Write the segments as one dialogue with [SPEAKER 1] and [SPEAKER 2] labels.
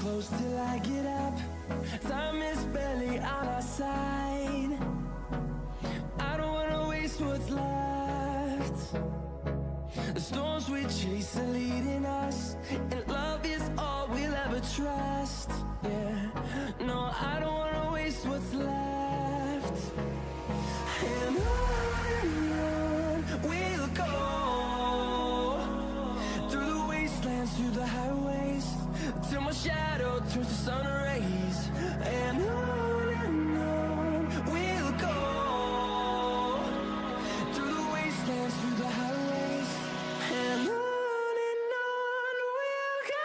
[SPEAKER 1] close till I get up. Time is barely on our side. I don't wanna waste what's left. The storms we chase are leading us, and love is all we'll ever trust. Yeah, no, I don't wanna waste what's left. And on we'll go, through the wastelands, through the highways, till my shadow turns to sun rays. And on we'll go, through the wastelands, through the highways, and on we'll go.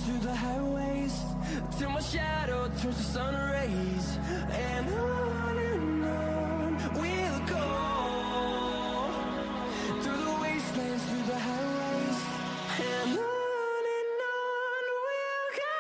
[SPEAKER 1] Through the highways, till my shadow turns to sun rays. And on we'll go, through the wastelands, through the highways, and on we'll go.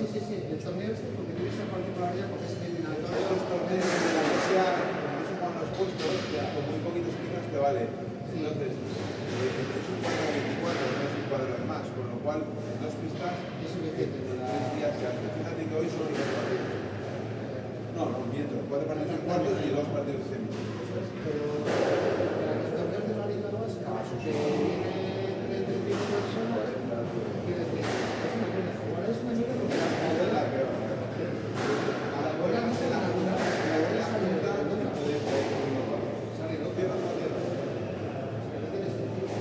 [SPEAKER 2] sí. El torneo este porque tiene esa particularidad porque es eliminatorio.
[SPEAKER 3] Estos torneos de la Iglesia, como no se juegan los puestos, con muy poquitos pistas te vale. Entonces, es un cuadro de 24, no es un cuadro de más, con lo cual, en 2 pistas,
[SPEAKER 2] Es suficiente.
[SPEAKER 3] en 3 días se hace. Fíjate que hoy solo 2 partidos. No, miento, 4 partidos en cuartos y 2 partidos en semis.
[SPEAKER 2] Pero los torneos de la Liga Vasca, que viene 35 personas, quiere decir, es una pena. Jugar es una pena porque la bola no se la bola sale de la ronda. Sale de otra. No tiene sentido.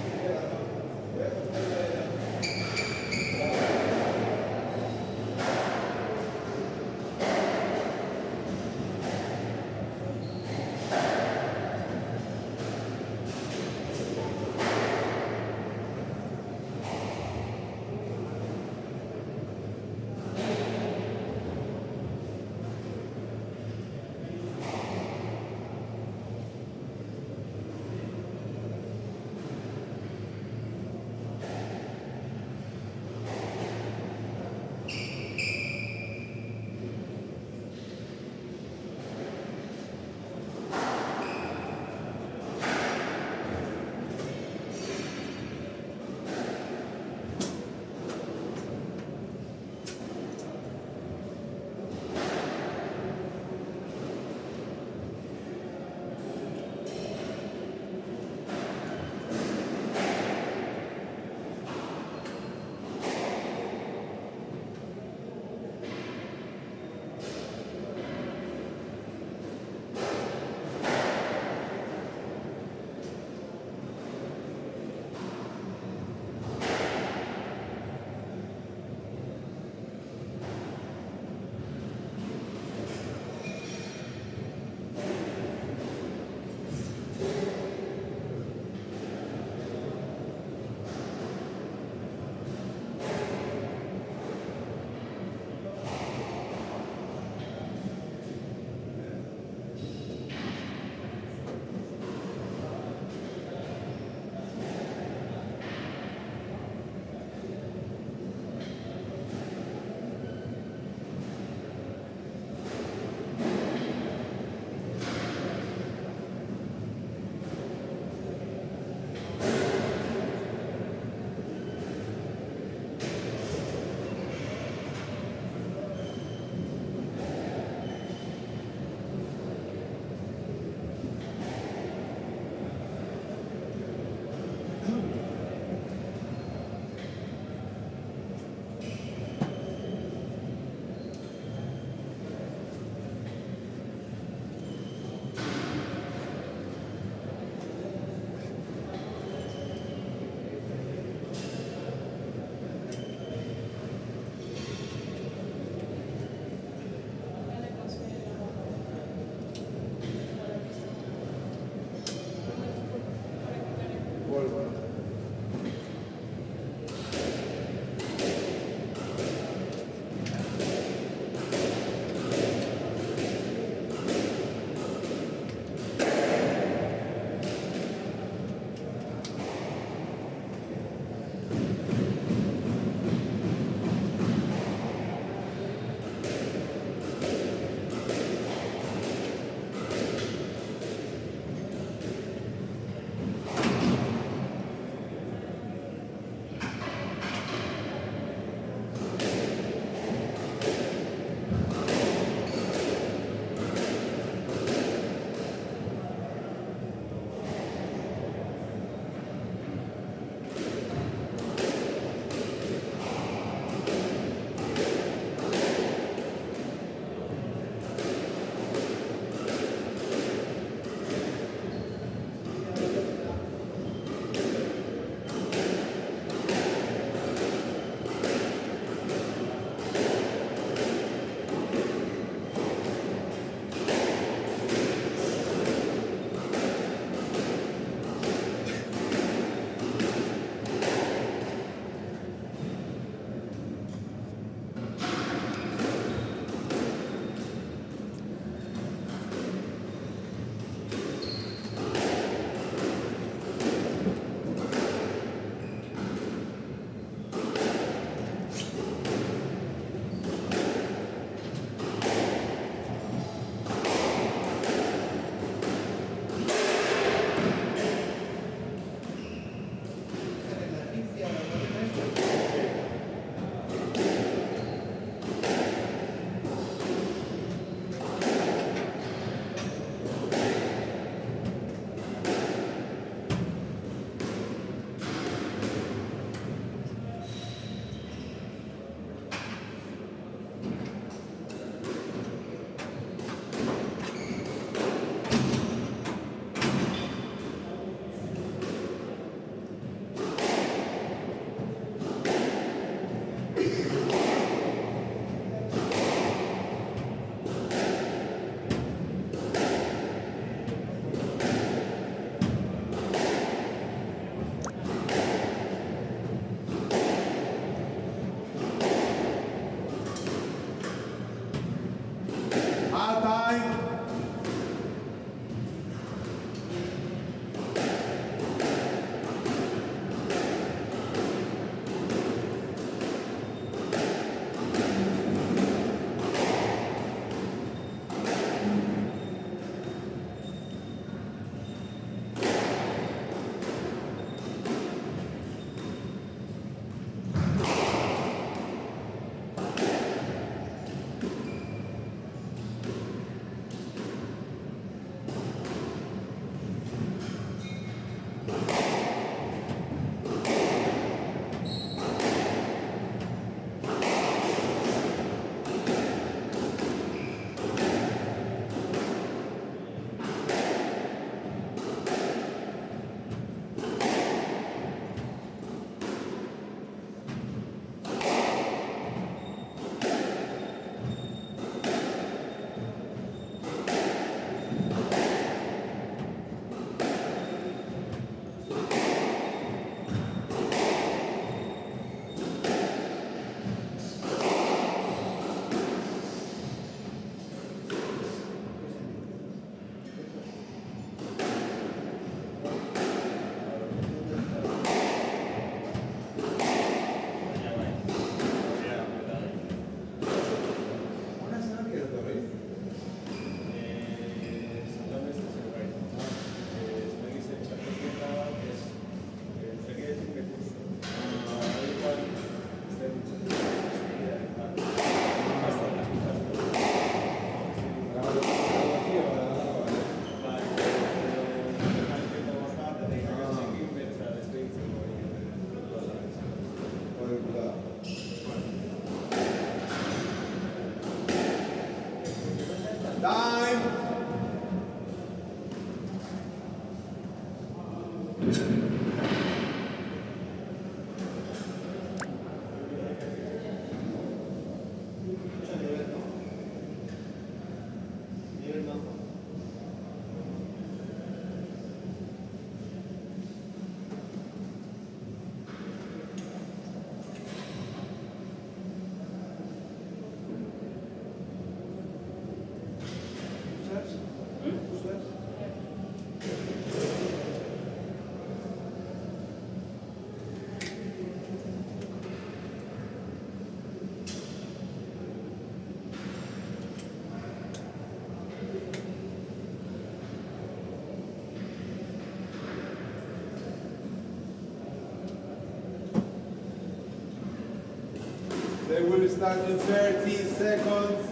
[SPEAKER 3] They will start in 30 seconds.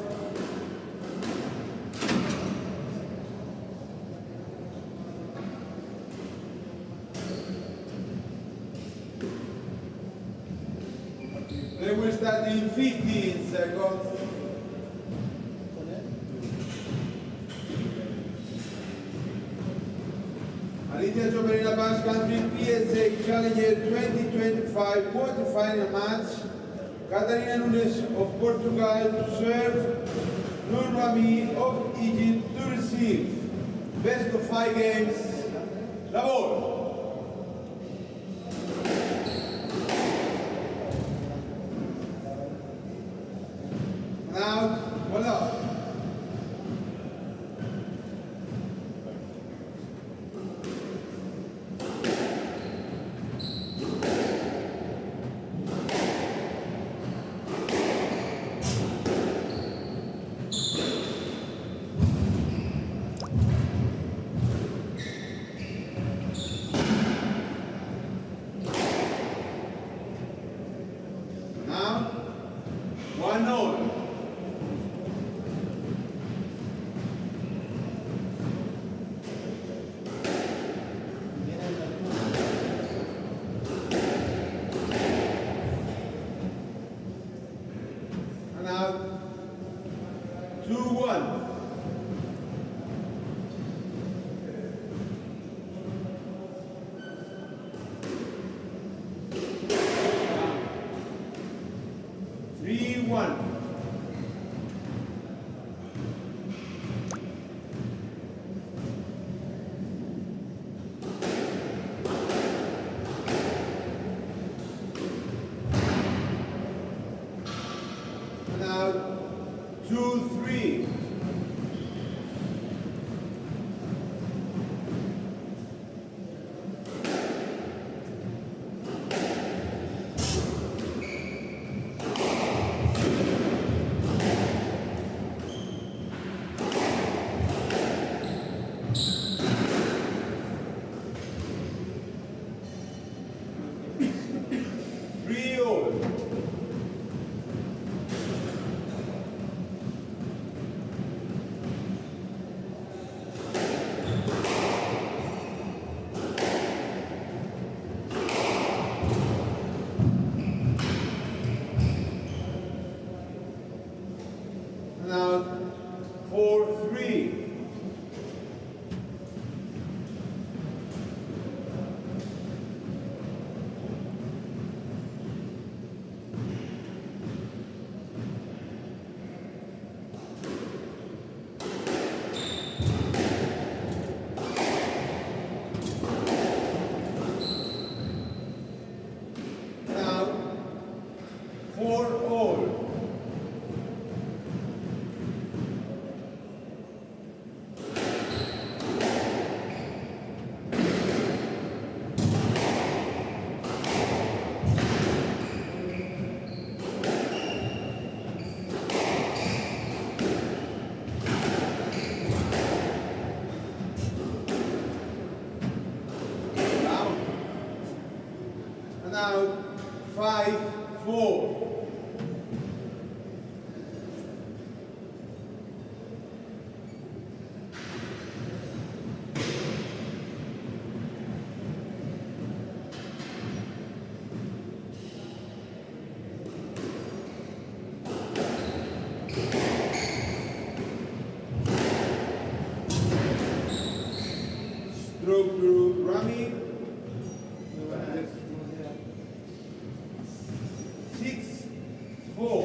[SPEAKER 3] They will start in 15 seconds. Alicia Gioberina Basque Country PSA Challenger 2025 quarterfinal match. Catarina Nunes of Portugal to serve. Nur Rami of Egypt to receive. Best of 5 games. La ball. Out, one up. Now, 1-0. And out. 2-1. Three, one. And out. 2-3. Three all. Now, 4-3. Now, 4-all. Down. And now 5-4. Stroke to Rami. 6-4.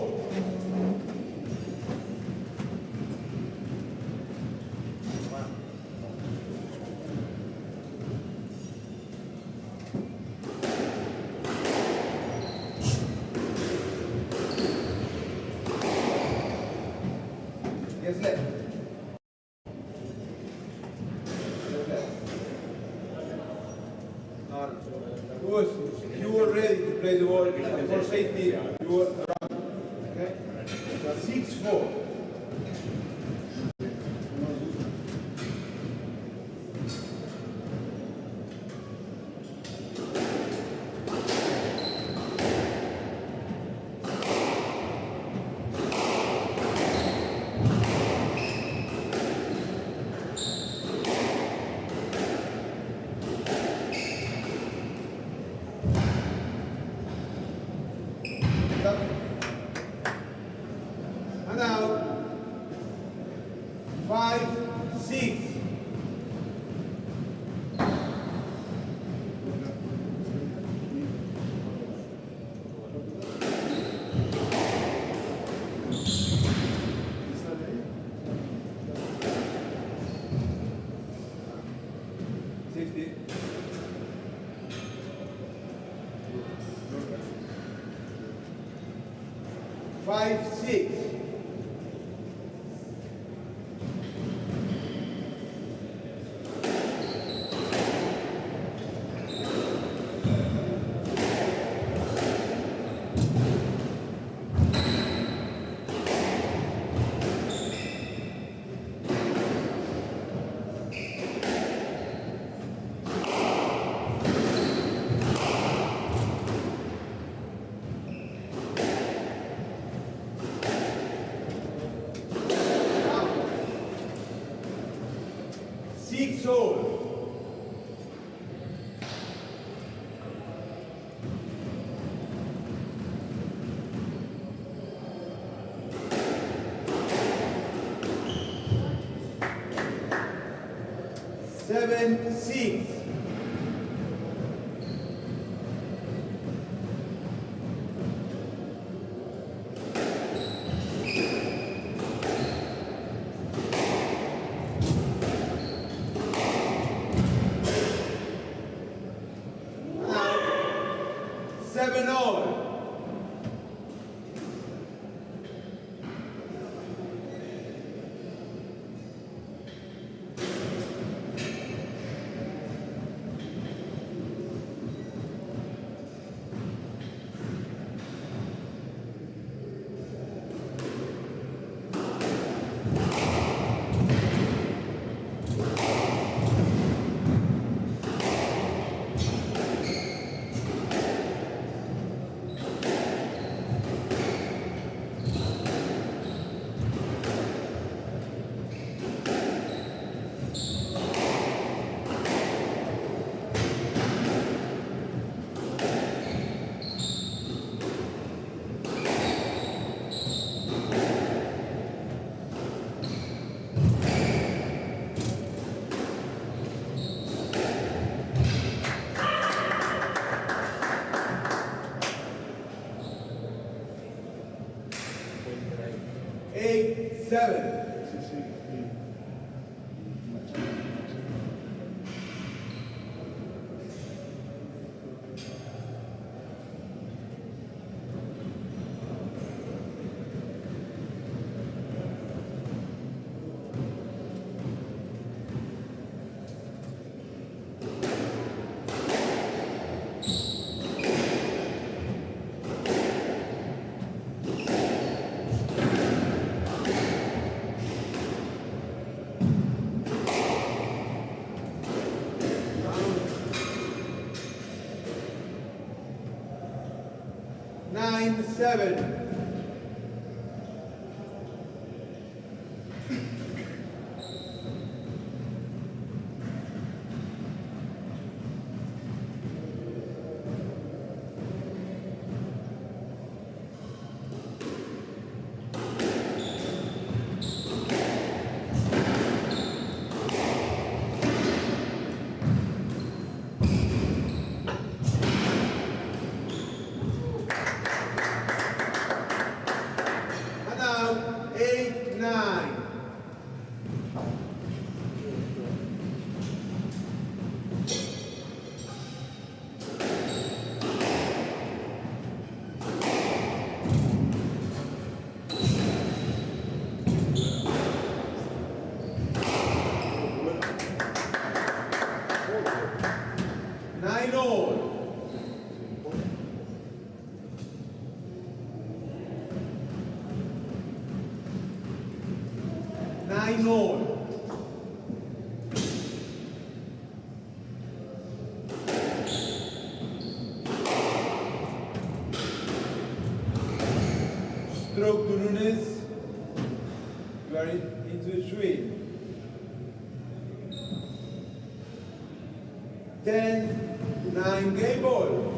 [SPEAKER 3] Yes, left. Yes, left. Because you were ready to play the ball for safety. You were around. Okay? 6-4. 5-6. Six all. Seven, 6. Seven all. Eight, 7. Nine, 7. And now, 8, 9. Nine all. Nine all. Stroke to Nunes. You are into the swing. 10, 9, game ball.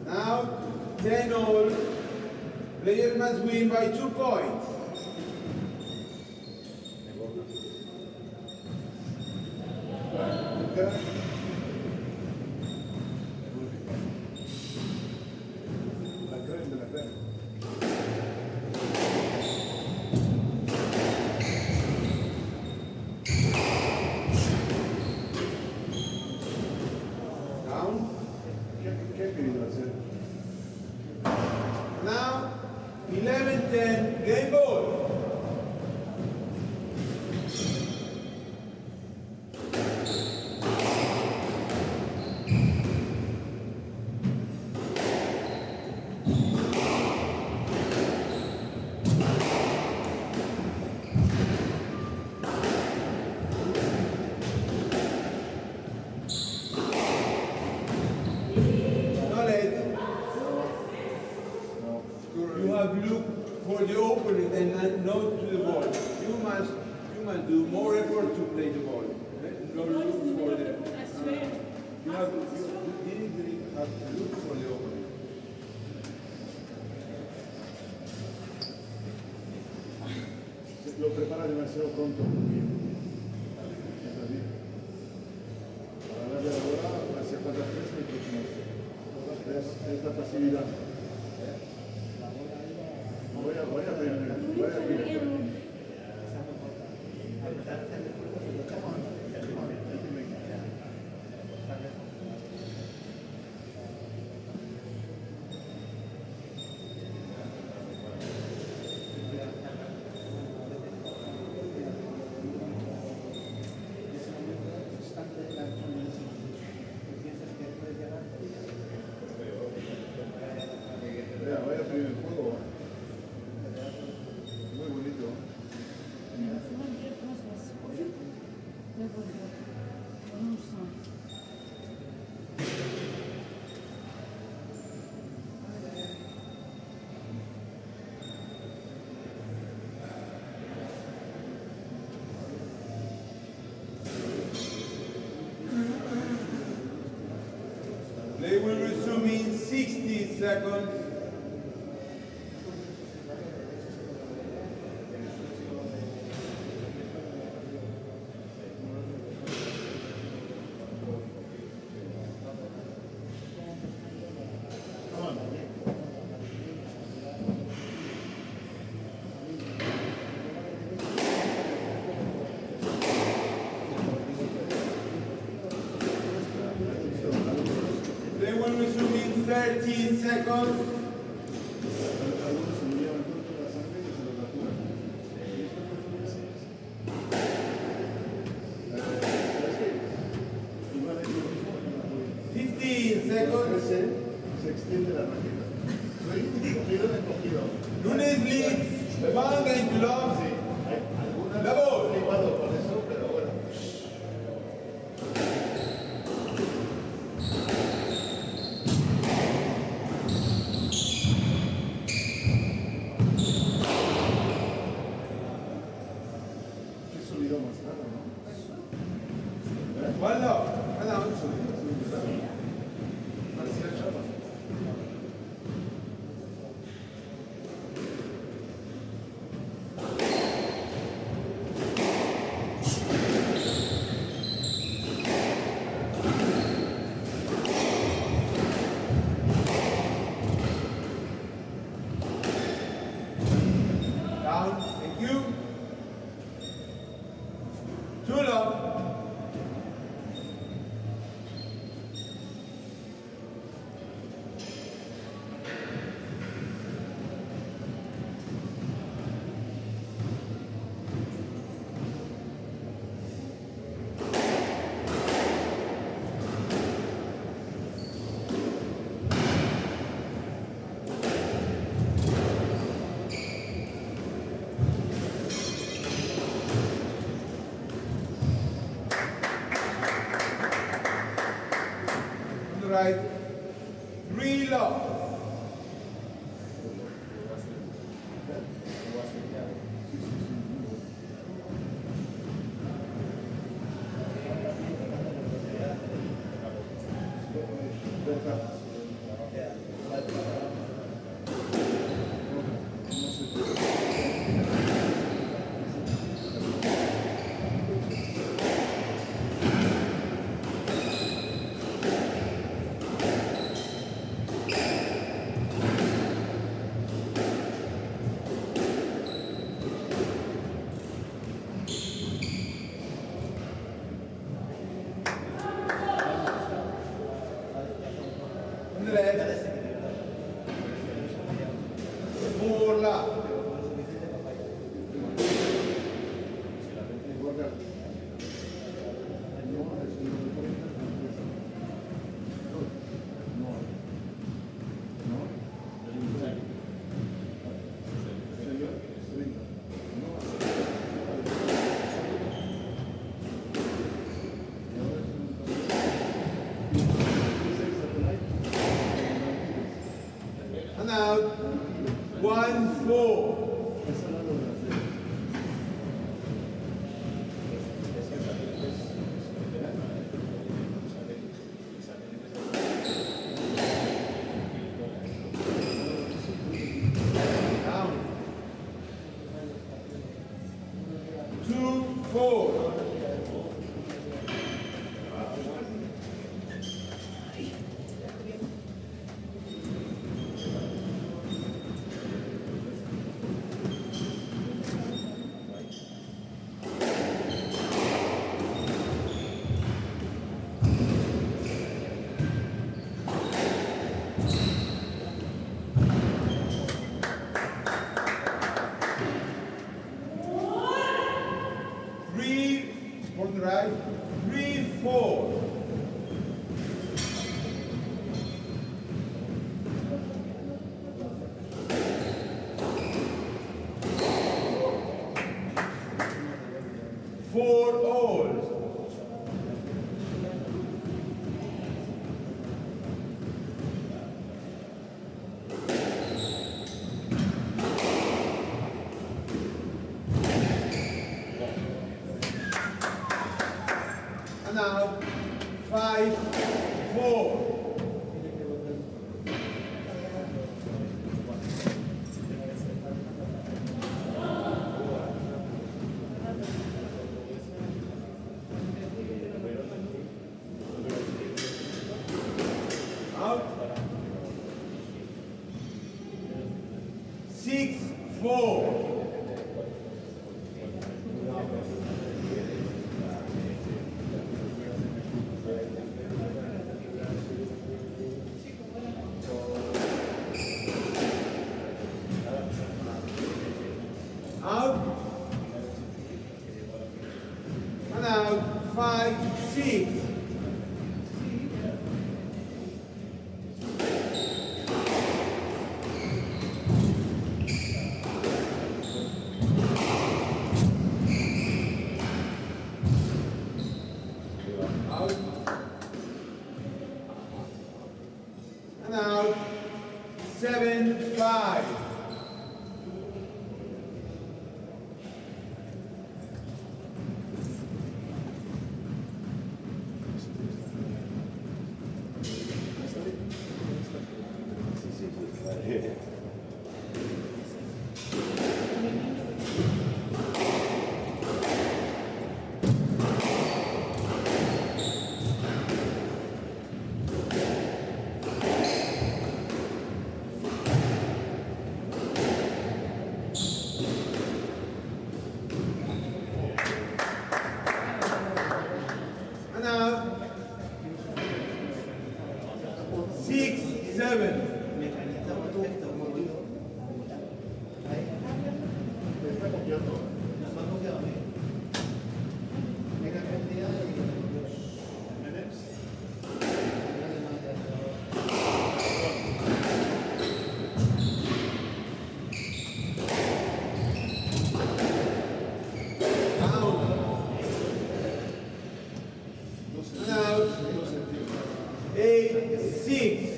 [SPEAKER 3] Now, 10 all. Player must win by 2 points. and not to the ball. You must do more effort to play the ball. No look for the. You really have to look for the opening.
[SPEAKER 2] Lo prepara demasiado pronto porque para darle la bola hace falta 3 metros más. Es la facilidad. Voy a ver. Vaya primer juego. Muy bonito.
[SPEAKER 3] They will resume in 60 seconds. They will resume in 30 seconds.
[SPEAKER 2] Algunos se lo llevan toda la sangre y se lo tatúan. ¿Sabes qué? Igual es lo mismo en la rodilla.
[SPEAKER 3] 15 seconds.
[SPEAKER 2] Se extiende la raqueta. Soy cogido.
[SPEAKER 3] Nunes leads. Van going to love.
[SPEAKER 2] Algunas
[SPEAKER 3] La voz.
[SPEAKER 2] he flipado por eso, pero bueno. Qué sonido más raro, ¿no?
[SPEAKER 3] One love.
[SPEAKER 2] Parecía chapa.
[SPEAKER 3] Down. Thank you. Two love. On the right. Three love. 4. On the right, 3, 4. Four all. And now 5, 4. Out. 6, 4. Out. And out. 5, 6. Out. And out. 7, 5. And out. 6, 7. Out. 8, 6.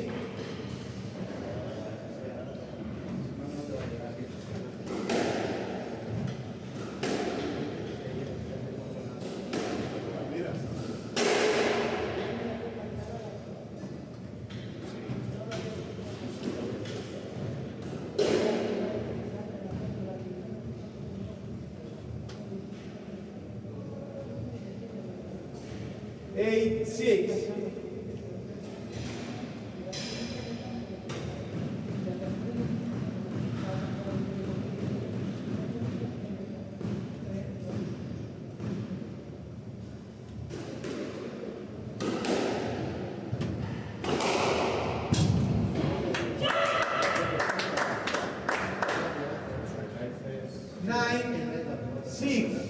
[SPEAKER 3] Eight, 6. Nine, 6.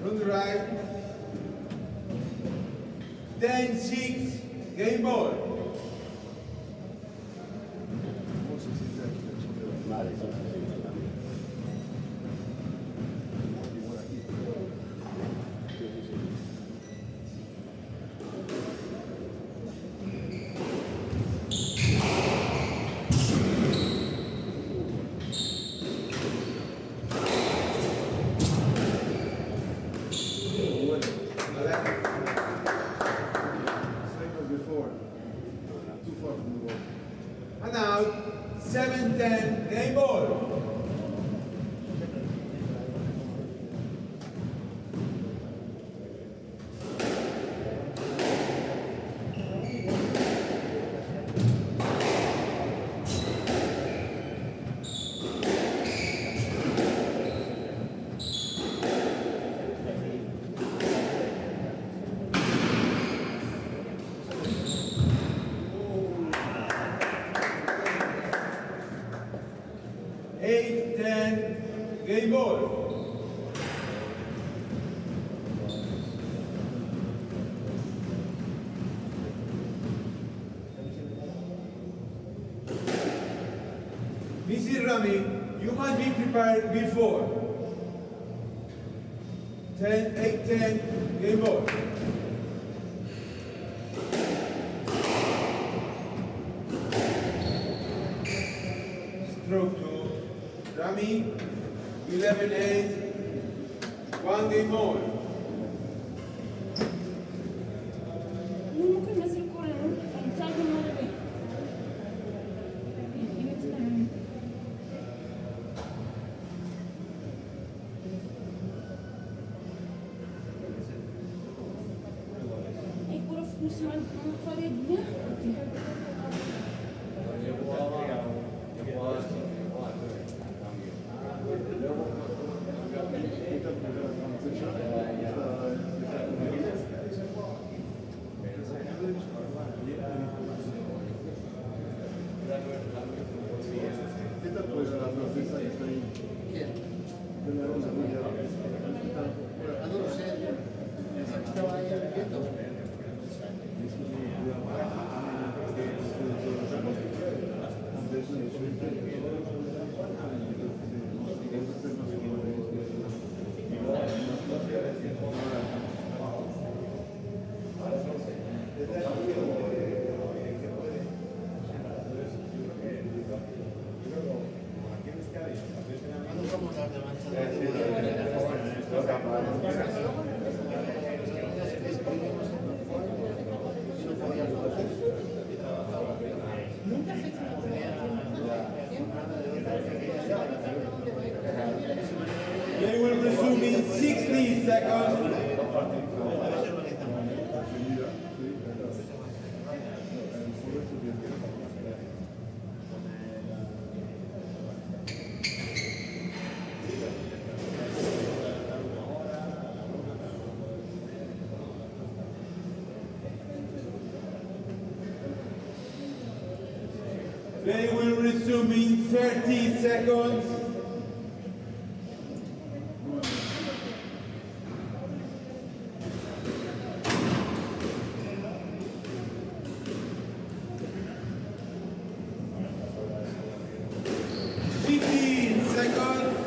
[SPEAKER 3] From the right. 10, 6. Game ball. ball. And now, 7-10, game ball. Eight, 10, game ball. Mrs. Rami, you must be prepared before. 10, 8, 10, game ball. Stroke 2. Rami, 11-8, 1 game more.
[SPEAKER 4] ممكن ننزل الكورة بتاع المرة دي. أي كورة في نص الملعب فاضية الدنيا.
[SPEAKER 2] Adoro serio. Estaba ahí viendo.
[SPEAKER 3] They will resume in 60 seconds. They will resume in 30 seconds. Seconds.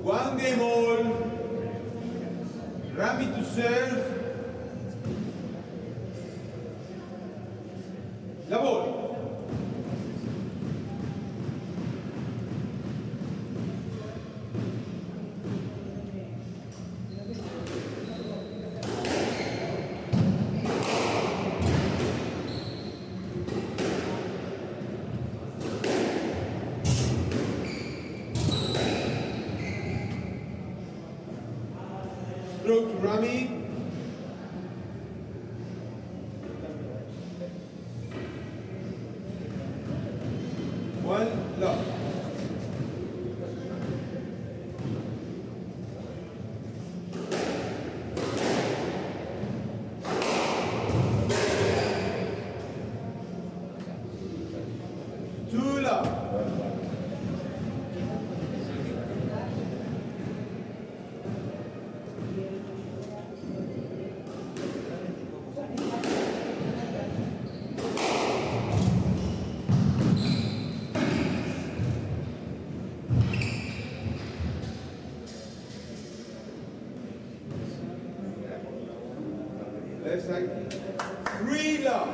[SPEAKER 3] One game all. Rami to serve. La ball. Stroke to Rami. One love. Two love. side. 3 love.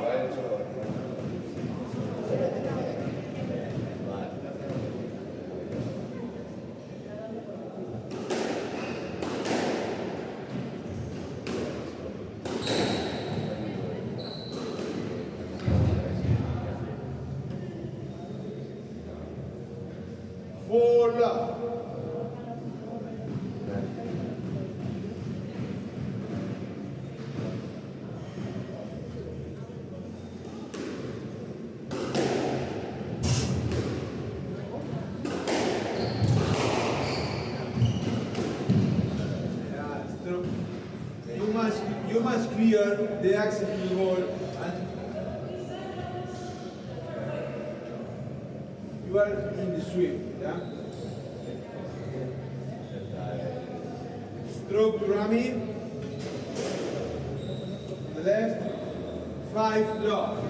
[SPEAKER 3] Four love. You must clear the access to the ball and you are in the swing, yeah? Stroke to Rami. On the left. 5 love.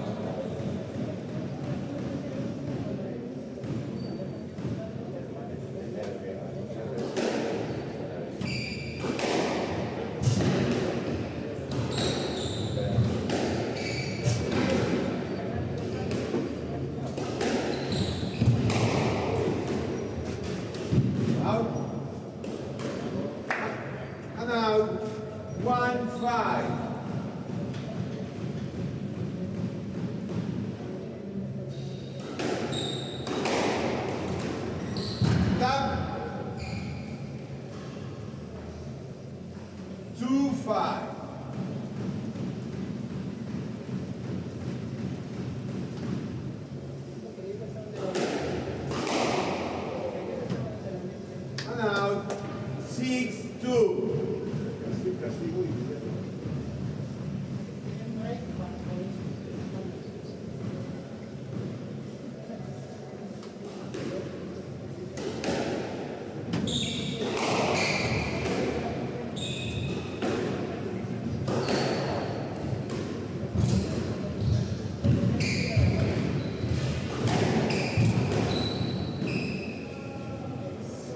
[SPEAKER 3] Out. And out. 1-5. Tap. 2-5. And out. 6-2.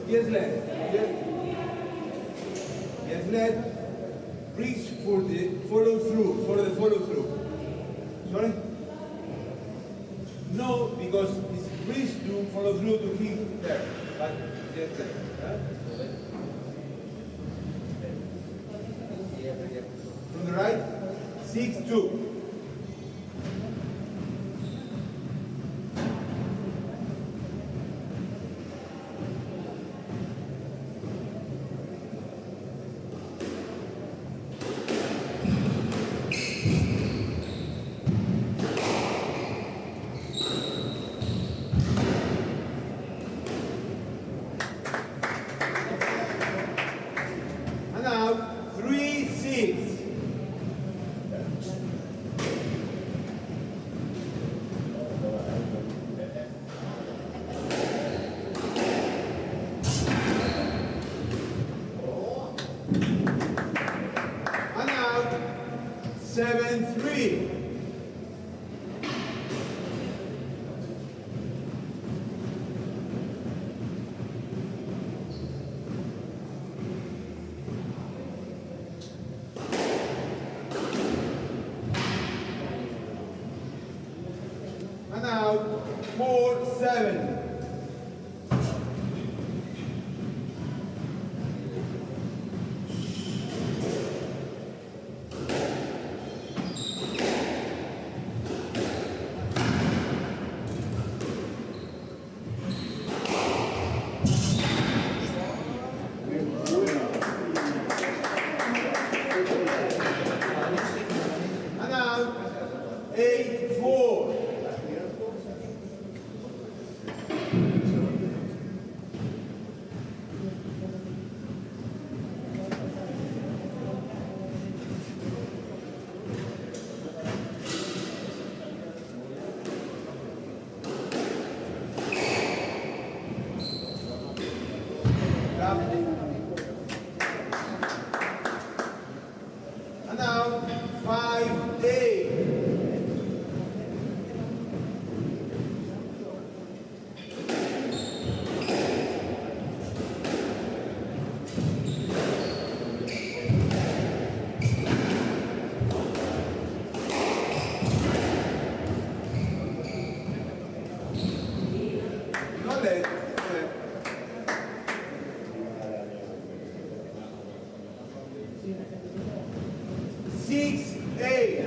[SPEAKER 3] Yes, left. Yes, left. Reach for the follow through. For the follow through. Sorry? No, because it's reach to follow through to hit there. But yes, left. From the right. 6-2. And out, 3-6. And out, 7-3. And out, 4-7. And out, 8-4. ahead. 6-8.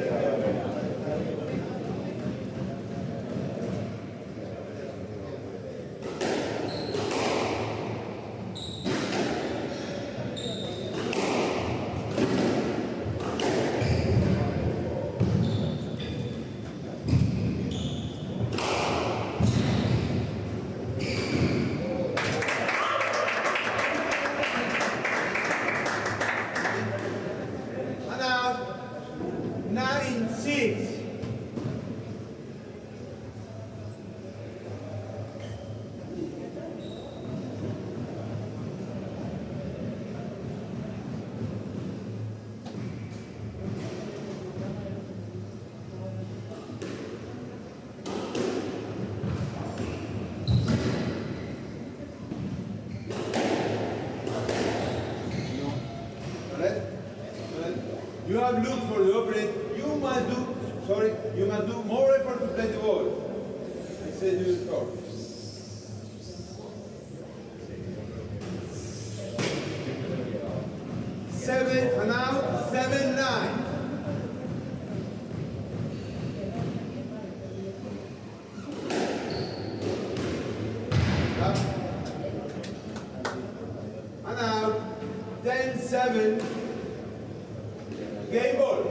[SPEAKER 3] And out. 9-6. Alright? You have looked for the opponent. You must do more effort to play the ball. I said you before. 7 and out, 7-9. Up. And out, 10-7. Game ball.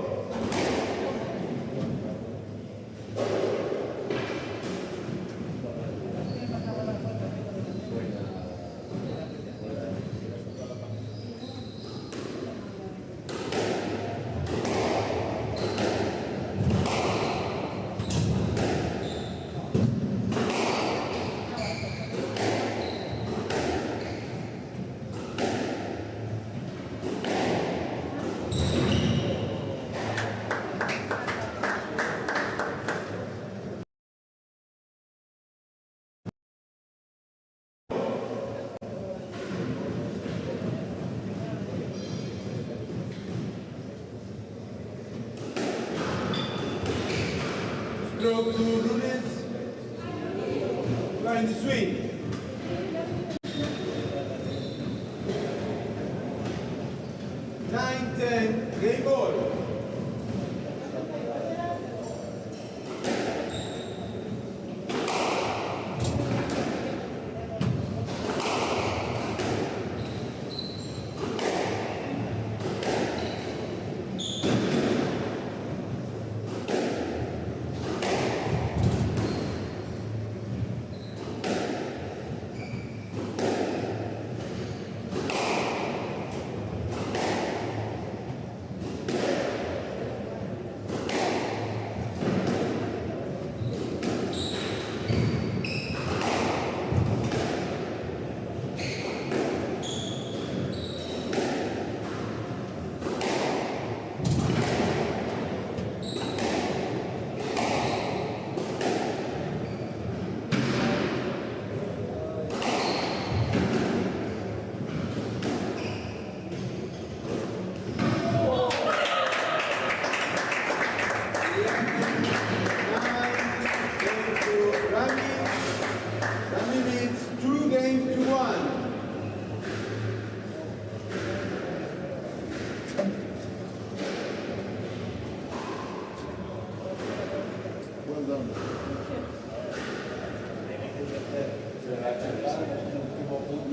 [SPEAKER 3] Stroke to Nunes. You are in the swing. 9-10, game ball.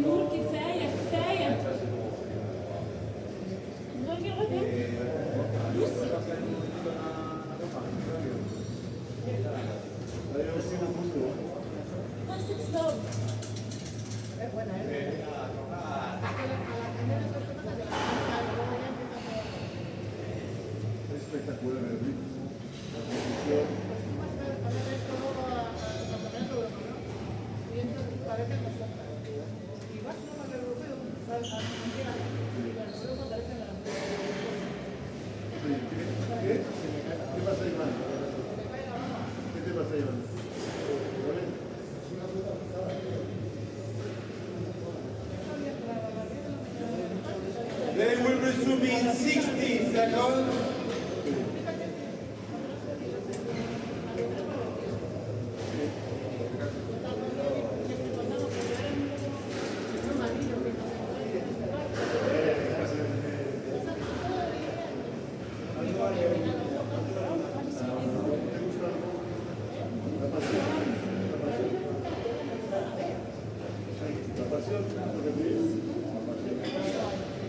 [SPEAKER 4] Nur كفاية كفاية.
[SPEAKER 2] Espectacular el ritmo. ¿Qué pasa, Iván? ¿Qué te pasa, Iván?
[SPEAKER 3] They will resume in 60 seconds.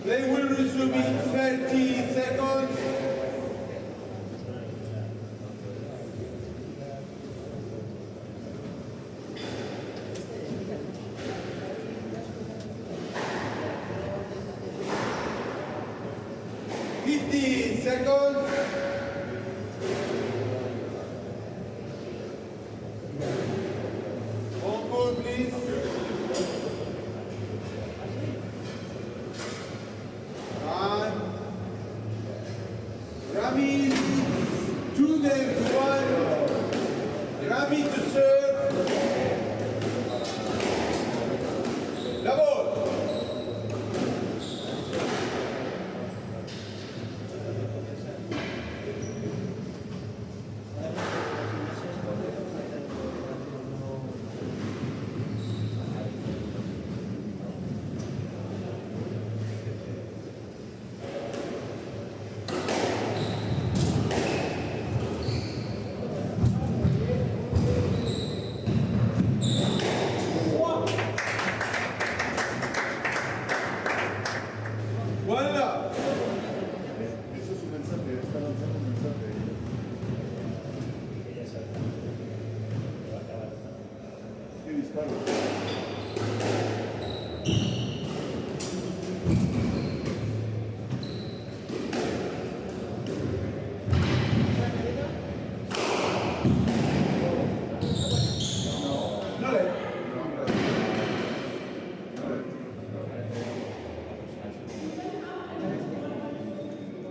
[SPEAKER 3] They will resume in 30 seconds. Seconds. Encore, please. And Rami to them to one. Rami to serve. La ball. Voilà.
[SPEAKER 2] Eso es un mensaje, está lanzando un mensaje. ¿Qué disparo?
[SPEAKER 3] No le.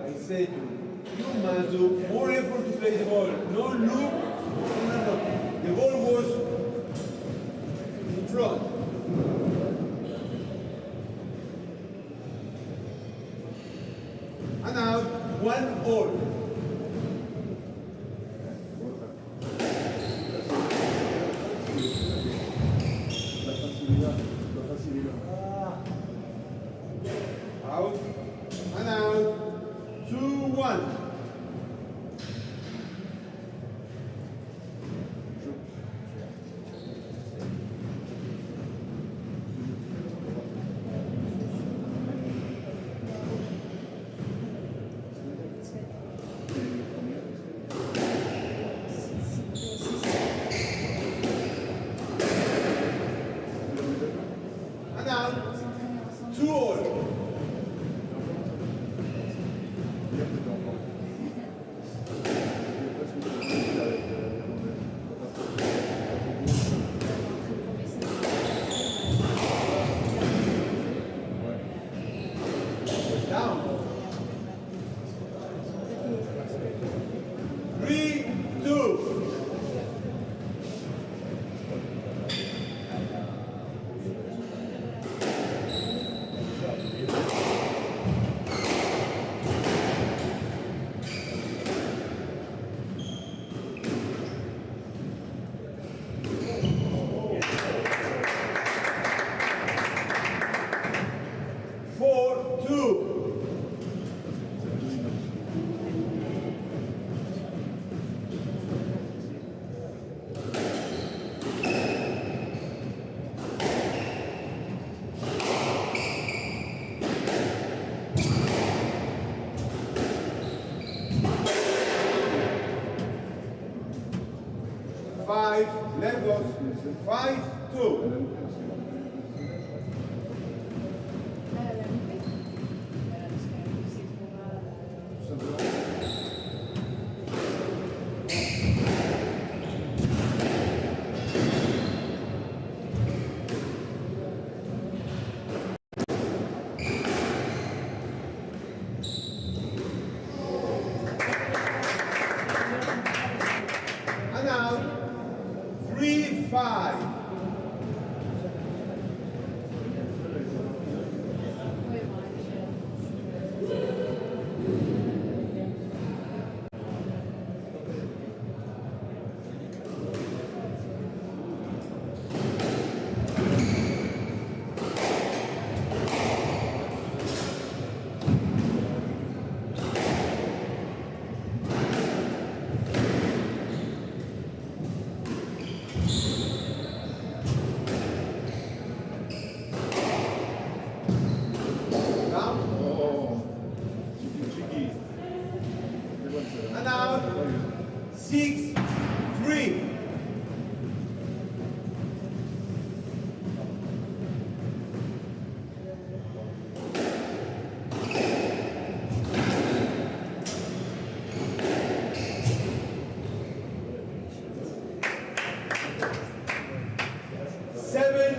[SPEAKER 3] I said you must do more effort to play the ball. No look. No. The ball was in front. And now 1-all.
[SPEAKER 2] La facilidad, la facilidad.
[SPEAKER 3] Out. And out. 2-1. And out. 2-all. Down. 3-2. Four, two. Five, levels. 5-2. And now 3-5.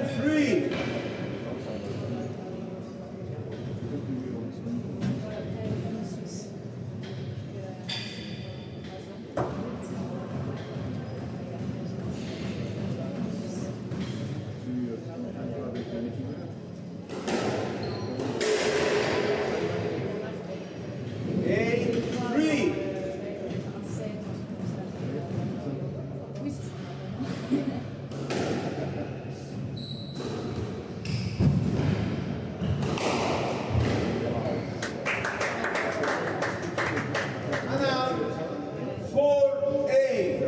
[SPEAKER 3] 10-3. And now, 4-8.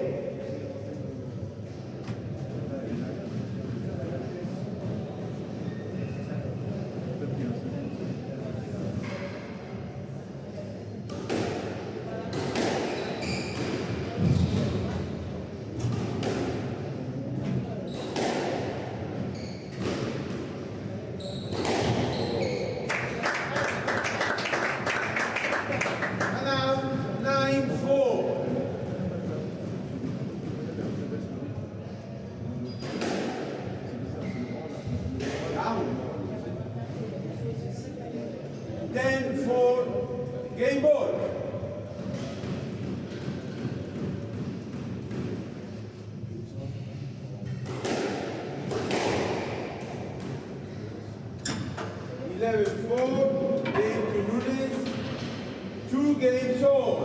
[SPEAKER 3] And now, 9-4. Down. 10-4. Game ball. Eleven four, game to Nunes, 2 games all.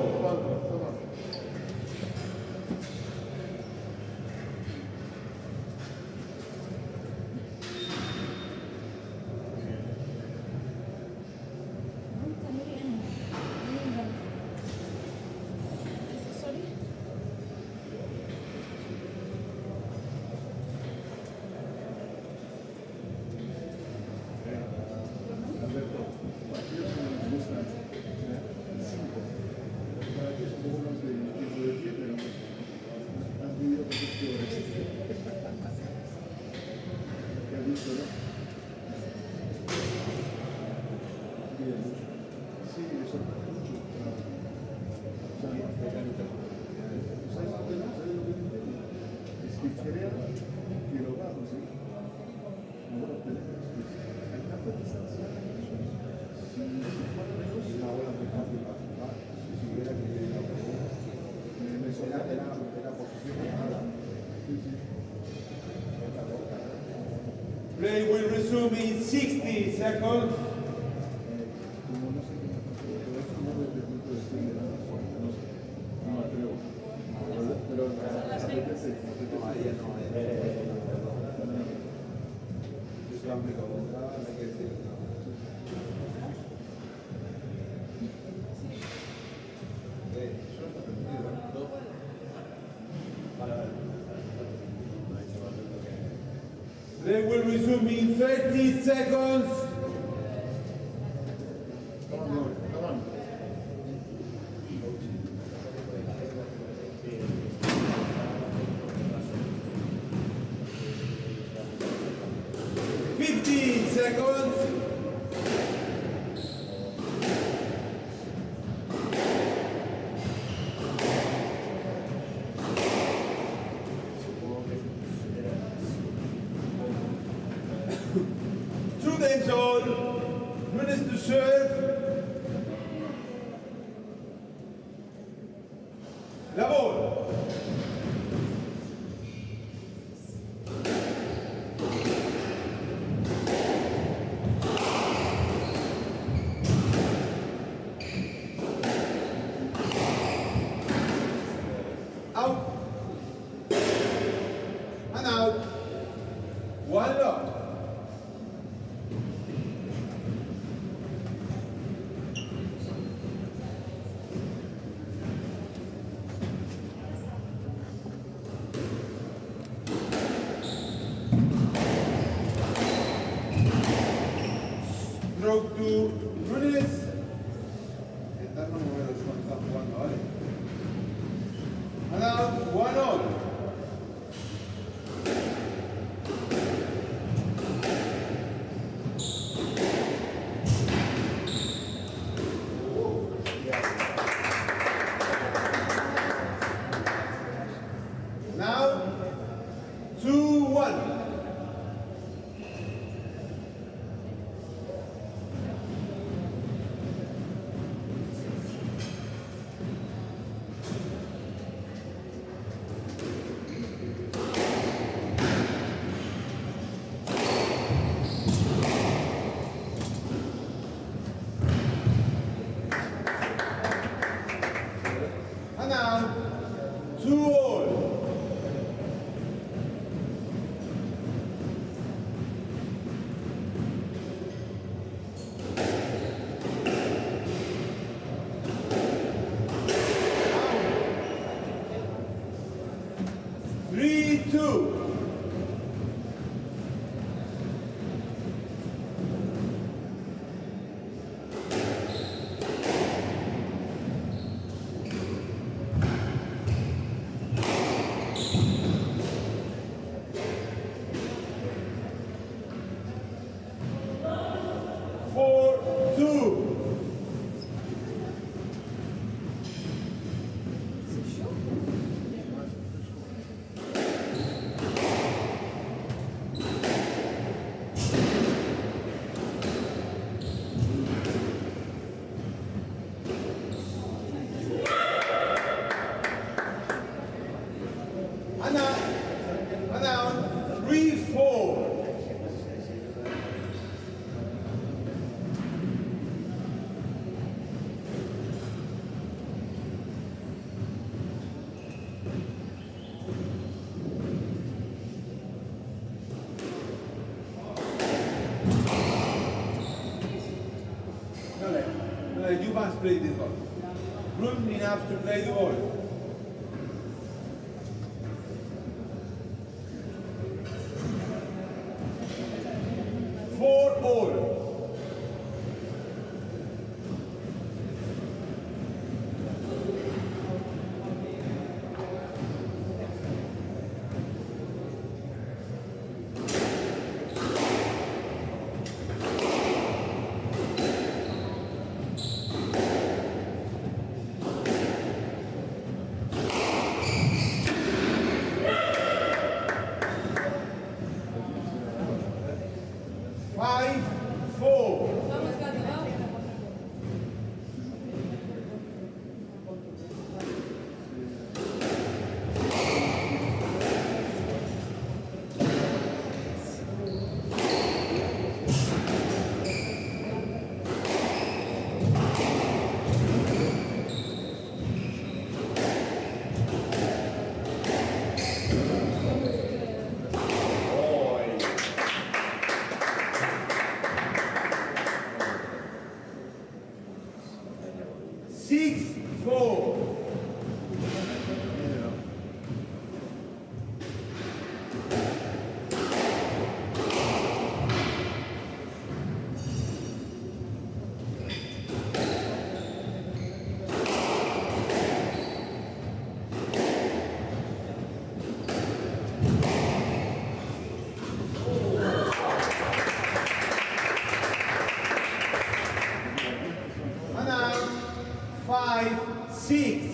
[SPEAKER 3] Play will resume in 60 seconds. Play will resume in 30 seconds.
[SPEAKER 2] Come on.
[SPEAKER 3] 15 seconds. Two games all. Nunes to serve. La ball. Out. And out. One lock. Stroke to Nunes. Eterno modelo está jugando, ¿vale? And out, 1-all. Now, 2-1. Thomas play this ball. Room enough to play the ball. 4-all. Five, 4.
[SPEAKER 4] Vamos, Gabi, vamos.
[SPEAKER 3] Six, 4. And now, 5, 6.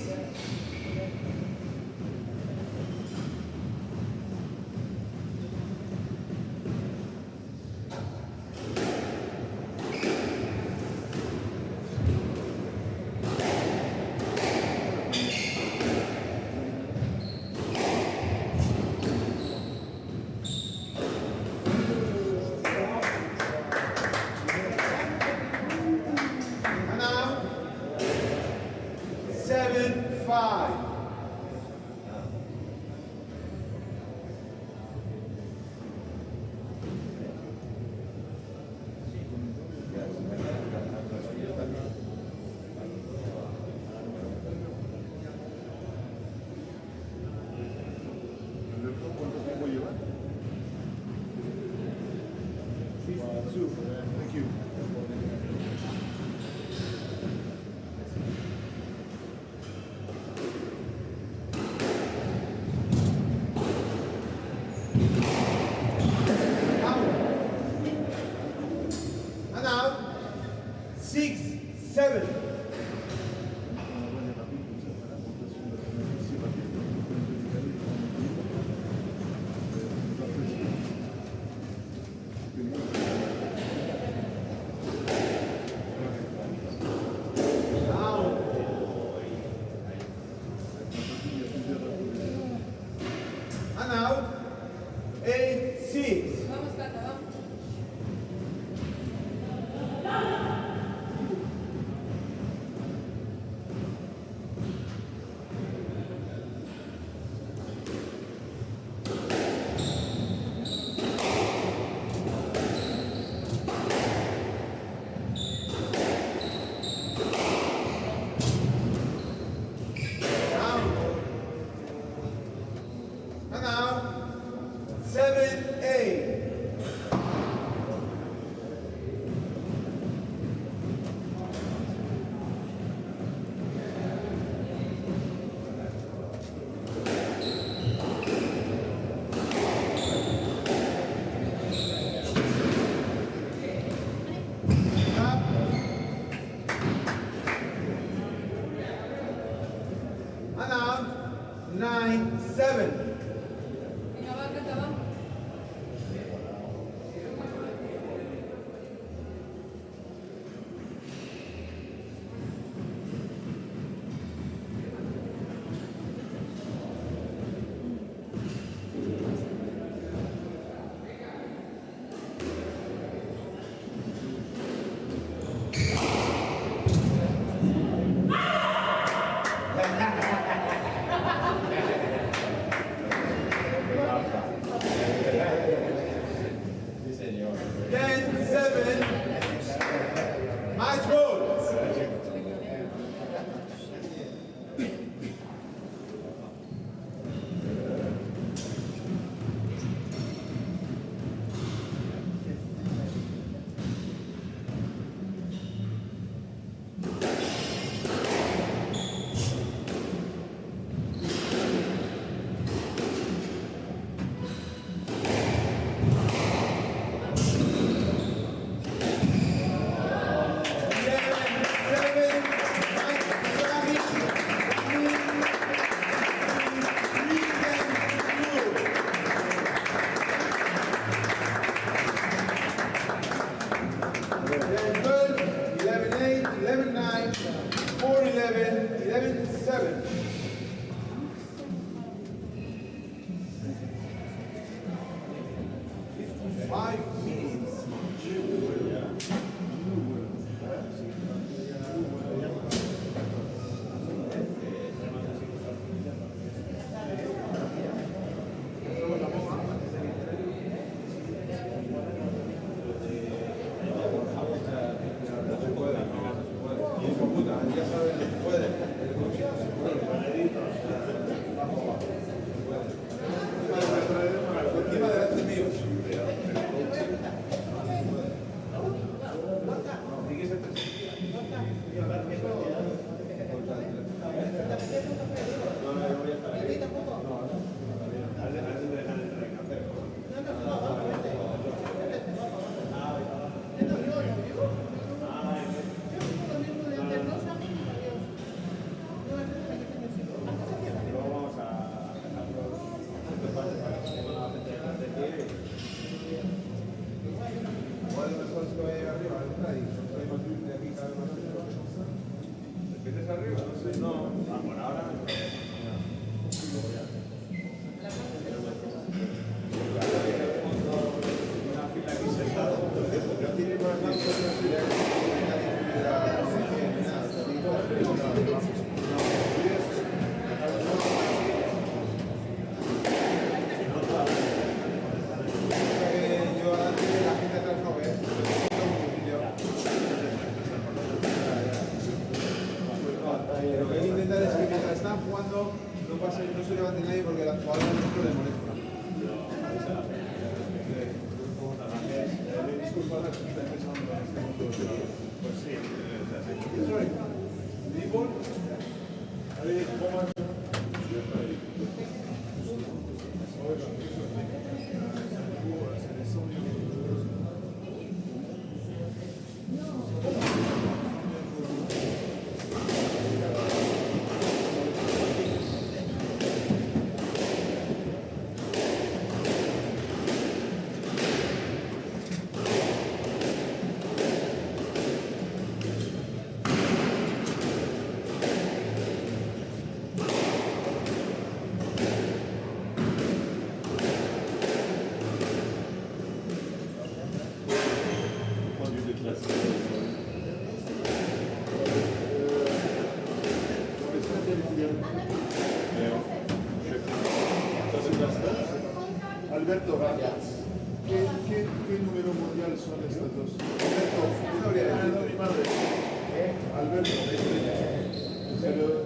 [SPEAKER 3] And now, 7, 5.
[SPEAKER 2] ¿Cuánto tiempo lleva? 52. Thank you.
[SPEAKER 3] And now, 6, 7. Down. And now, 8, 6.
[SPEAKER 4] Vamos, Gabi, vamos.
[SPEAKER 3] Down. And now, 7, 8. Up. And now, 9, 7.
[SPEAKER 4] Venga, va, Gabi, vamos. Ten, 7. Match ball.
[SPEAKER 3] jugadores que vayan arriba, ¿verdad? Y son de aquí cada vez más. ¿Empiezas arriba? No sé. No, por ahora. Una fila aquí sentada. Ya tiene más una fila lo que hay que intentar es que mientras están jugando no se levante nadie porque la jugadora no les molesta. Disculpa, está empezando a pues sí, sorry. ¿Libor? A ver, ¿cómo Alberto, ¿qué número mundial son estos dos? Alberto, mi madre. Alberto, se lo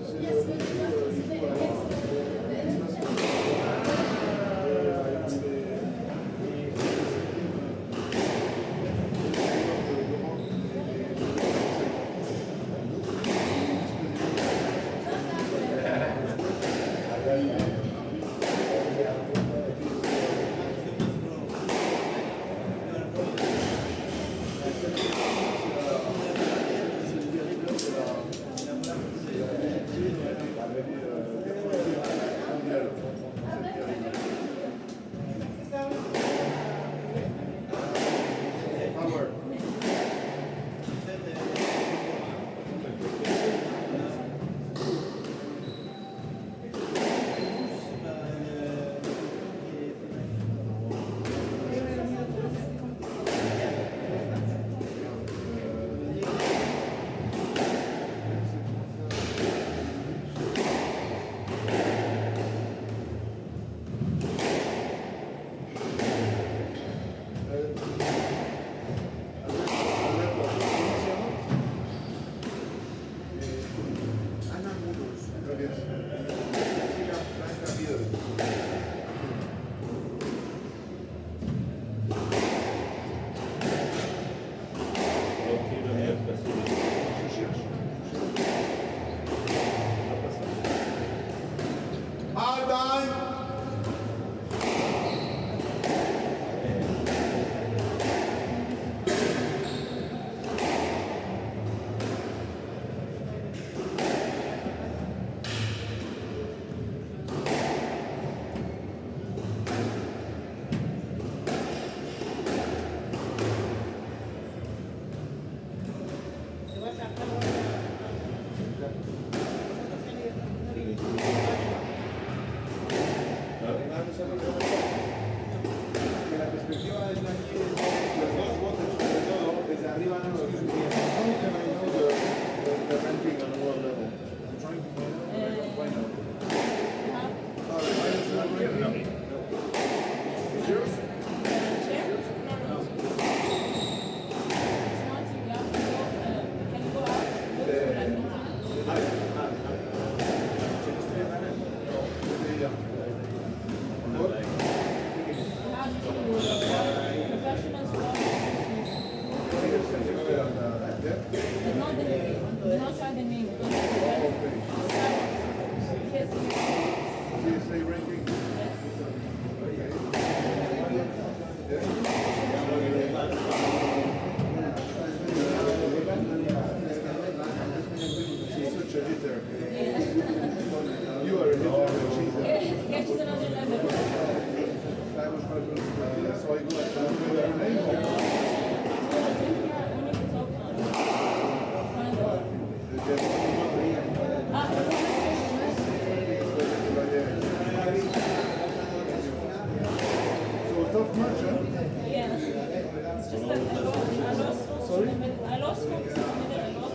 [SPEAKER 2] Sorry?
[SPEAKER 5] I lost focus in the middle a lot.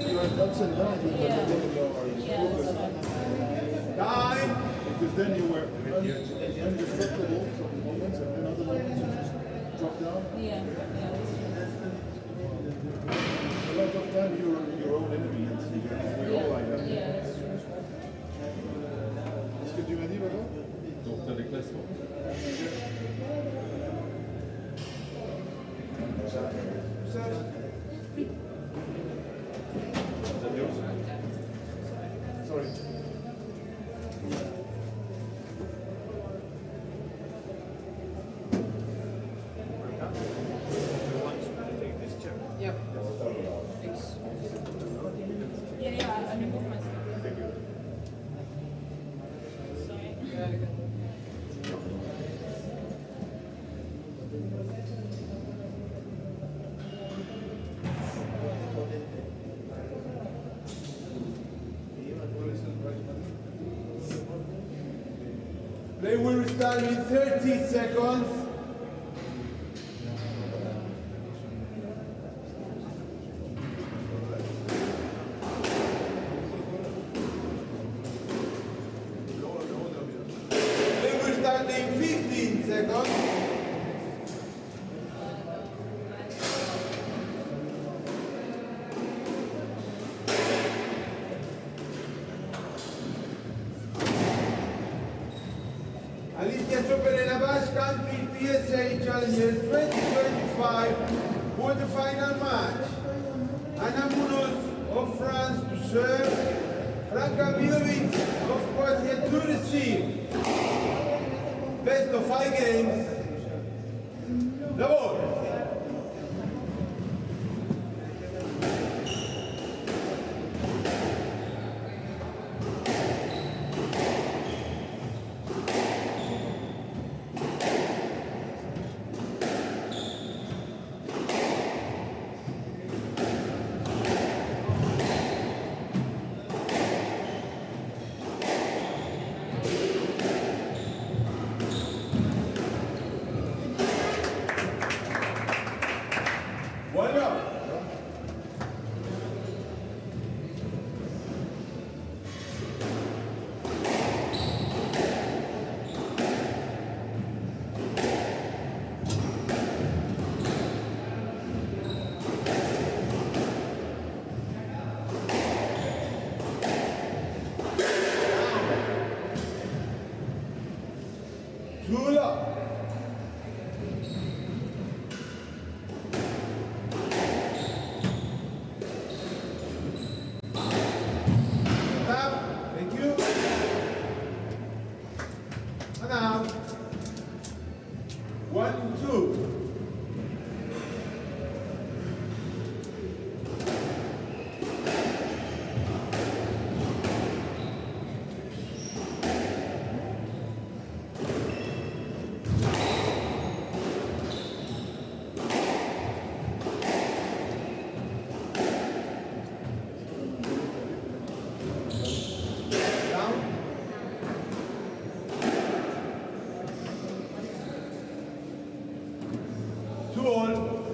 [SPEAKER 2] You are ups and downs with
[SPEAKER 5] Yeah.
[SPEAKER 2] the
[SPEAKER 5] Yeah, that's right.
[SPEAKER 3] Time.
[SPEAKER 2] because then you were indestructible some moments and then other moments you just drop down.
[SPEAKER 5] Yeah, that's true.
[SPEAKER 2] A lot of time you're your own enemy and we're all like that.
[SPEAKER 5] Yeah, that's true.
[SPEAKER 2] Est-ce que tu m'as dit, Baba?
[SPEAKER 6] Donc tu as les classements.
[SPEAKER 2] Sorry.
[SPEAKER 4] Yep.
[SPEAKER 5] Yeah, I remove myself. Sorry.
[SPEAKER 4] Very good.
[SPEAKER 3] Play will restart in 30 seconds. Play will start in 15 seconds. Alicia Chopper in Abbas Country PSA Challenger 2025 quarterfinal match. Anna Munoz of France to serve. Franka Milovic of Croatia to receive. Best of 5 games. The ball. One up. Two up. Tap. Thank you. And out. 1, 2. Down. 2 all.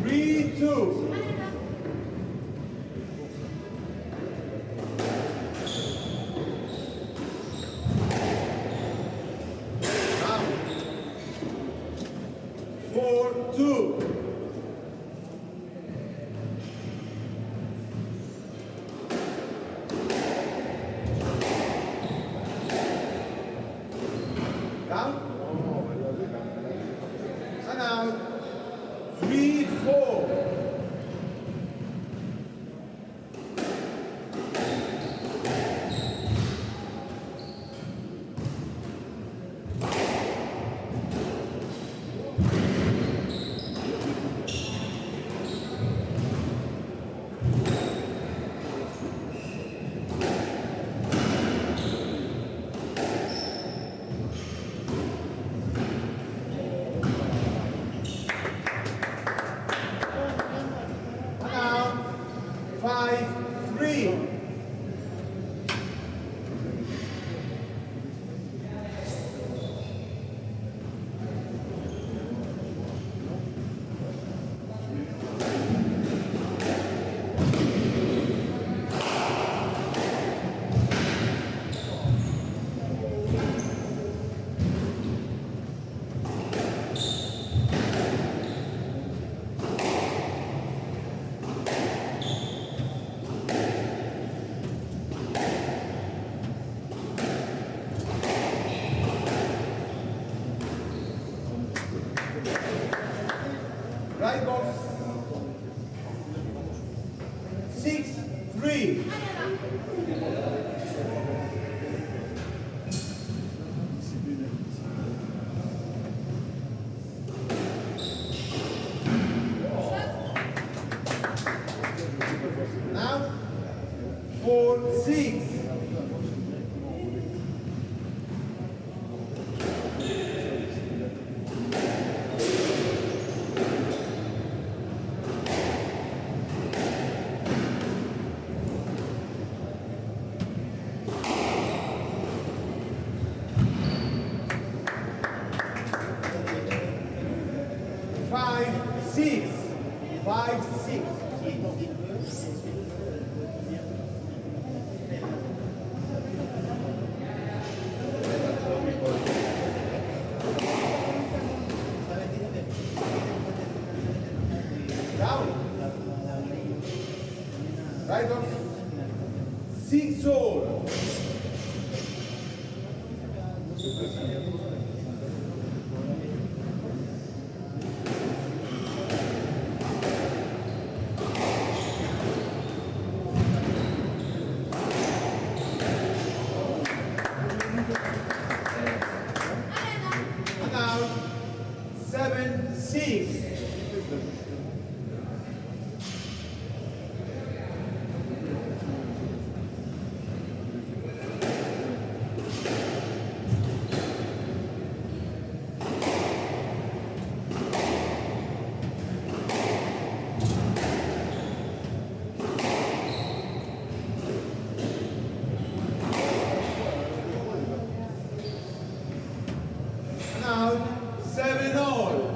[SPEAKER 3] Three, two. Now. 4, 2. Down. And out. 3, 4. And out. 5, 3. Right box. 6, 3. Now 4, 6. Five, 6. 5, 6. Down. Right off. 6 all. And out. 7, 6. And out. 7 all.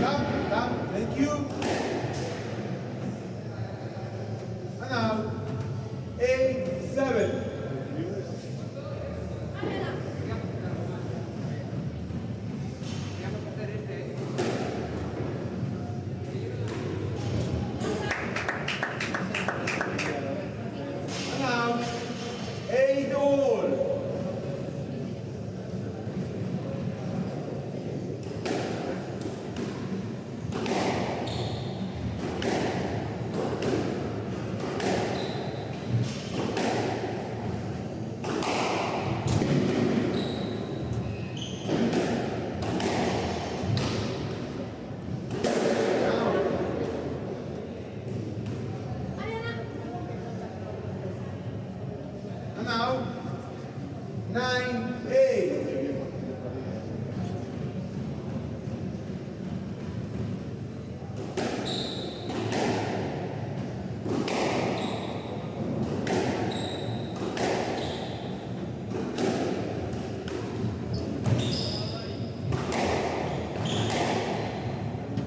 [SPEAKER 3] Down, thank you. And out. 8, 7. And out. 8 all. And now, 9, 8.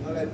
[SPEAKER 3] All right.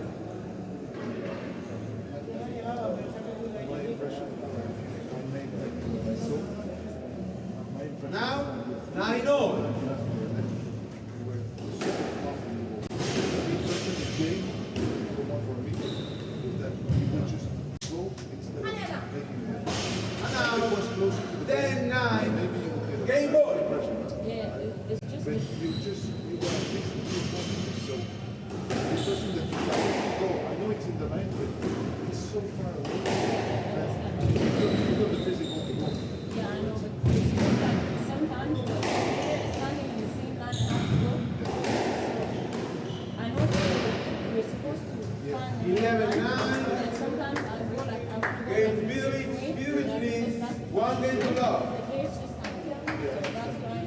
[SPEAKER 3] One game to love.
[SPEAKER 5] The age is something. So that's why.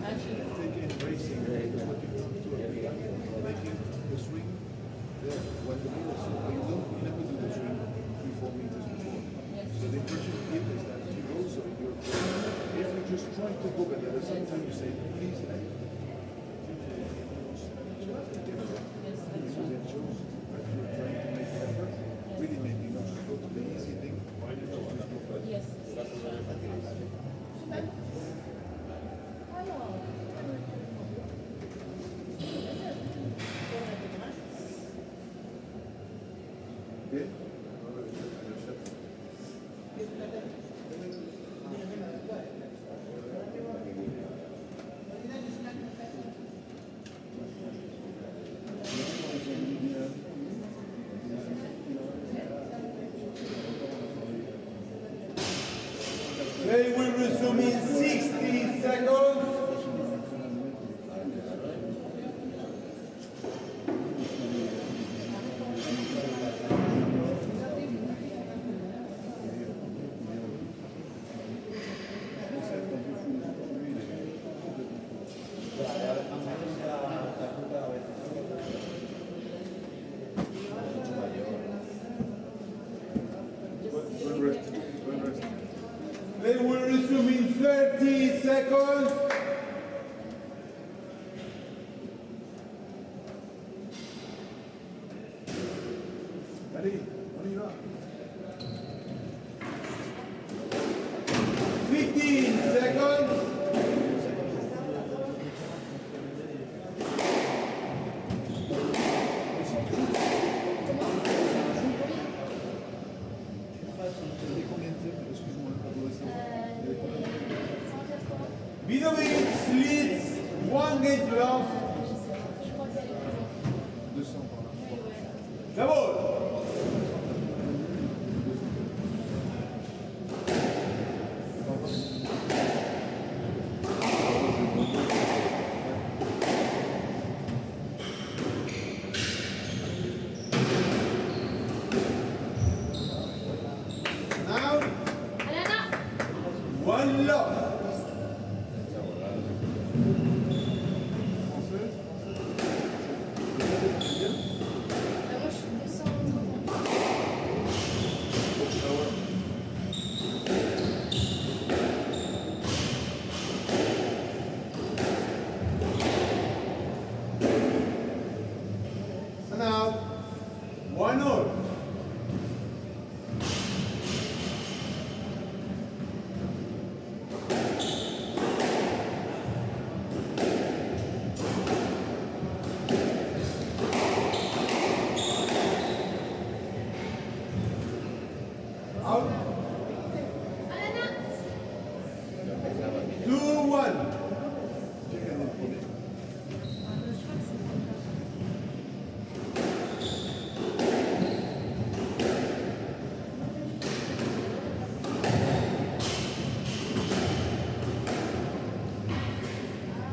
[SPEAKER 5] Actually,
[SPEAKER 2] Taking racing is what you want to do. Making the swing there when the ball is so you don't never do the swing 3-4 meters before. So the impression you give is that you also you're if you just try to book it at the same time you say please let it shows that you're trying to make effort, really making us go to the easy thing.
[SPEAKER 5] yes, that's right.
[SPEAKER 3] Okay? Play will resume in 60 seconds. Play will resume in 30 seconds.
[SPEAKER 2] Allez, on y va.
[SPEAKER 3] 15 seconds.
[SPEAKER 2] Il y a combien de temps? Excuse-moi, adolescent. Il y a combien de temps?
[SPEAKER 3] Vidovic leads one game to love.
[SPEAKER 2] 200 par là.
[SPEAKER 3] The ball. Now, one love. And now, one all. Out. 2-1.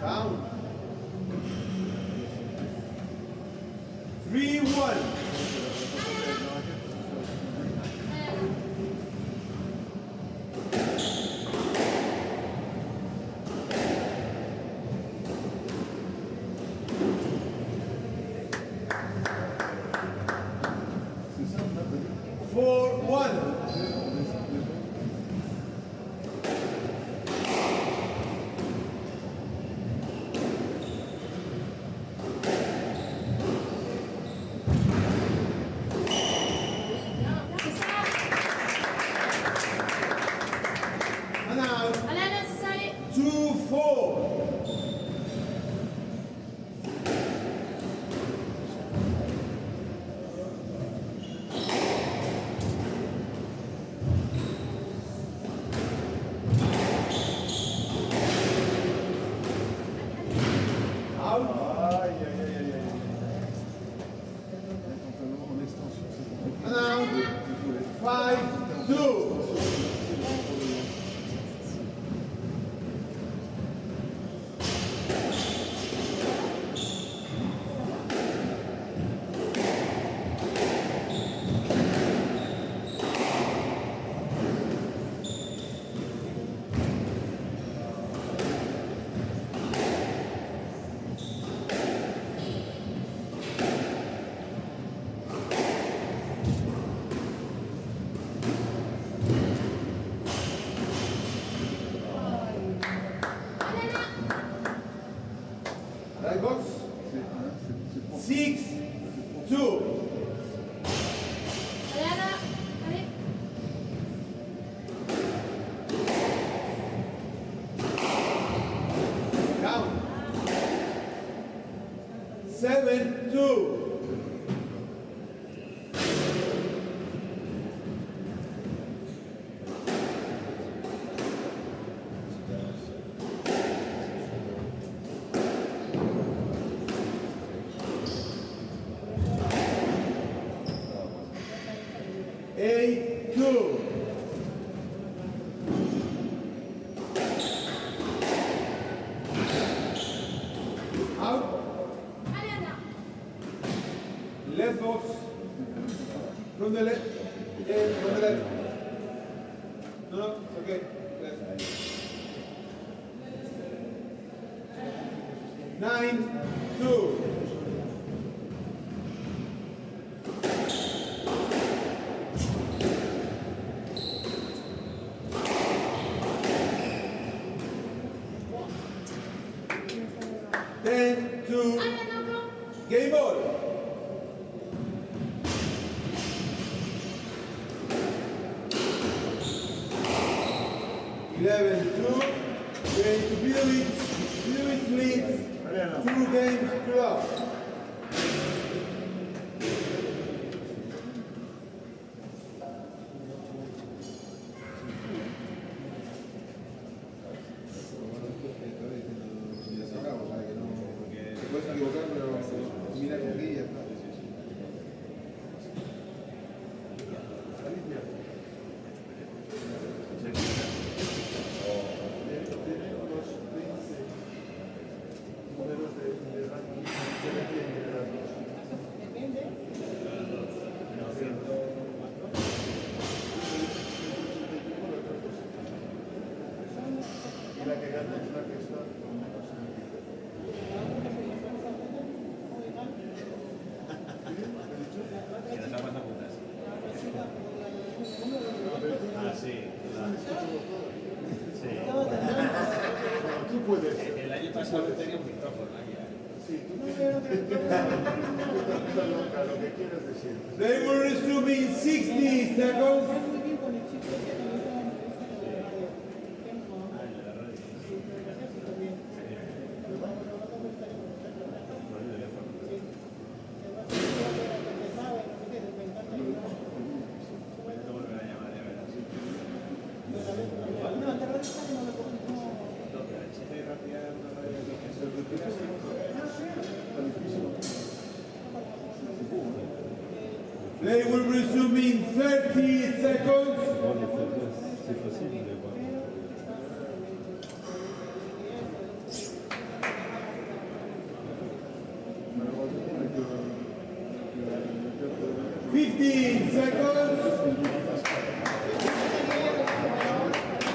[SPEAKER 3] Down. 3-1.
[SPEAKER 2] C'est ça, on a venu.
[SPEAKER 3] 4-1. And now, 2-4. Out.
[SPEAKER 2] Aïe, aïe, aïe, aïe, aïe. En extension, c'est compliqué.
[SPEAKER 3] And now,
[SPEAKER 2] Désolé.
[SPEAKER 3] 5-2. 8-2. Out.
[SPEAKER 4] Allez, Anna.
[SPEAKER 3] Left box. From the left. Yeah, from the left. No, no, it's okay. Left. 9-2. Ten, two,
[SPEAKER 4] Allez, Anna, encore.
[SPEAKER 3] game ball. Eleven, two, going to Bilovic leads, 2 games to love.
[SPEAKER 2] Te puedes equivocar, pero mira con aquí y ya está. Tiene unos 20 números de ranking diferentes entre las dos. Y la que gana es la que está con menos.
[SPEAKER 6] Que las aguas apuntas. Ah, sí. Sí.
[SPEAKER 2] Tú puedes.
[SPEAKER 6] El año pasado tenía un micrófono aquí.
[SPEAKER 2] Sí, tú estás loca, lo que quieras decir.
[SPEAKER 3] They will resume in 60 seconds. They will resume in 30 seconds.
[SPEAKER 7] C'est facile de les voir. 15 seconds.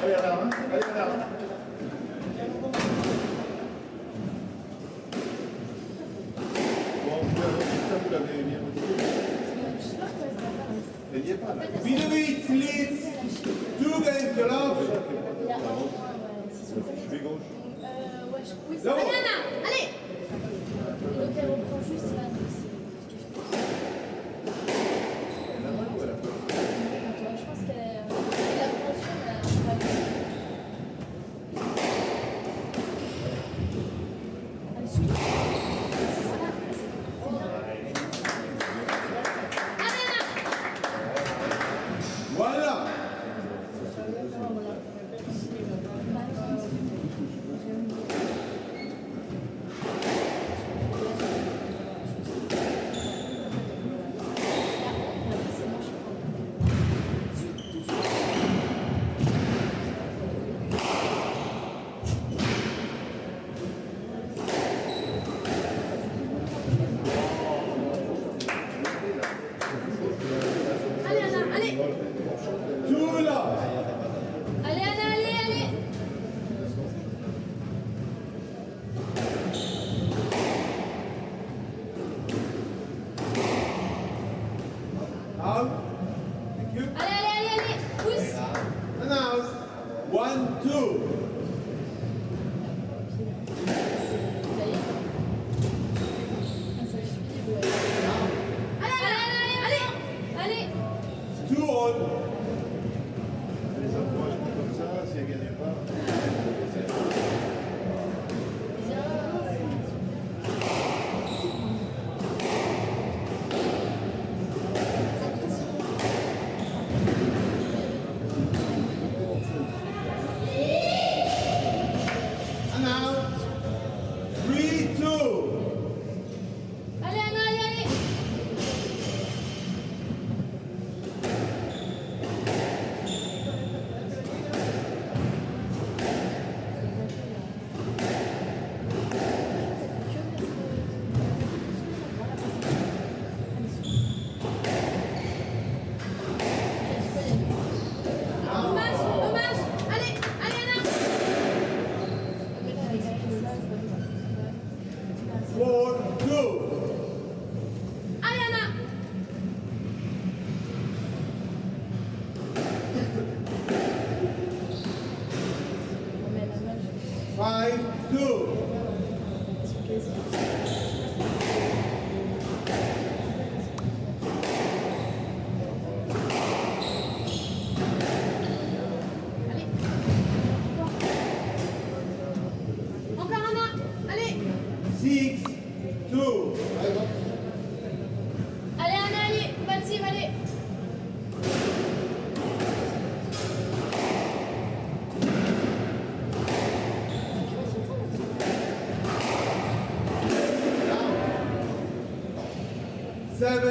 [SPEAKER 2] Allez, là, hein. Allez, là. Bon, vous l'avez bien motivé. Elle n'y est pas, là.
[SPEAKER 3] Bilovic leads 2 games to love.
[SPEAKER 2] Je vais gauche.
[SPEAKER 4] Ouais, oui, c'est
[SPEAKER 3] Non.
[SPEAKER 4] Allez, Anna, allez. Et donc, elle reprend juste là.
[SPEAKER 2] Elle a mal ou elle a peur?
[SPEAKER 4] Je pense qu'elle a prévention, mais elle a pas. Elle suit. C'est ça là. C'est bien. Allez, Anna.
[SPEAKER 3] Voilà.
[SPEAKER 4] Allez, Anna, allez.
[SPEAKER 3] 2 love.
[SPEAKER 4] Allez, Anna, allez, allez.
[SPEAKER 3] Out. Thank you.
[SPEAKER 4] Allez, allez, allez, allez. Pousse.
[SPEAKER 3] Announce. 1-2.
[SPEAKER 4] Ça y est. Ah, ça suffit, ouais. Allez, allez, allez, allez.
[SPEAKER 3] 2 all.
[SPEAKER 2] Les encouragements comme ça, si elle ne gagne pas,
[SPEAKER 3] Announce. 3-2.
[SPEAKER 4] Allez, Anna, allez, allez.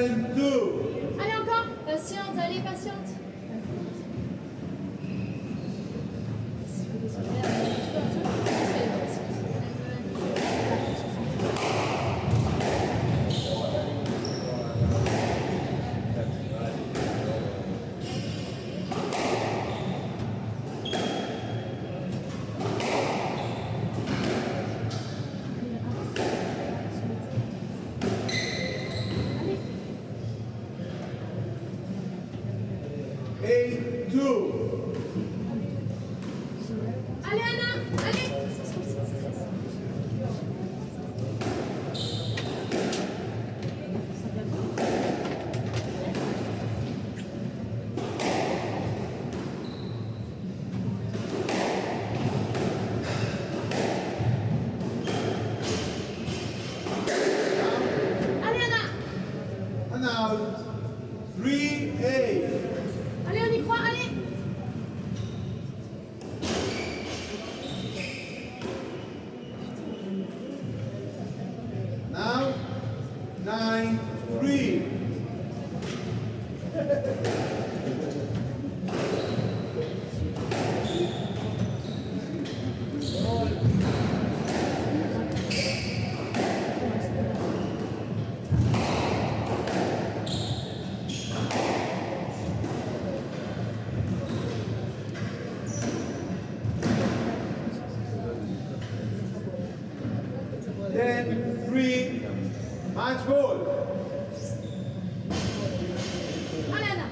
[SPEAKER 3] 11, 2.
[SPEAKER 4] Allez encore. Patiente, allez, patiente.
[SPEAKER 3] Eight, 2.
[SPEAKER 4] Allez, Anna, allez. Allez, Anna.
[SPEAKER 3] And out. 3, 8.
[SPEAKER 4] Allez, on y croit, allez.
[SPEAKER 3] Now, 9, 3. Then 3, match ball.
[SPEAKER 4] Allez, Anna.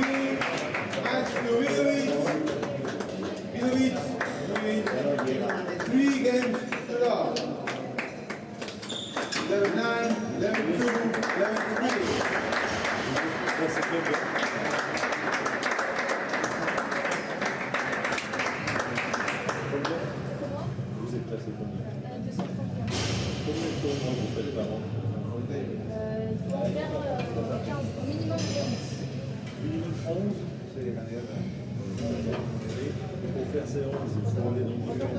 [SPEAKER 4] Match to Vidovic, 3 games to love. 11-9, 11-2, 11-3.
[SPEAKER 7] Ça, c'est très bien. Vous êtes classé combien
[SPEAKER 4] 231.
[SPEAKER 7] Combien de tournois vous faites par an
[SPEAKER 4] Il faut en faire 15, au minimum 11.
[SPEAKER 7] Minimum 11. Pour faire ces 11, il faut aller dans le temps.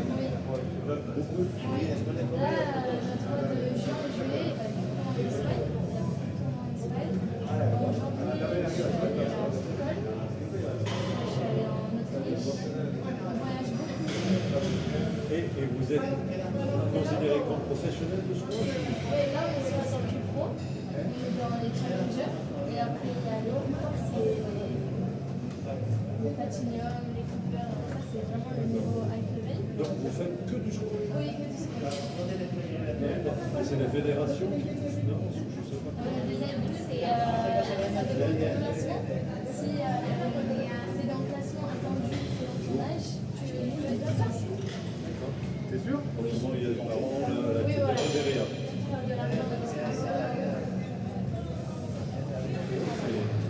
[SPEAKER 7] Beaucoup.
[SPEAKER 4] Là, notre mois de juin et juillet, il y a beaucoup de temps en Israël. Il y a beaucoup de temps en Israël. En janvier, je suis allée à Stockholm. Je suis allée en Autriche. On voyage beaucoup.
[SPEAKER 7] Et vous êtes considéré comme professionnel de sport?
[SPEAKER 4] Oui, là, on est sur la circuit pro. On est dans les challengers. Et après, il y a les Hawks et les Platinum, les Cooper. Ça, c'est vraiment le niveau high level.
[SPEAKER 7] Donc vous faites que du sport?
[SPEAKER 4] Oui, que du sport.
[SPEAKER 7] C'est la fédération qui vous finance ou je sais pas.
[SPEAKER 4] Des amis, c'est ça dépend de ton classement. Si tu es dans le classement attendu selon ton âge, tu peux être passé.
[SPEAKER 3] C'est sûr?
[SPEAKER 7] Autrement, il y a par an la
[SPEAKER 4] Oui, voilà.
[SPEAKER 7] fédération.
[SPEAKER 4] Tu trouves de l'argent dans les sponsors.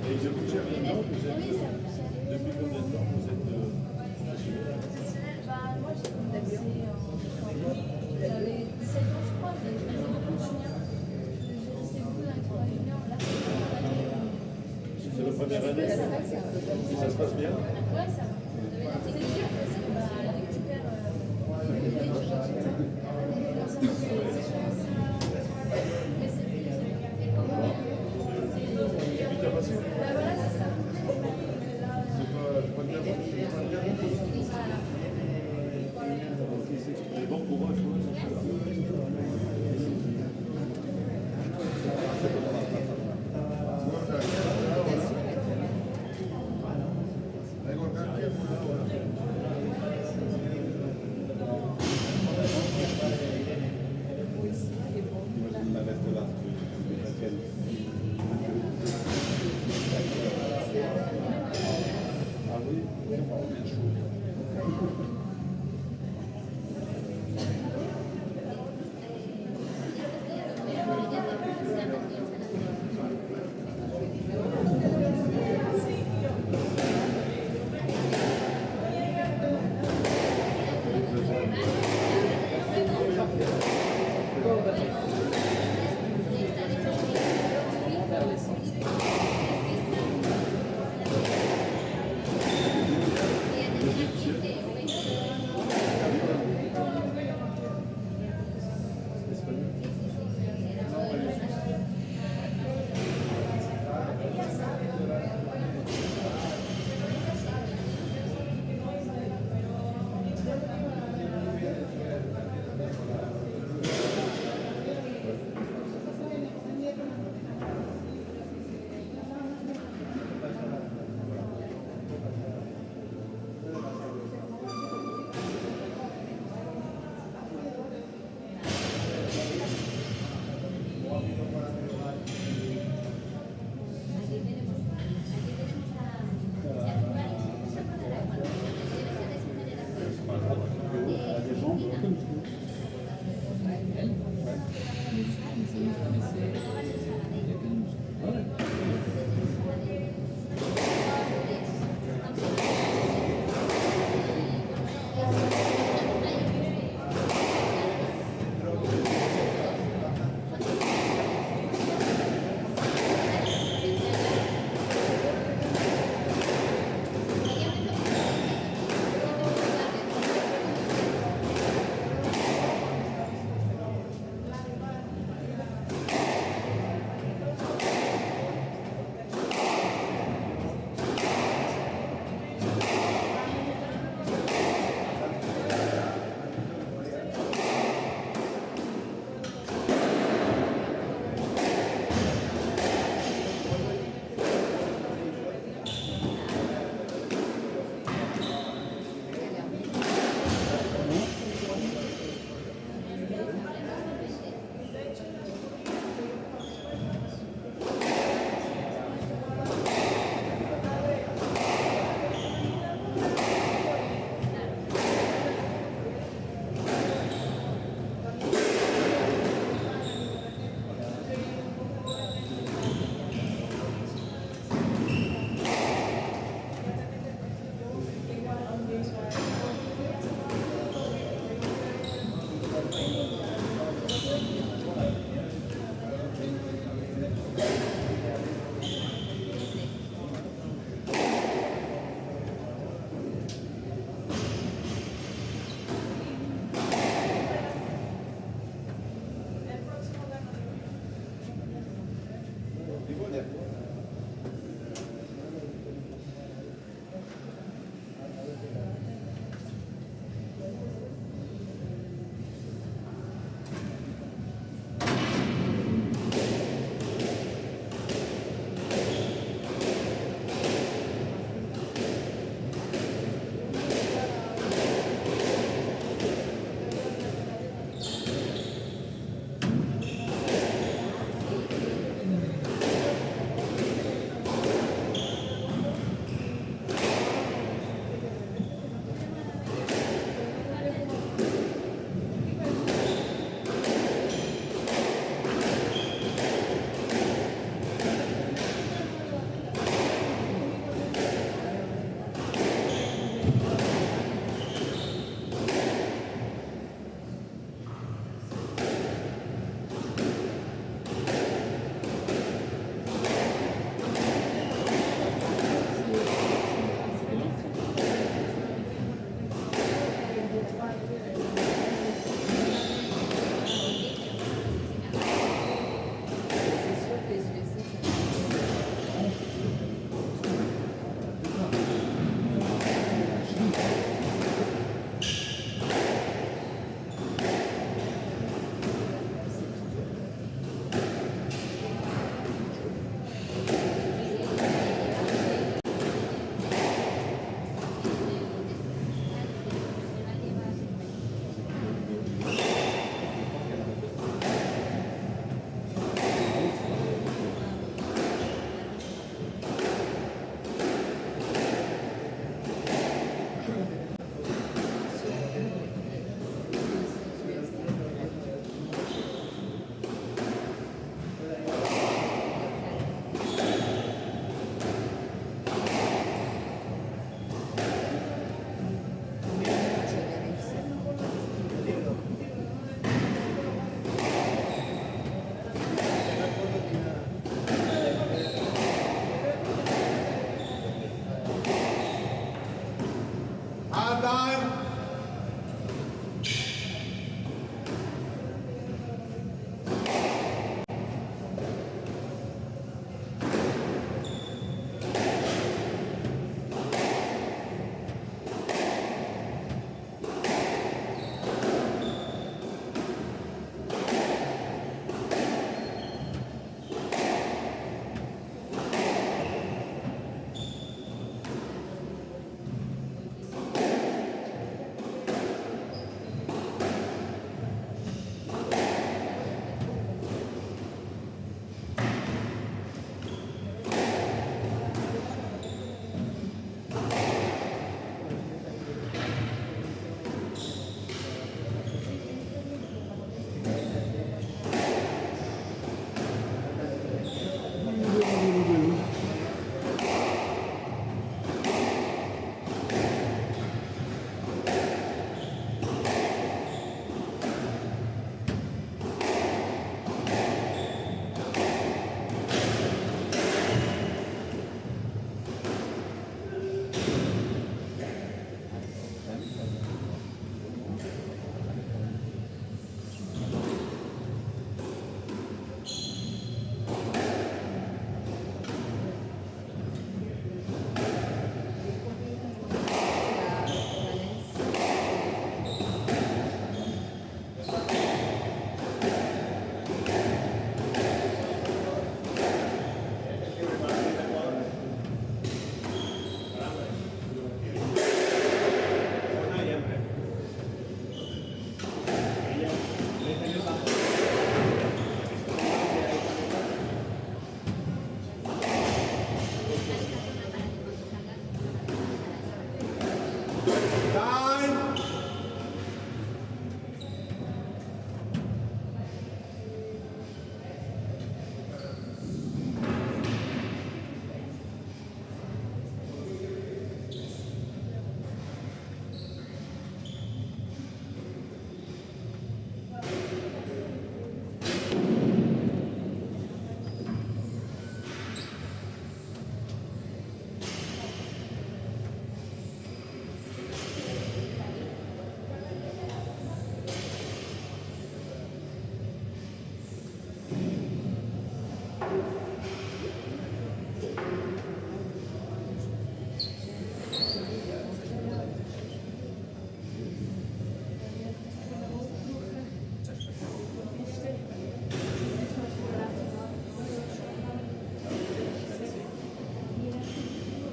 [SPEAKER 7] Et depuis combien de temps vous êtes,
[SPEAKER 4] Oui, ça peut cher.
[SPEAKER 7] depuis combien de temps vous êtes professionnel?
[SPEAKER 4] Professionnel, bah, moi j'ai commencé j'avais 17 ans je crois, mais je faisais beaucoup de juniors. J'ai resté beaucoup dans les tournois juniors. Là, c'est vraiment l'année où
[SPEAKER 7] C'est la première année?
[SPEAKER 4] ça va, c'est un peu comme
[SPEAKER 7] Ça se passe bien?
[SPEAKER 4] Ouais, ça va. C'est dur parce que bah, dès que tu perds une idée, tu changes tout le temps. Alors, ça, c'est chance. Mais c'est plus.
[SPEAKER 7] Et puis ta passion?
[SPEAKER 4] Bah voilà, c'est ça.
[SPEAKER 7] Et bon courage. Ah oui?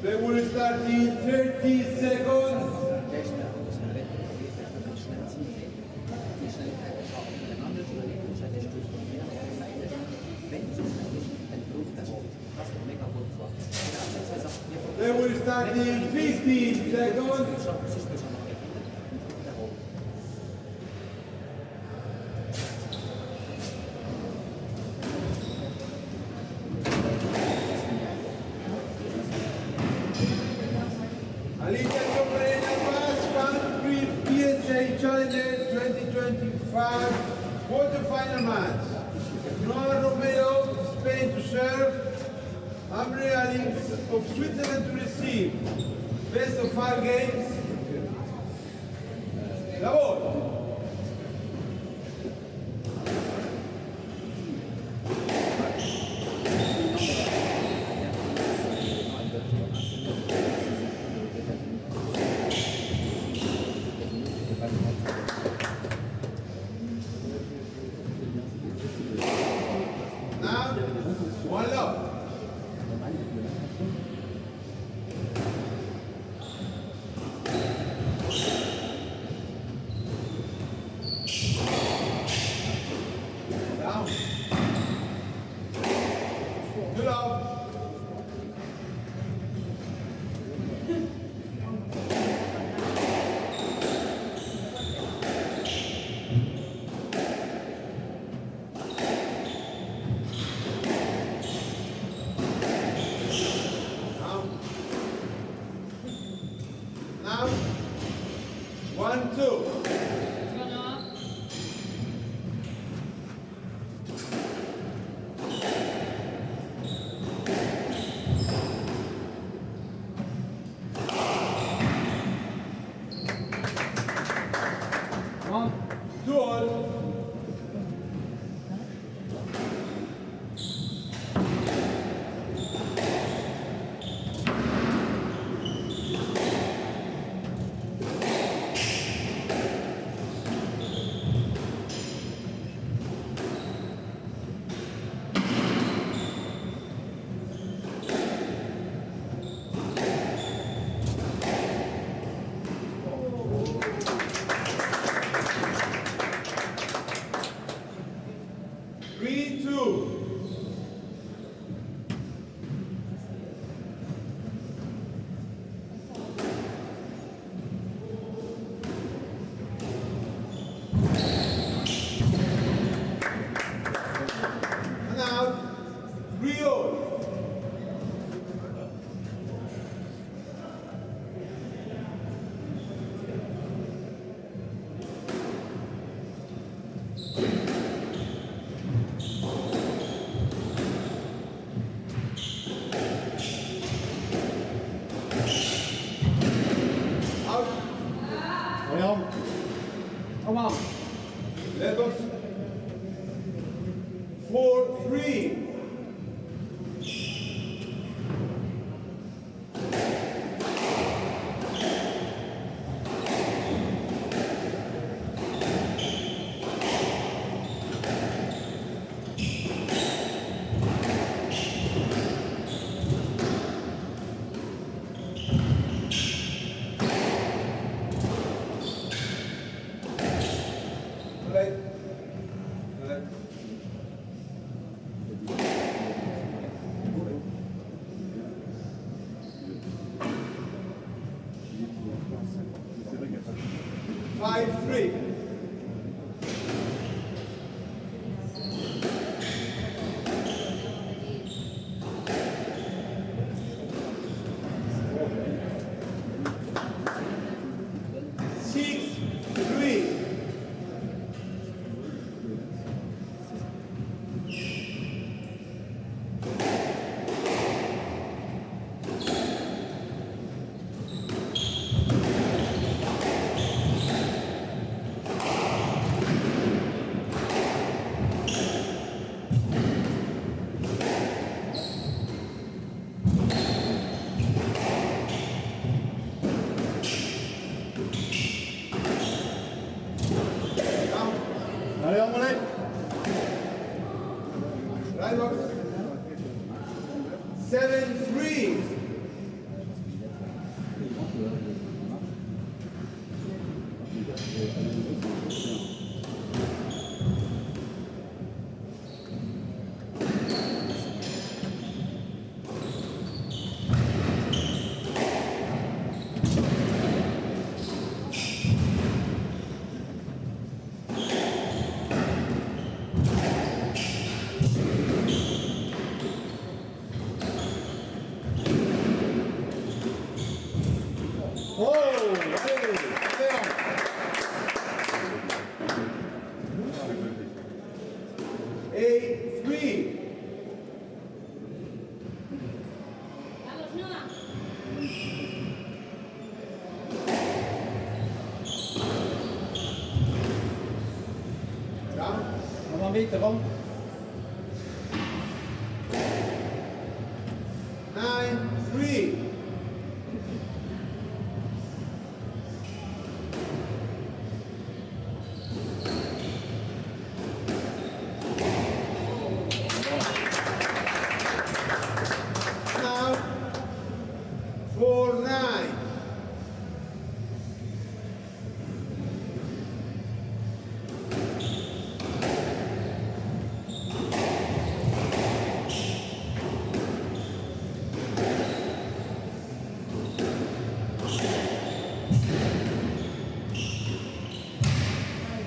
[SPEAKER 3] They will start in 30 seconds. They will start in 15 seconds. Alicia Choperena Pass Country PSA Challenger 2025 quarterfinal match. Noah Romero, Spain to serve. Amri Alex of Switzerland to receive. Best of 5 games. La ball. Now, one love. Down. Two love. Now, 1, 2. One, 2 all. Three, 2. And out. 3 all. Out. Come on. Let us. 4, 3. Right. Right. 5, 3. Six, 3. Oh, allez, allez. 8-3. Down.
[SPEAKER 6] Kom maar beter, kom.
[SPEAKER 3] 9-3. Now 4-9.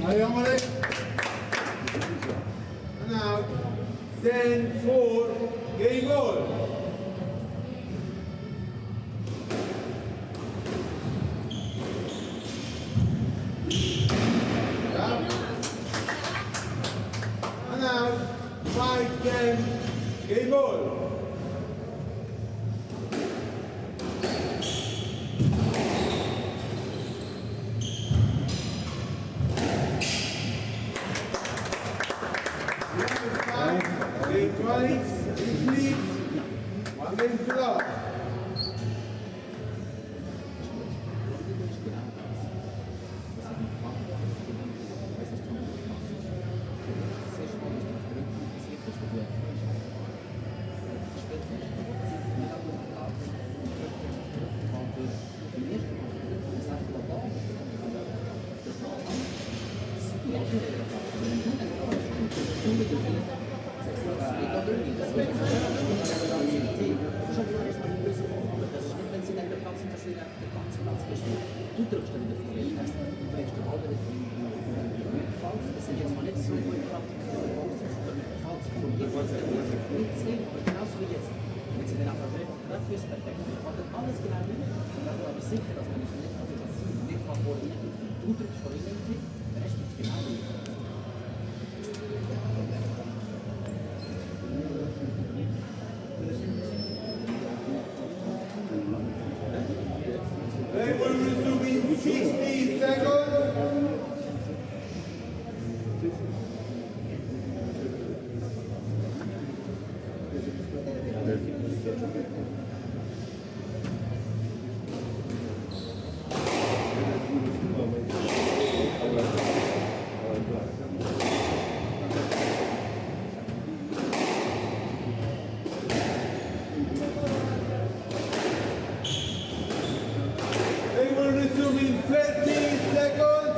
[SPEAKER 7] Allez, jongen.
[SPEAKER 3] Now 10-4. Game ball. Yeah. And now 5-10. Game ball. Game 20, lead, 1 game to love.
[SPEAKER 8] Du drückst dann wieder vor rein, du bringst den Ball wieder falls das sind jetzt mal nicht so gut geklappt, falls von dir nicht sehen, aber genauso wie jetzt. Jetzt sind wir einfach dafür ist perfekt. Ich mache alles genau nicht. Und dann glaube ich sicher, dass man nicht passiert. Nicht mal vor rein, du drückst vor rein, der Rest ist genau gleich.
[SPEAKER 3] They will resume in 60 seconds. They will resume in 30 seconds.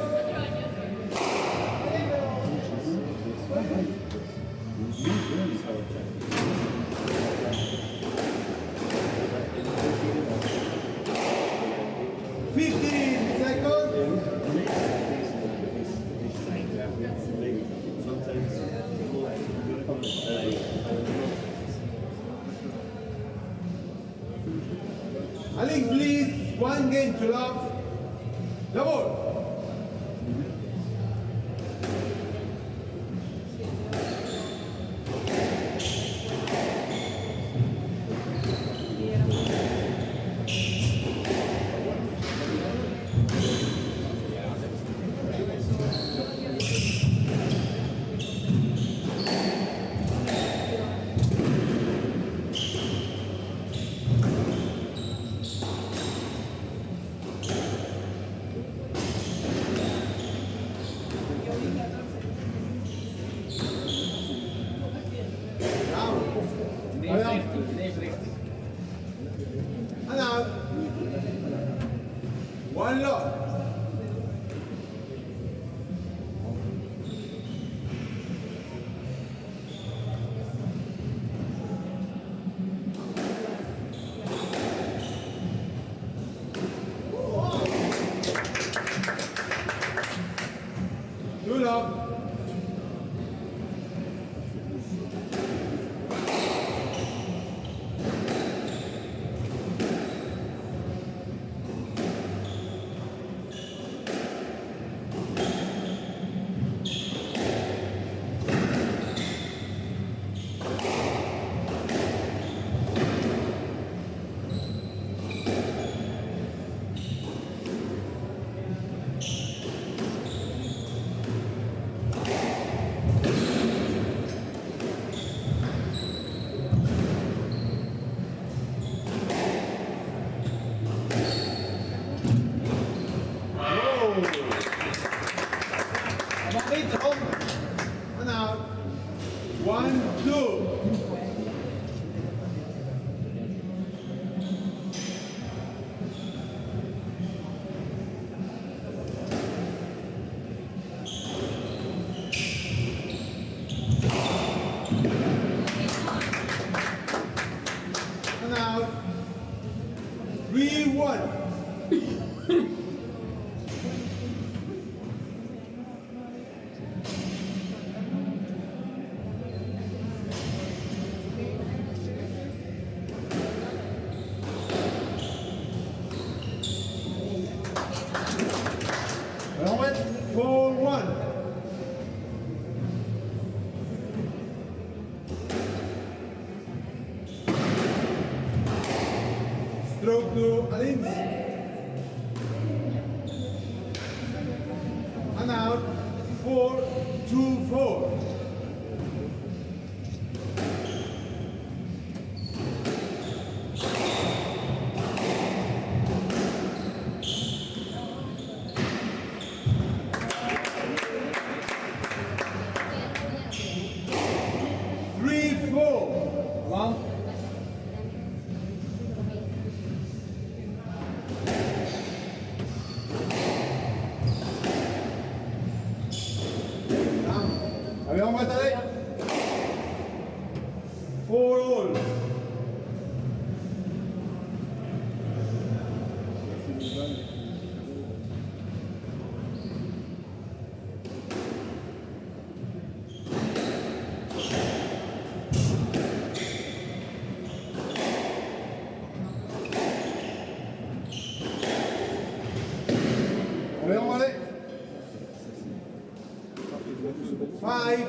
[SPEAKER 3] Fifteen seconds. Alex, please, 1 game to love. The ball. And now, 1 love. Two love. 3-1. Helmet, 4-1. Stroke to Alins. And out, 4-2-4. Three, four. One. Abbiamo guardato 4-all. Abbiamo guardato 5-4.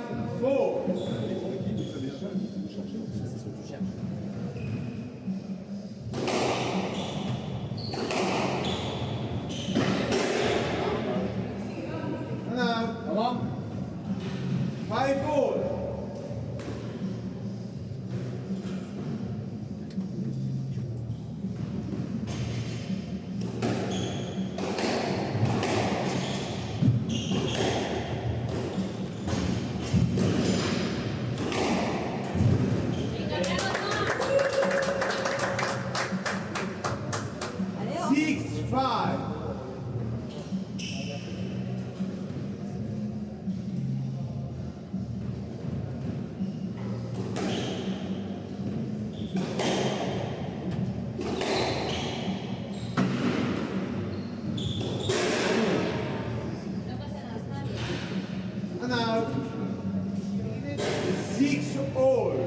[SPEAKER 3] And now, come on. 5-4. Six, five. And now, 6-all.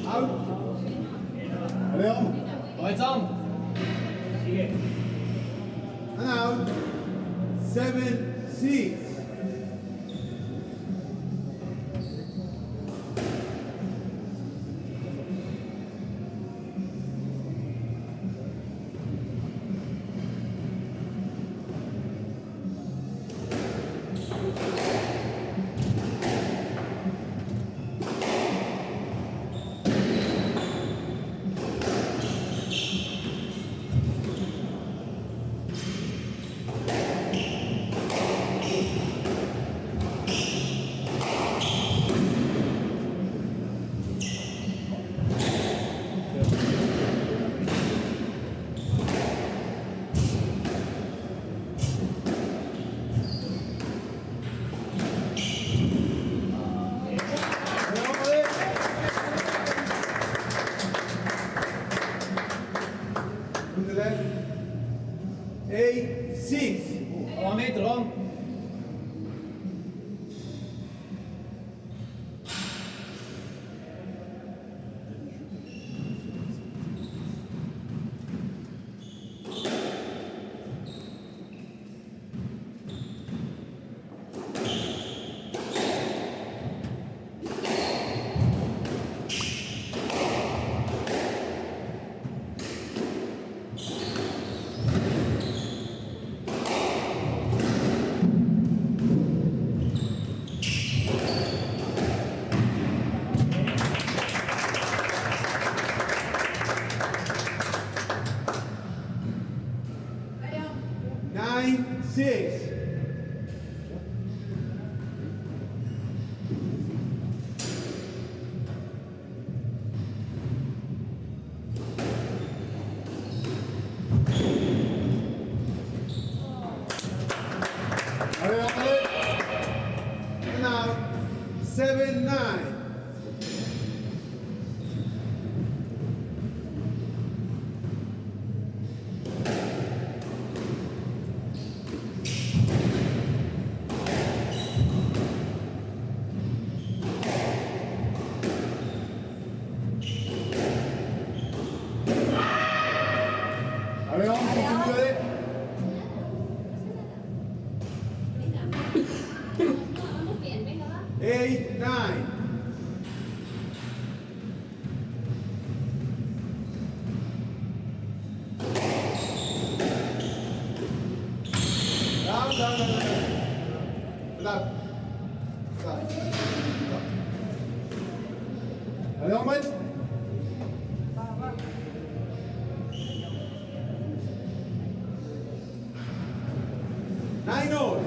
[SPEAKER 3] Out. Allez, on.
[SPEAKER 6] Lights on.
[SPEAKER 3] And out. 7-6. To the left. 8-6.
[SPEAKER 6] 1 meter long.
[SPEAKER 3] 9-6.
[SPEAKER 2] Allez, allez.
[SPEAKER 3] And now 7-9.
[SPEAKER 2] Allez, on continue d'y aller.
[SPEAKER 3] Eight, 9. Down, down, down, down. Stop. Stop. Stop.
[SPEAKER 2] Allez, on met.
[SPEAKER 3] Nine all.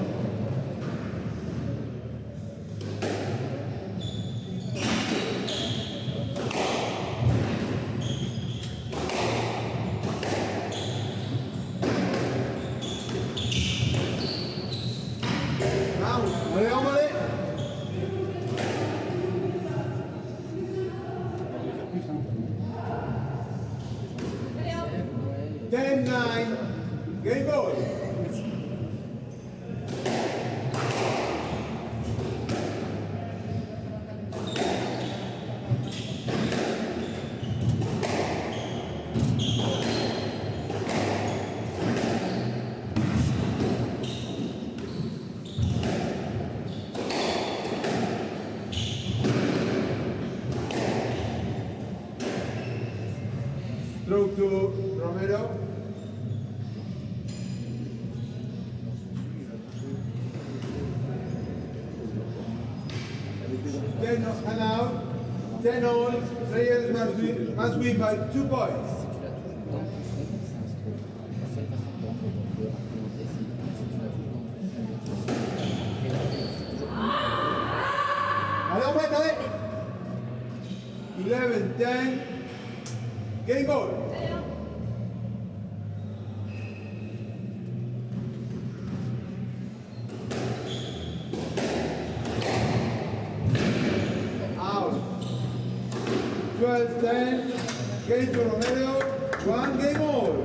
[SPEAKER 3] Down.
[SPEAKER 2] Allez, on met.
[SPEAKER 3] 10-9. Game ball. Stroke to Romero. Ten and out. 10 all. Reyes must win by 2 points.
[SPEAKER 2] Allez, on met, allez.
[SPEAKER 3] 11-10. Game ball. Out. 12-10. Game to Romero. 1 game all.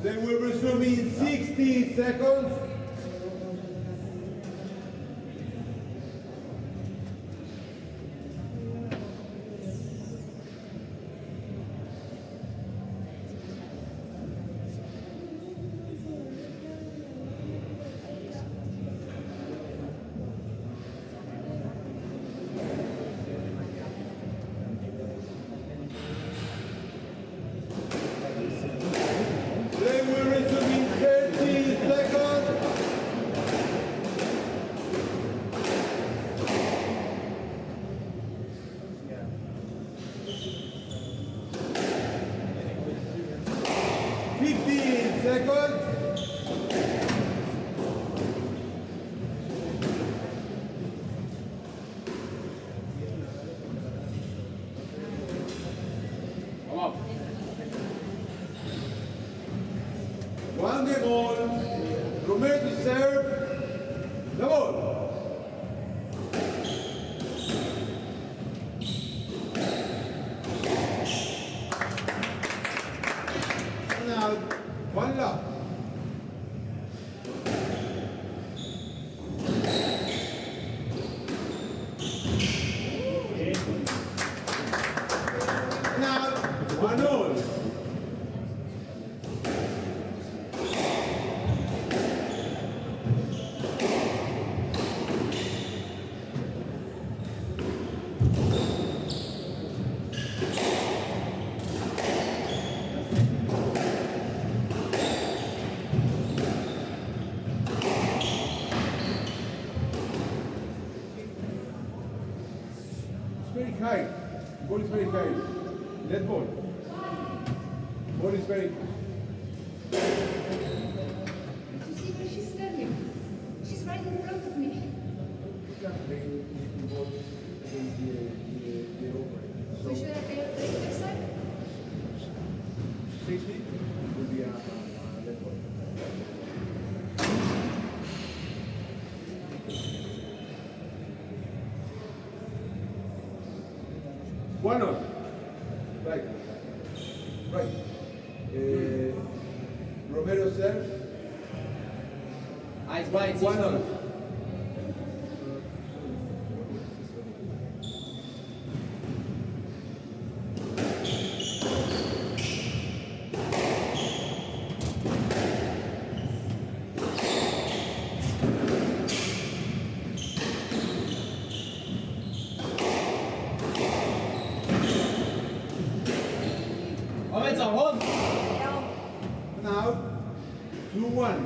[SPEAKER 3] Then we'll resume in 60 seconds. Then we'll resume in 30 seconds. Seconds.
[SPEAKER 6] Come on.
[SPEAKER 3] One game all. Romero to serve. The ball. And out. One love. And out. 1-all. It's very high. Ball is very high. Net ball. Ball is very high.
[SPEAKER 4] You see where she's standing? She's right in front of me.
[SPEAKER 3] You can't play the ball against the over.
[SPEAKER 4] So should I play next time?
[SPEAKER 3] Safety will be a net ball. One on. Right. Right. Romero serves.
[SPEAKER 8] Eyes wide.
[SPEAKER 3] One on. Now, 2-1.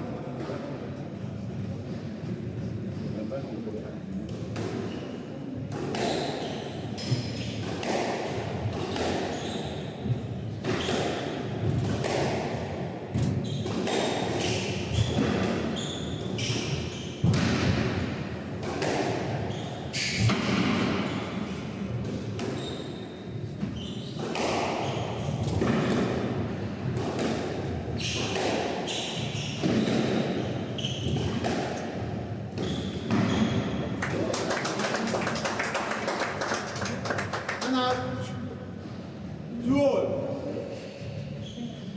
[SPEAKER 3] And out. 2-all.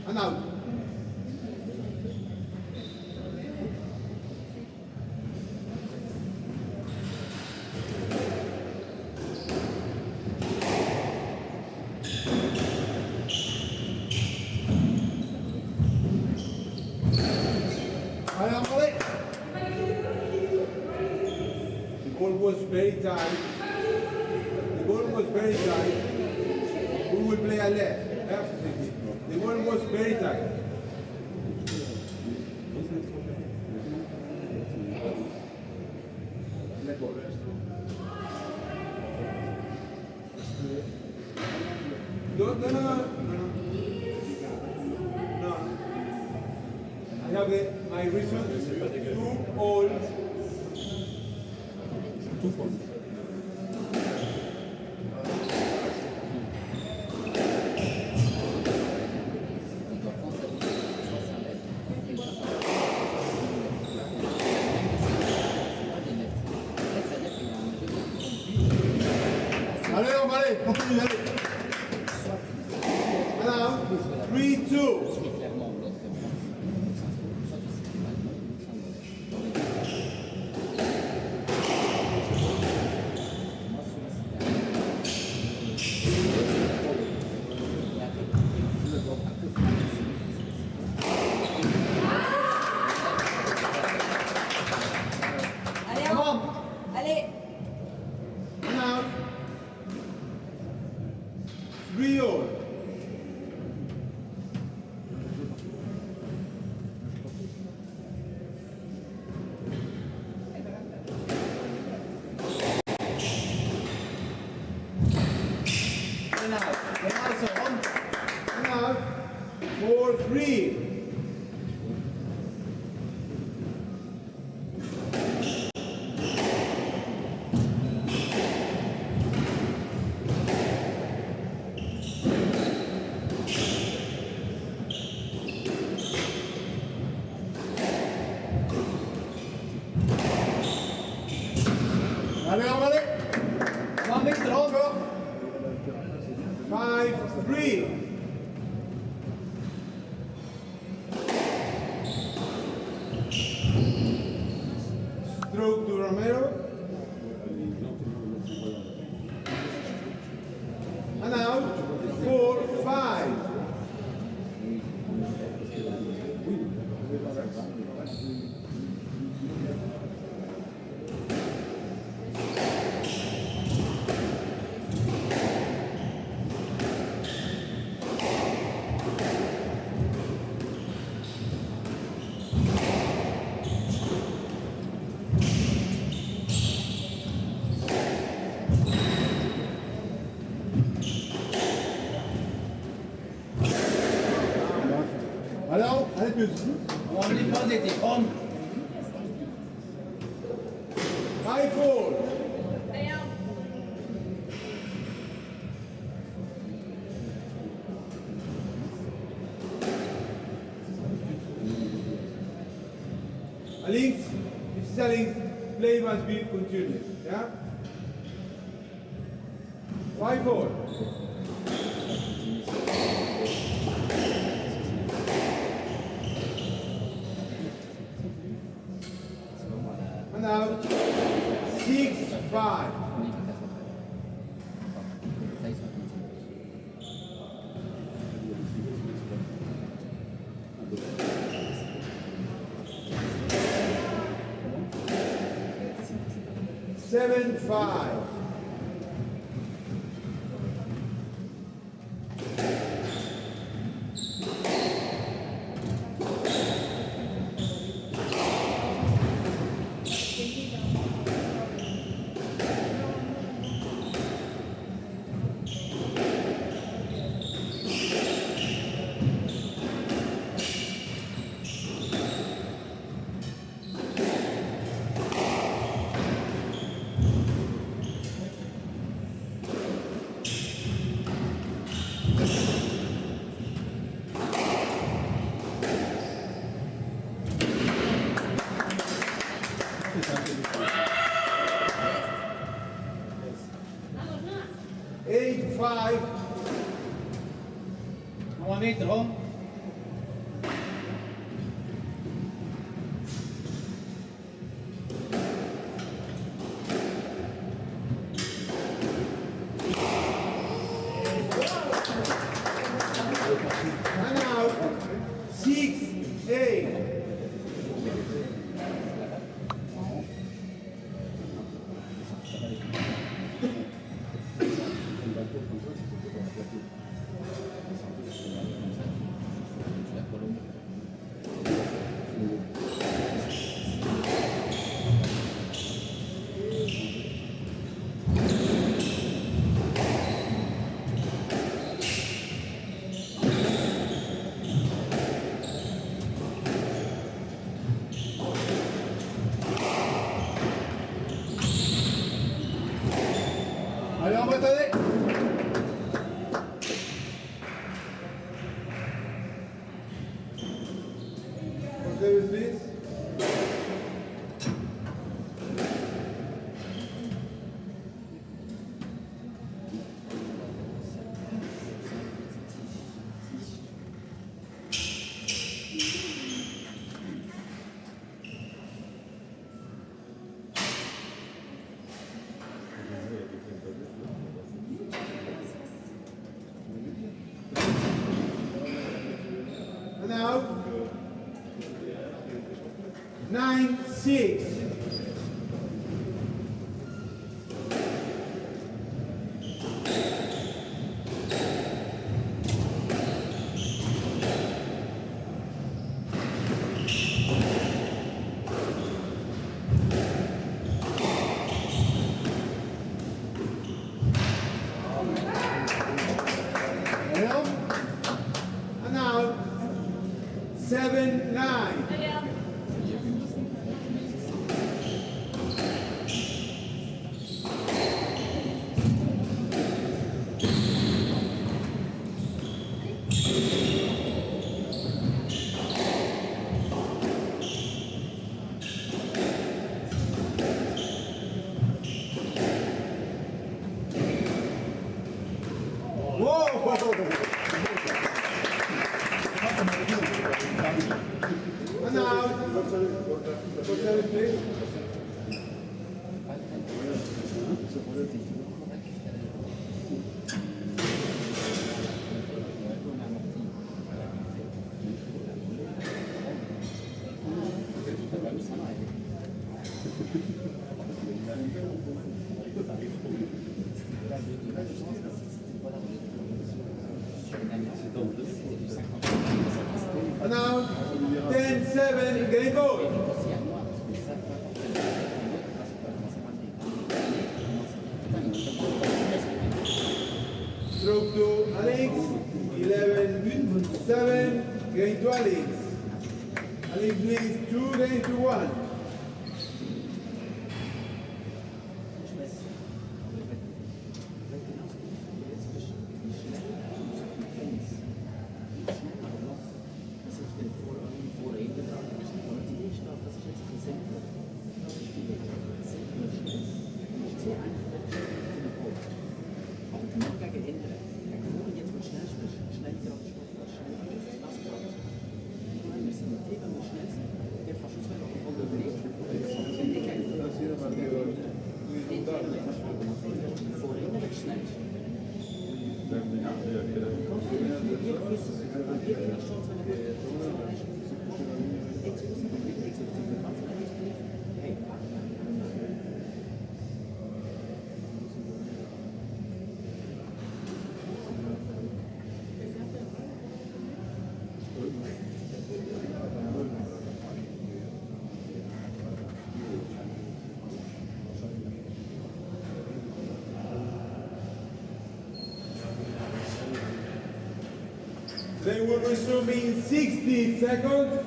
[SPEAKER 3] And out. The ball was very tight. The ball was very tight. We will play a left. The ball was very tight. Left ball. No. I have my reason. 2-all. 2-4. Allez, continue, allez. Now, 3-2.
[SPEAKER 4] Allez.
[SPEAKER 3] Now, 3-all. Now, 4-3. Allez, on va aller. 100 meter encore. 5-3. Stroke to Romero. And out. 4-5. Alors, allez plus.
[SPEAKER 8] On est positif. On.
[SPEAKER 3] 5-4. A links, this is a links, play must be continuous, yeah? 5-4. And out, 6-5. Seven, 5. Eight, 5.
[SPEAKER 8] 1 meter om.
[SPEAKER 3] And out, 6-8. Allez, on va t'aider. Service, please. And out. 9-6. And out. 7-9. What's that, please? Now, 10-7, game ball. Stroke to Alex, 11-7, game to Alex. Alex leads 2 games to 1. They will resume in 60 seconds.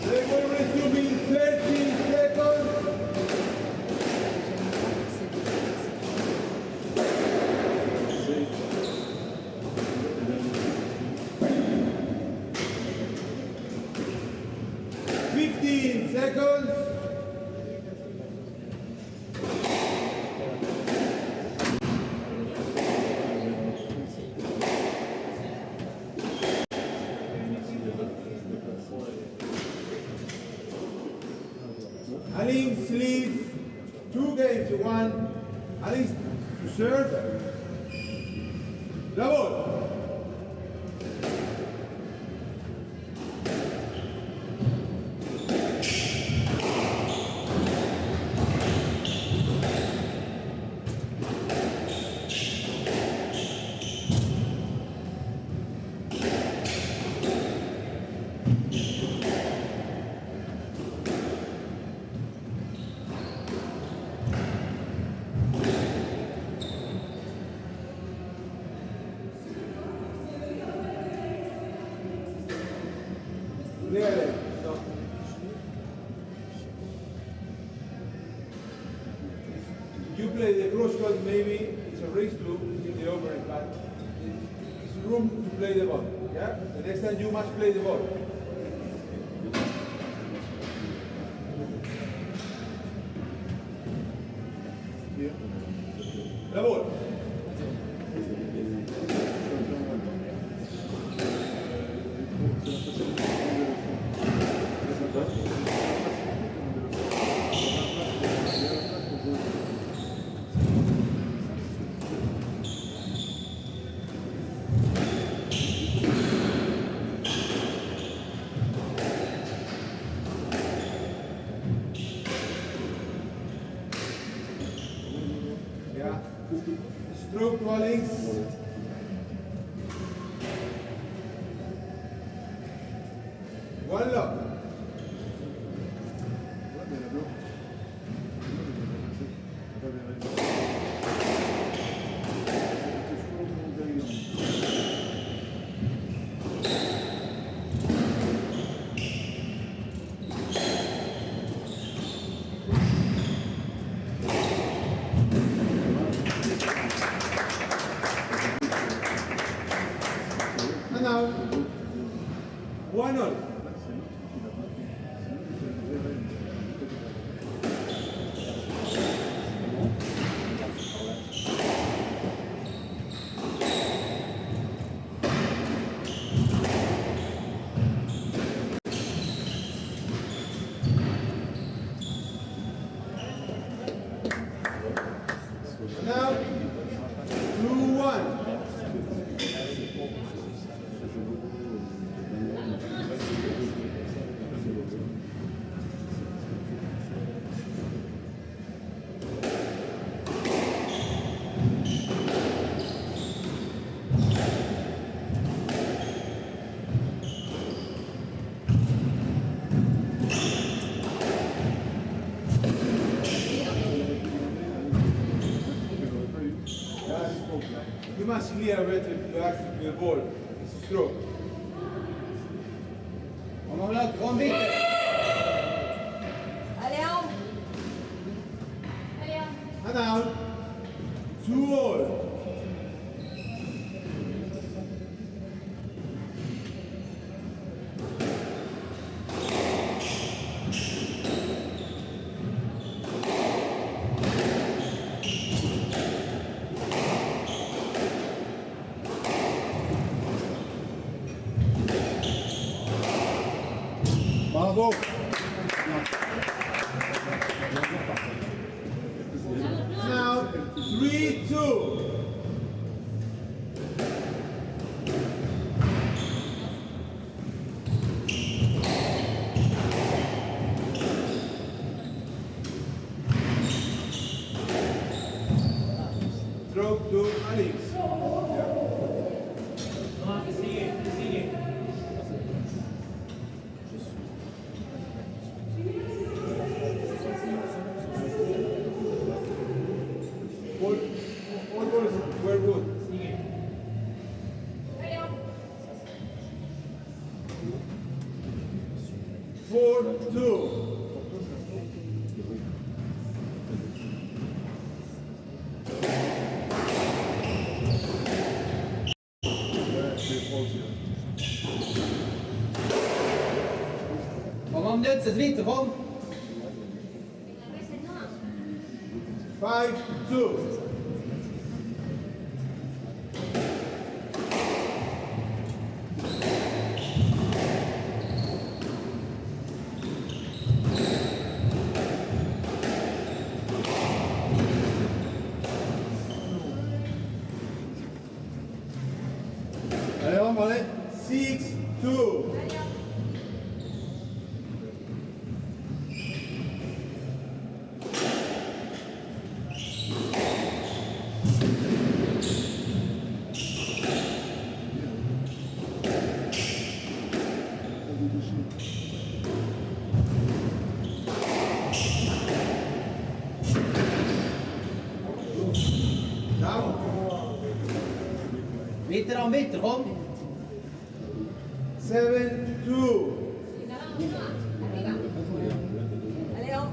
[SPEAKER 3] They will resume in 30 seconds. 15 seconds. Alex leads 2 games to 1. Alex to serve. La ball. Clearly. No. You play the cross court, maybe it's a race to hit the over, but it's room to play the ball. Yeah? The next time you must play the ball. La ball. Yeah. Stroke to Alex. One lock. much clearer better you access to the ball. It's a stroke.
[SPEAKER 8] On enveloppe, grand vite.
[SPEAKER 4] Allez, en. Allez, en.
[SPEAKER 3] And out. 2-all.
[SPEAKER 7] Bravo.
[SPEAKER 3] Now 3-2. Stroke to Alex. All balls were good.
[SPEAKER 4] Allez, en.
[SPEAKER 3] 4-2.
[SPEAKER 8] Kom om nyt, zet wit, kom.
[SPEAKER 3] 5-2.
[SPEAKER 7] Allez, on va aller.
[SPEAKER 3] 6-2. Down.
[SPEAKER 8] Witter aan witter, kom.
[SPEAKER 3] 7-2.
[SPEAKER 4] Allez, en.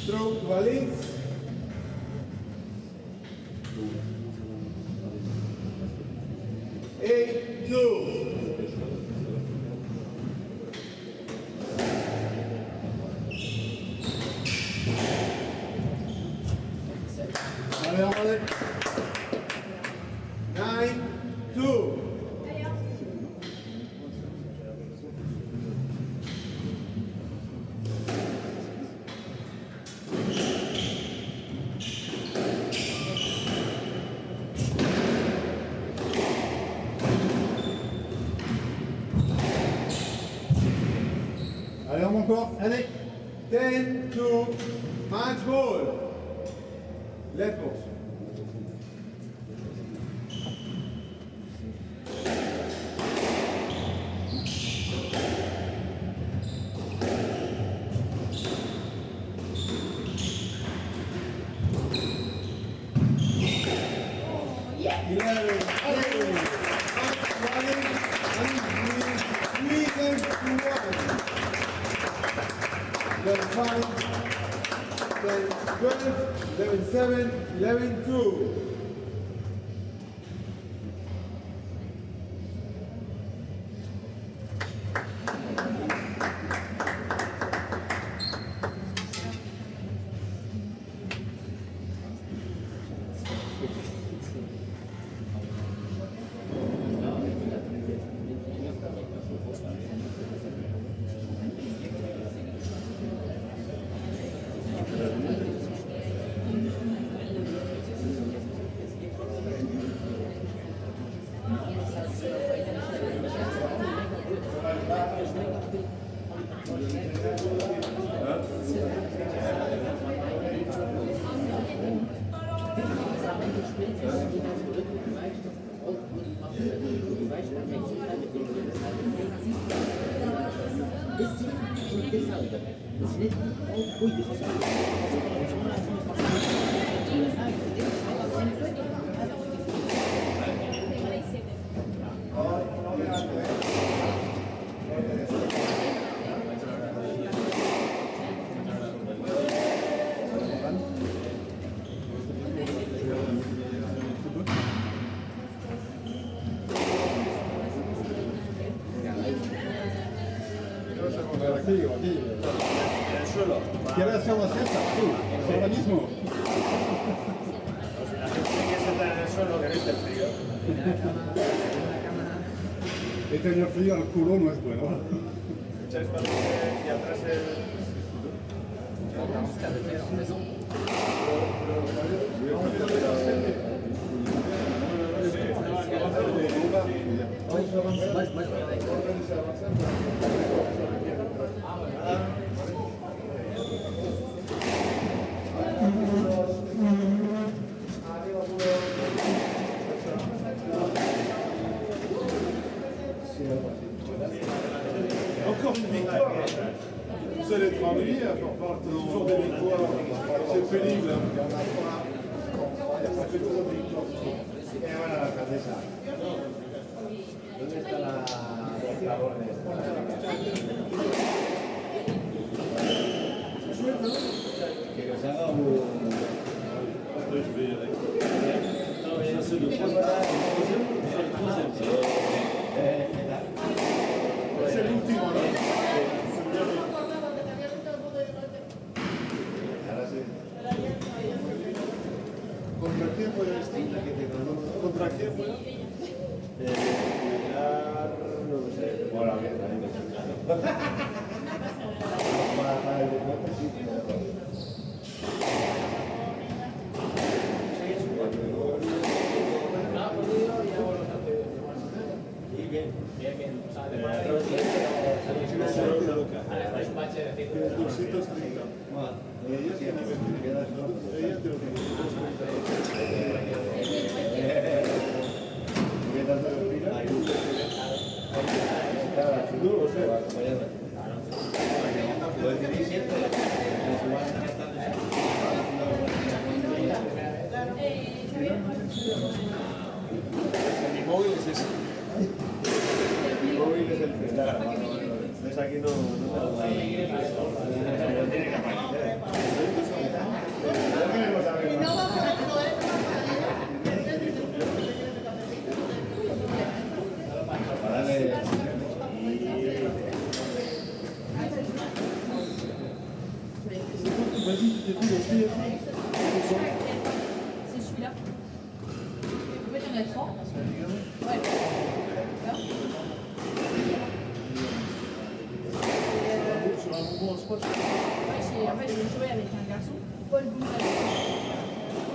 [SPEAKER 3] Stroke to Alex. Eight, two.
[SPEAKER 7] Allez, on va aller.
[SPEAKER 3] 9-2.
[SPEAKER 7] Allez, on encore. Allez.
[SPEAKER 3] 10-2. Match ball. Left box.
[SPEAKER 4] Yeah.
[SPEAKER 3] 11. Then 5, then 12, 11-7, 11-2.
[SPEAKER 7] ¿Quieres hacer una siesta? Tú, ahora mismo.
[SPEAKER 6] La gente que se está en el suelo que no esté frío.
[SPEAKER 7] Y tener frío al culo no es bueno.
[SPEAKER 6] ¿Sabes cuando y atrás el...
[SPEAKER 2] Encore une victoire. Vous allez être ennuyé à faire part toujours des victoires. C'est pénible. Ça fait trop de victoires.
[SPEAKER 6] ¿Dónde está la orden? Que se haga un...
[SPEAKER 7] Après, je vais. Non, mais c'est le troisième. C'est le troisième.
[SPEAKER 2] C'est l'ultime. ¿Contra quién puede estar? ¿Contra quién puede?
[SPEAKER 6] No lo sé. Bueno, bien, ahí me estoy para el deporte sí tiene razón.
[SPEAKER 2] Es 230. Ella tiene 20. Ella te lo tiene 230. No lo sé.
[SPEAKER 6] Lo decidí siempre. Mi móvil es ese. Mi móvil es el que está. Ves aquí no te lo da. No tiene que aparecer.
[SPEAKER 2] Vas-y, tu t'es vu le pire.
[SPEAKER 5] C'est celui-là. En fait, il y en a 3. Ouais.
[SPEAKER 2] Sur un mouvement en squat.
[SPEAKER 5] En fait, j'ai joué avec un garçon, Paul Gonzalez.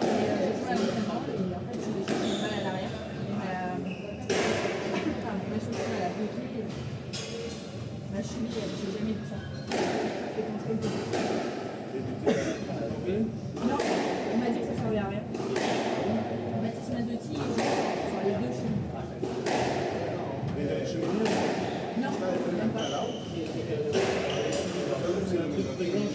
[SPEAKER 5] J'ai joué avec un enfant et en fait, je me suis fait mal à l'arrière. Ma chaussure, elle a bloqué. Ma cheville, j'ai jamais vu ça. J'ai contrôlé. Non, on m'a dit que ça servait à rien. Mathis Mazzotti, sur les deux chevilles.
[SPEAKER 2] Mais dans les chevilles,
[SPEAKER 5] Non, même pas.
[SPEAKER 2] c'est un truc très grand.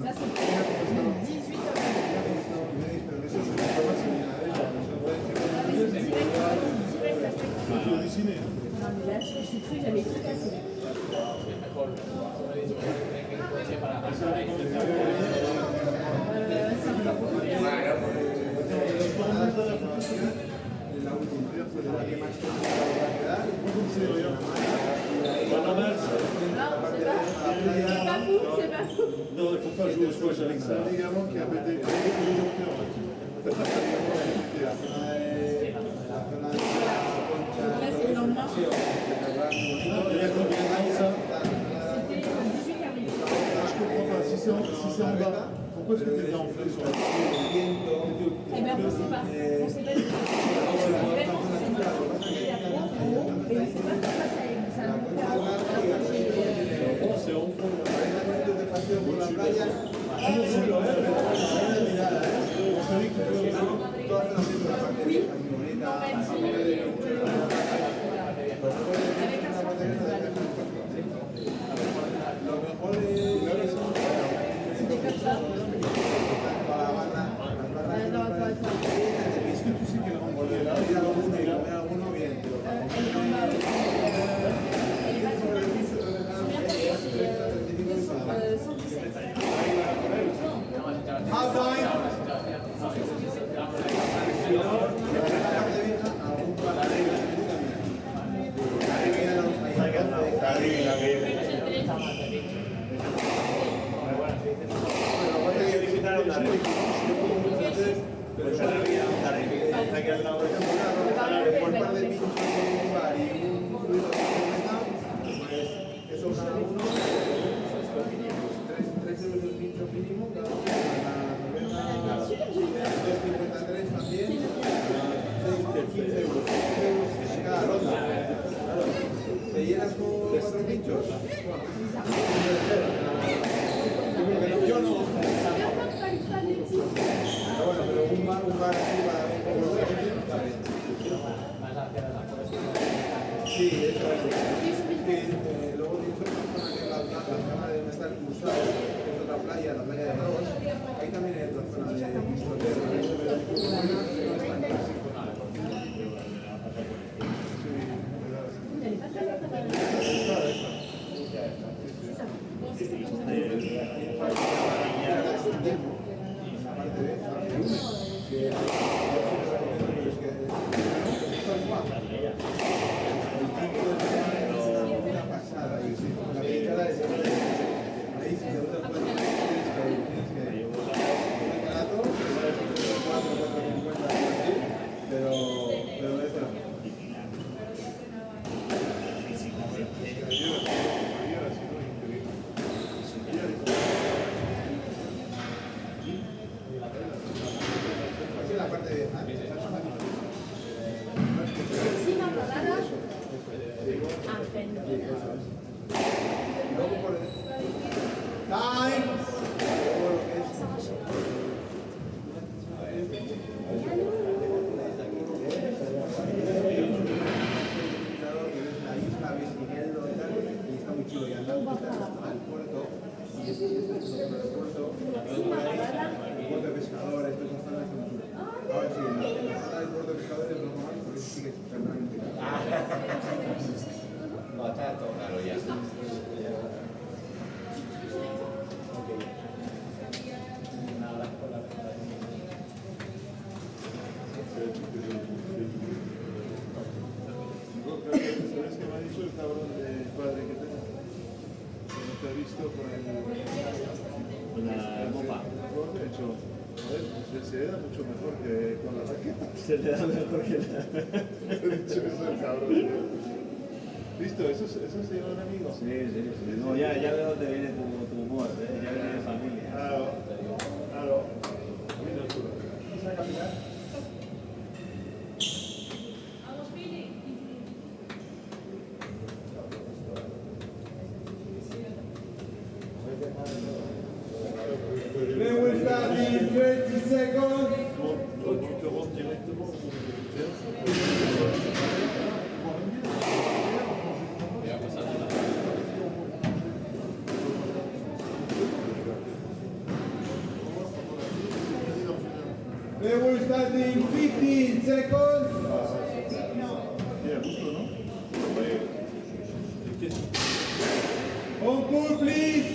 [SPEAKER 5] Ça, c'est 18 heures.
[SPEAKER 2] C'est halluciné.
[SPEAKER 5] Non, mais là, je suis cru, j'avais tout cassé. C'est pas fou, c'est pas fou.
[SPEAKER 7] Non, il ne faut pas jouer au squash avec ça.
[SPEAKER 2] C'est un ligament qui a pété. Il est docteur.
[SPEAKER 5] Là, c'est le lendemain.
[SPEAKER 7] Il y a combien d'années ça?
[SPEAKER 5] C'était le 18 avril.
[SPEAKER 2] Je comprends pas. Si c'est en bas, pourquoi est-ce que tu étais enflé sur la
[SPEAKER 5] Eh bien, on ne sait pas. On ne sait pas du tout. C'est la peau en haut, et on ne sait pas pourquoi ça me fait.
[SPEAKER 7] C'est en fond.
[SPEAKER 3] Lo mejor es para la barra, es que tú sí que lo mejor ir a alguno y comer alguno bien. Half time. Si no, algún eso cada uno, 3 euros el pincho mínimo, cada uno, la cerveza 2,53 también, 15 euros, cada ronda. Claro, ¿te llenas con 4 pinchos? Yo no. Bueno, pero un bar así para ver cómo lo está bien. Sí, eso es. Luego tienes otra zona que es la zona de donde está el cruzado, que es otra playa, la playa de Gros. Ahí también hay otra zona de pistolero. Se le da mucho mejor que con la raqueta.
[SPEAKER 6] Se le da mejor que la...
[SPEAKER 3] De hecho, eso es cabrón. ¿Listo? ¿Eso se llaman amigos?
[SPEAKER 6] Sí. No, ya de dónde viene tu humor, ya viene de familia.
[SPEAKER 3] Claro. A mí no es duro. ¿Vas a caminar? They will start in 30 seconds.
[SPEAKER 7] Tu commences directement.
[SPEAKER 3] They will start in 15 seconds.
[SPEAKER 7] Bien, gusto, ¿no?
[SPEAKER 3] On cool, please.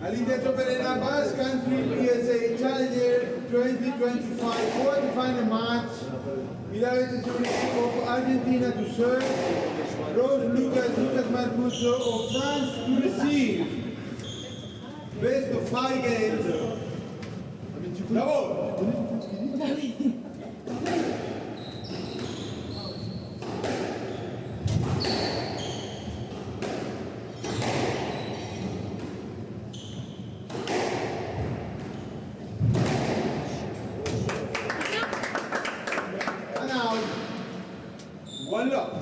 [SPEAKER 3] Alidetto Pereira Basque Country PSA Challenger 2025 quarterfinal match. Miravete of Argentina to serve. Rose Lucas Marcuso of France to receive. Best of 5 games. Bravo! One lock.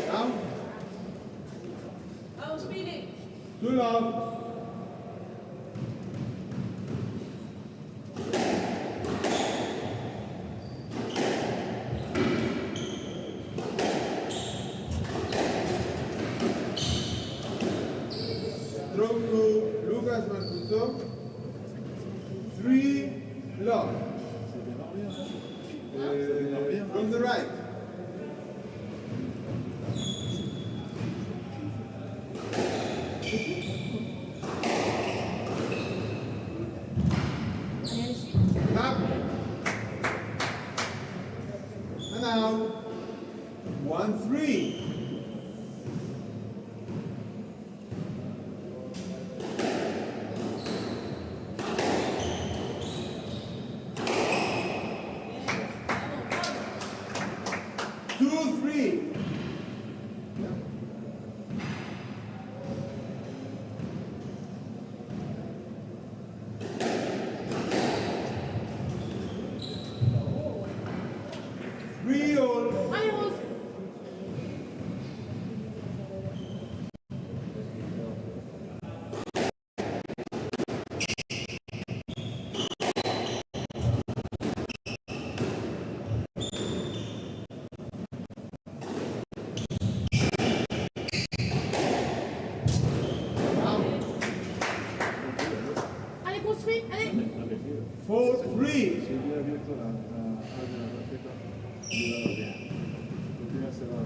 [SPEAKER 3] Down.
[SPEAKER 5] Oh, speeding.
[SPEAKER 3] Two lock. Stroke to Lucas Mancuso. Three lock. From the right. Up. And out. 1-3. Two, three. Three all.
[SPEAKER 5] Allez, Rose. Allez, construis. Allez.
[SPEAKER 3] 4-3.
[SPEAKER 2] Si hubiera abierto la receta, hubiera dado bien. Porque ya se va.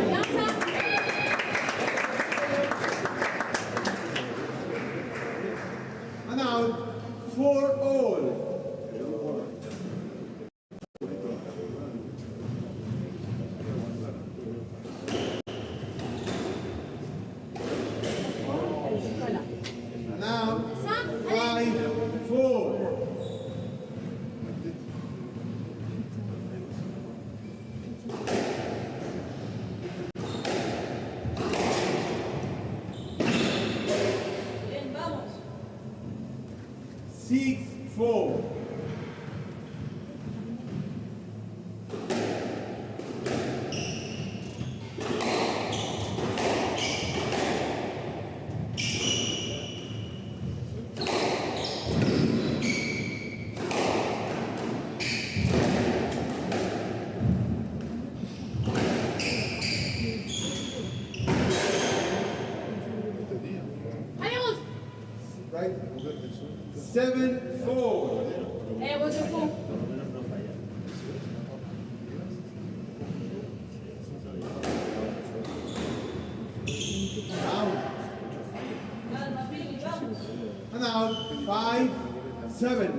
[SPEAKER 5] Bien ça.
[SPEAKER 3] And out. 4 all.
[SPEAKER 5] Voilà.
[SPEAKER 3] And out.
[SPEAKER 5] Ça. Allez.
[SPEAKER 3] 5-4.
[SPEAKER 5] Bien, vamos.
[SPEAKER 3] 6-4.
[SPEAKER 5] Allez, Rose.
[SPEAKER 3] Right? 7-4.
[SPEAKER 5] Eh, Rose au fond.
[SPEAKER 3] Out. And out. 5-7.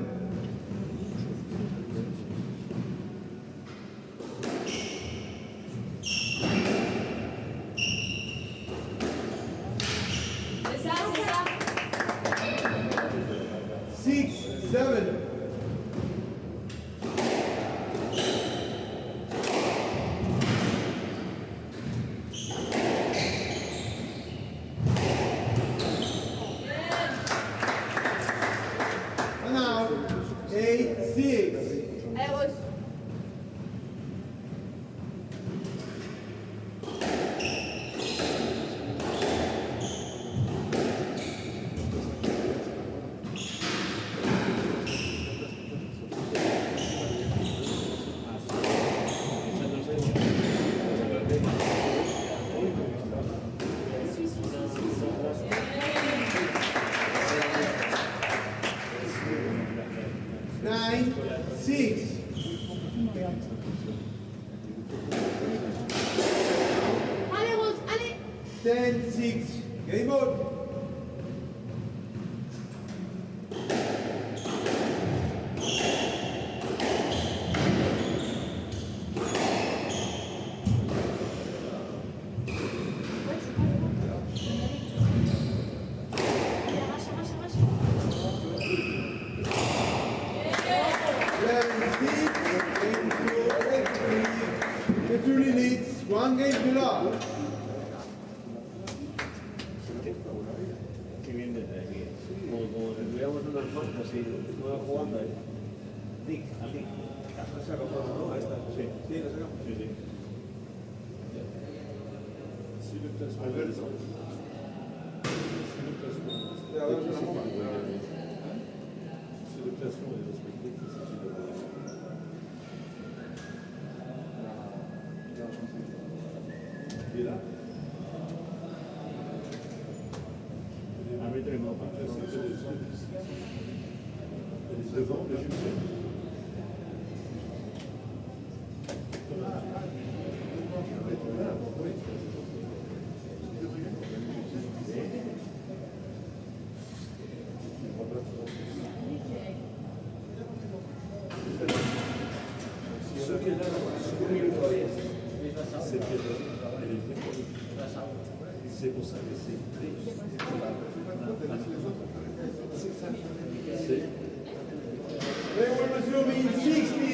[SPEAKER 5] C'est ça, c'est ça.
[SPEAKER 3] 6-7. And out. 8-6.
[SPEAKER 5] Allez, Rose.
[SPEAKER 3] Nine, 6.
[SPEAKER 5] Allez, Rose. Allez.
[SPEAKER 3] 10-6. Game on. The two leads, one game to love.
[SPEAKER 6] Que bien desde aquí. Como si tuviéramos unas manos así, no jugando ahí. Dick, a Dick. ¿Has sacado foto, no? A esta. Sí. Sí, la sacamos. Sí, sí.
[SPEAKER 2] Alberto.
[SPEAKER 3] Ya, vamos a la moja.
[SPEAKER 7] C'est le classement des respectifs. Et là,
[SPEAKER 6] Arbitre en Copa.
[SPEAKER 7] c'est devant l'Égyptien. Ce qui est là, c'est que elle est mécanique. C'est pour ça que c'est très. C'est.
[SPEAKER 3] They will resume in 60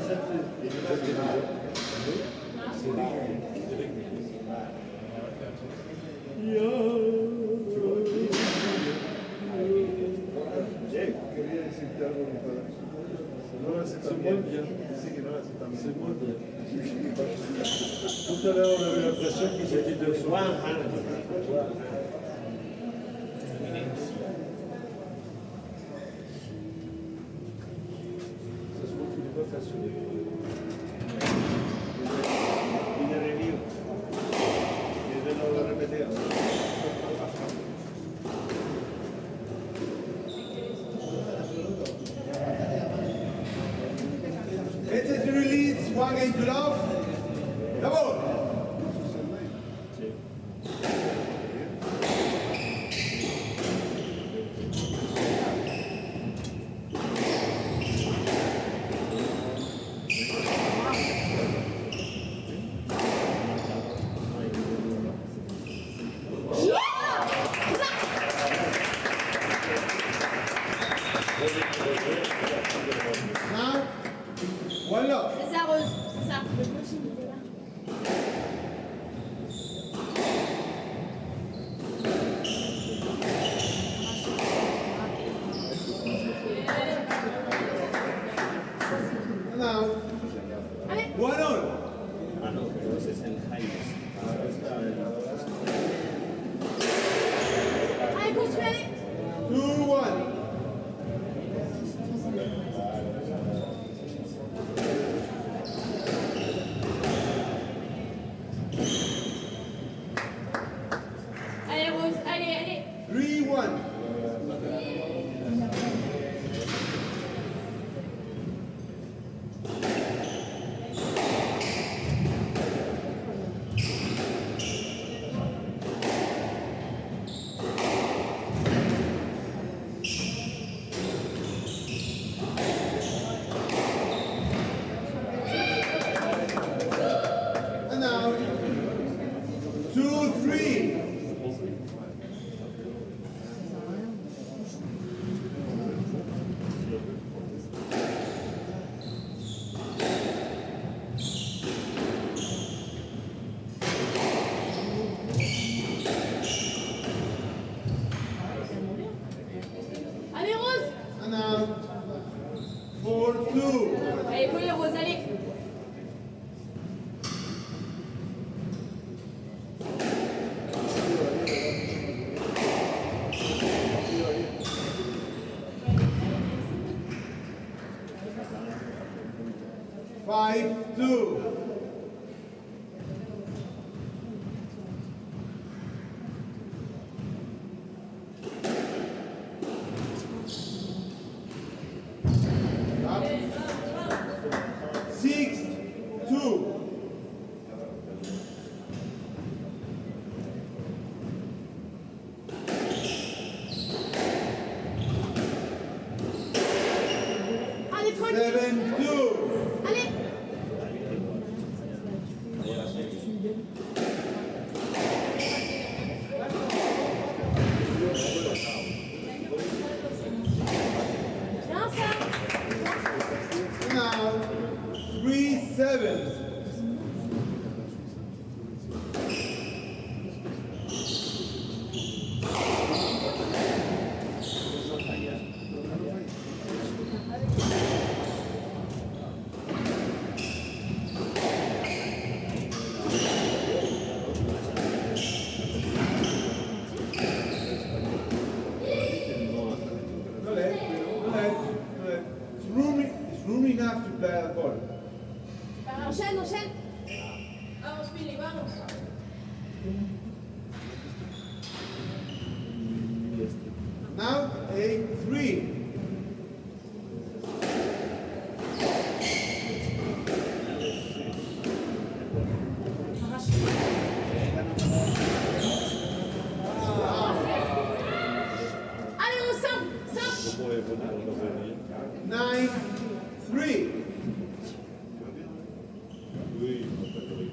[SPEAKER 3] seconds.
[SPEAKER 2] Quería decirte algo, mi padre. No lo hace tan bien. Dice que no lo hace tan bien.
[SPEAKER 7] C'est moins bien. Tout à l'heure, on avait l'impression qu'ils étaient de soi. Ça se voit qu'il n'est pas facile.
[SPEAKER 6] Y de review. Y de nuevo lo repetido.
[SPEAKER 3] It's a three leads, one game to love. The ball. Now, one love.
[SPEAKER 5] C'est ça, Rose, c'est ça. Le coaching, il est là.
[SPEAKER 3] Now,
[SPEAKER 5] Allez,
[SPEAKER 3] one all.
[SPEAKER 6] Ah, no, pero ese es el highest. Ahora está el.
[SPEAKER 5] allez, continue, allez.
[SPEAKER 3] 2-1.
[SPEAKER 5] Allez, Rose, allez, allez.
[SPEAKER 3] 3-1. And now, 2-3.
[SPEAKER 5] Allez, Rose.
[SPEAKER 3] And now, 4-2.
[SPEAKER 5] Allez, collez, Rose, allez.
[SPEAKER 3] Five, two. Stop. 6-2.
[SPEAKER 5] Allez, tranquille.
[SPEAKER 3] 7-2.
[SPEAKER 5] Allez. Bien ça.
[SPEAKER 3] enough to play the ball.
[SPEAKER 5] Enchaîne, enchaîne. Vamos, Pili, vamos.
[SPEAKER 3] Now 8-3.
[SPEAKER 5] Allez, on simple, simple.
[SPEAKER 3] 9-3.
[SPEAKER 7] Oui, on peut le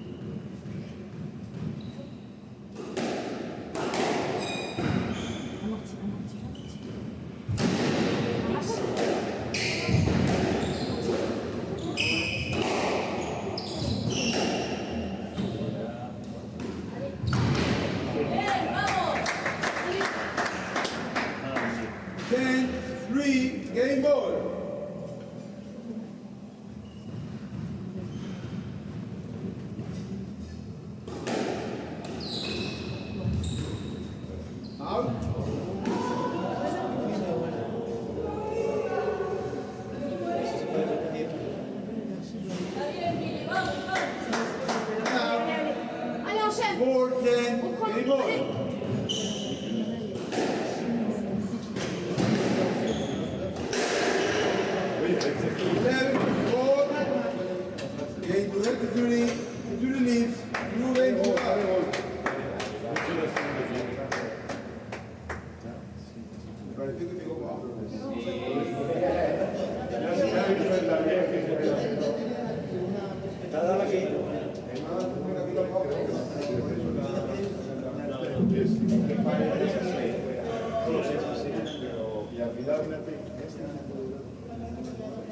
[SPEAKER 5] Bien, vamos.
[SPEAKER 3] 10-3. Game ball. Out. Now
[SPEAKER 5] Allez, enchaîne.
[SPEAKER 3] 4-10. Game ball. Seven, 4. Game to the leads. New game to up.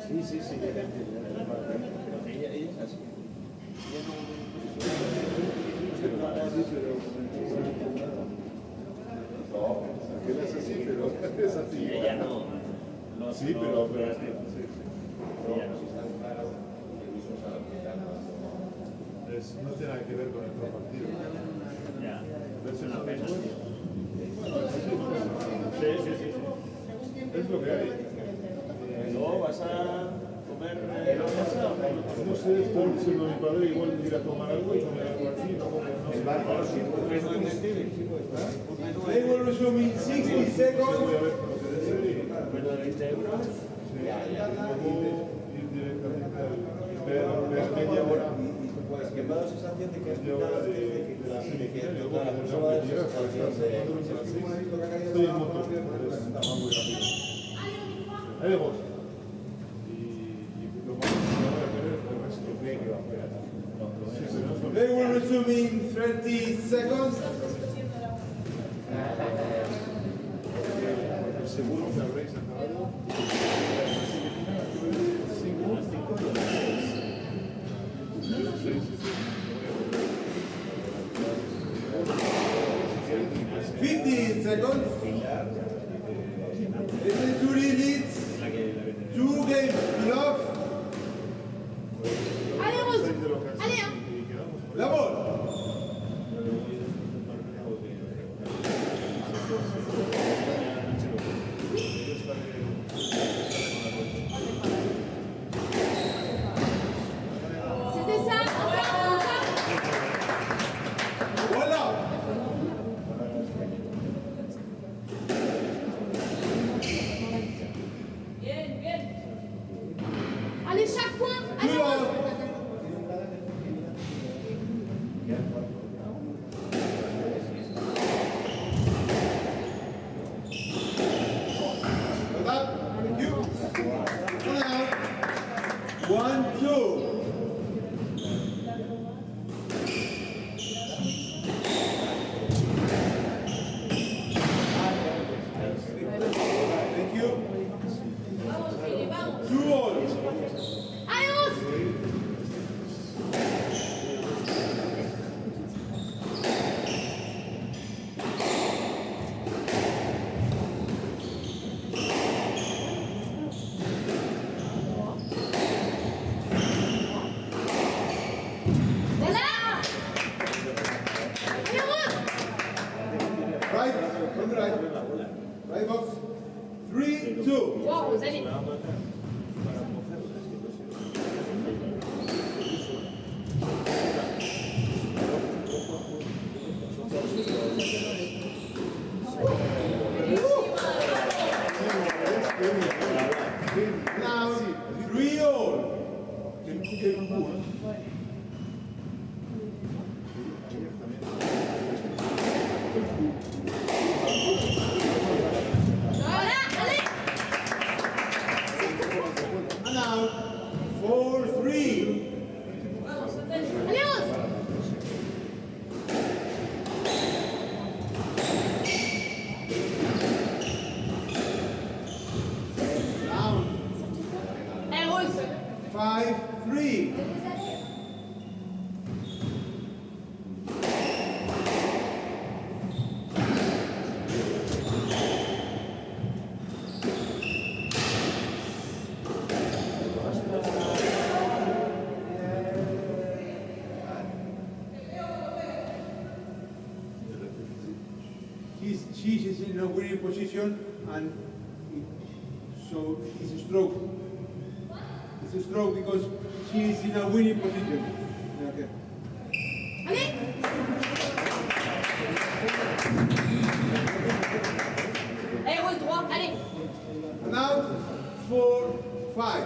[SPEAKER 6] Sí, sí, sí. Ella es así.
[SPEAKER 2] No, él es así, pero es así.
[SPEAKER 6] Ella no.
[SPEAKER 2] Sí, pero
[SPEAKER 6] Ella no.
[SPEAKER 2] no tiene nada que ver con el otro partido.
[SPEAKER 6] Ya. Es una pena. Sí, sí, sí, sí.
[SPEAKER 2] Es lo que hay.
[SPEAKER 6] Luego vas a comer casa o
[SPEAKER 2] No sé, estoy diciendo a mi padre igual ir a tomar algo y comer algo aquí, no sé.
[SPEAKER 6] un menú en el TV.
[SPEAKER 3] They will resume in 60 seconds.
[SPEAKER 2] Voy a ver con lo que desee.
[SPEAKER 6] Un menú de 20 euros.
[SPEAKER 2] Sí, luego ir directamente al ver media hora.
[SPEAKER 9] Pues que me da la sensación de que
[SPEAKER 2] Media hora de la semifinal y luego que tendrán que tirar para estar sacando los seis. Estoy en moto, entonces va muy rápido. Ahí vamos. Y lo más que va a tener el resto de que va a pegar. Sí, se nos olvida.
[SPEAKER 3] They will resume in 30 seconds.
[SPEAKER 2] Seguro que habréis acabado.
[SPEAKER 3] Seconds. The century leads 2 games enough.
[SPEAKER 5] Allez, Rose. Allez, hein.
[SPEAKER 3] La ball.
[SPEAKER 5] C'était ça. Encore.
[SPEAKER 3] Voilà.
[SPEAKER 5] Bien, bien. Allez, chaque point.
[SPEAKER 3] Tout
[SPEAKER 5] Allez,
[SPEAKER 3] le
[SPEAKER 5] Rose.
[SPEAKER 3] monde. Thank you. One, two. Thank you.
[SPEAKER 5] Vamos, Philippe, vamos.
[SPEAKER 3] 2 all.
[SPEAKER 5] Allez, Rose. Voilà. Allez, Rose.
[SPEAKER 3] Right, on the right. Right box. 3, 2.
[SPEAKER 5] Wow, Rose, allez.
[SPEAKER 3] 3 all.
[SPEAKER 5] Voilà, allez.
[SPEAKER 3] And out. 4-3.
[SPEAKER 5] Allez, Rose.
[SPEAKER 3] Down.
[SPEAKER 5] Allez, Rose.
[SPEAKER 3] 5-3. She's in a winning position, and so it's a stroke. It's a stroke because she is in a winning position. Okay.
[SPEAKER 5] Allez. Allez, Rose, droit, allez.
[SPEAKER 3] And now 4-5.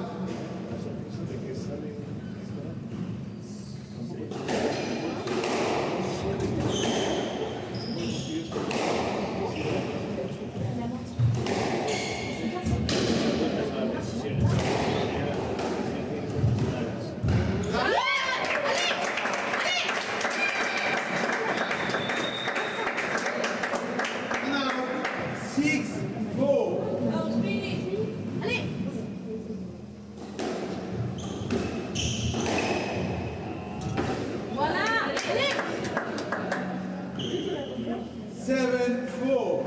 [SPEAKER 3] And now 6-4.
[SPEAKER 5] Allez. Voilà, allez.
[SPEAKER 3] 7-4.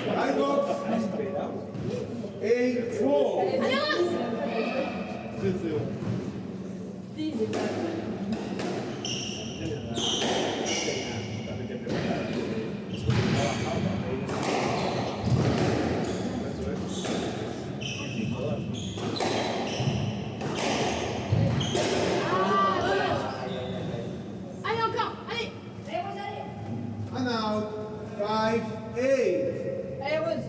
[SPEAKER 3] High box. 8-4.
[SPEAKER 5] Allez, Rose. Allez, encore, allez. Allez, Rose, allez.
[SPEAKER 3] And now 5-8.
[SPEAKER 5] Allez, Rose.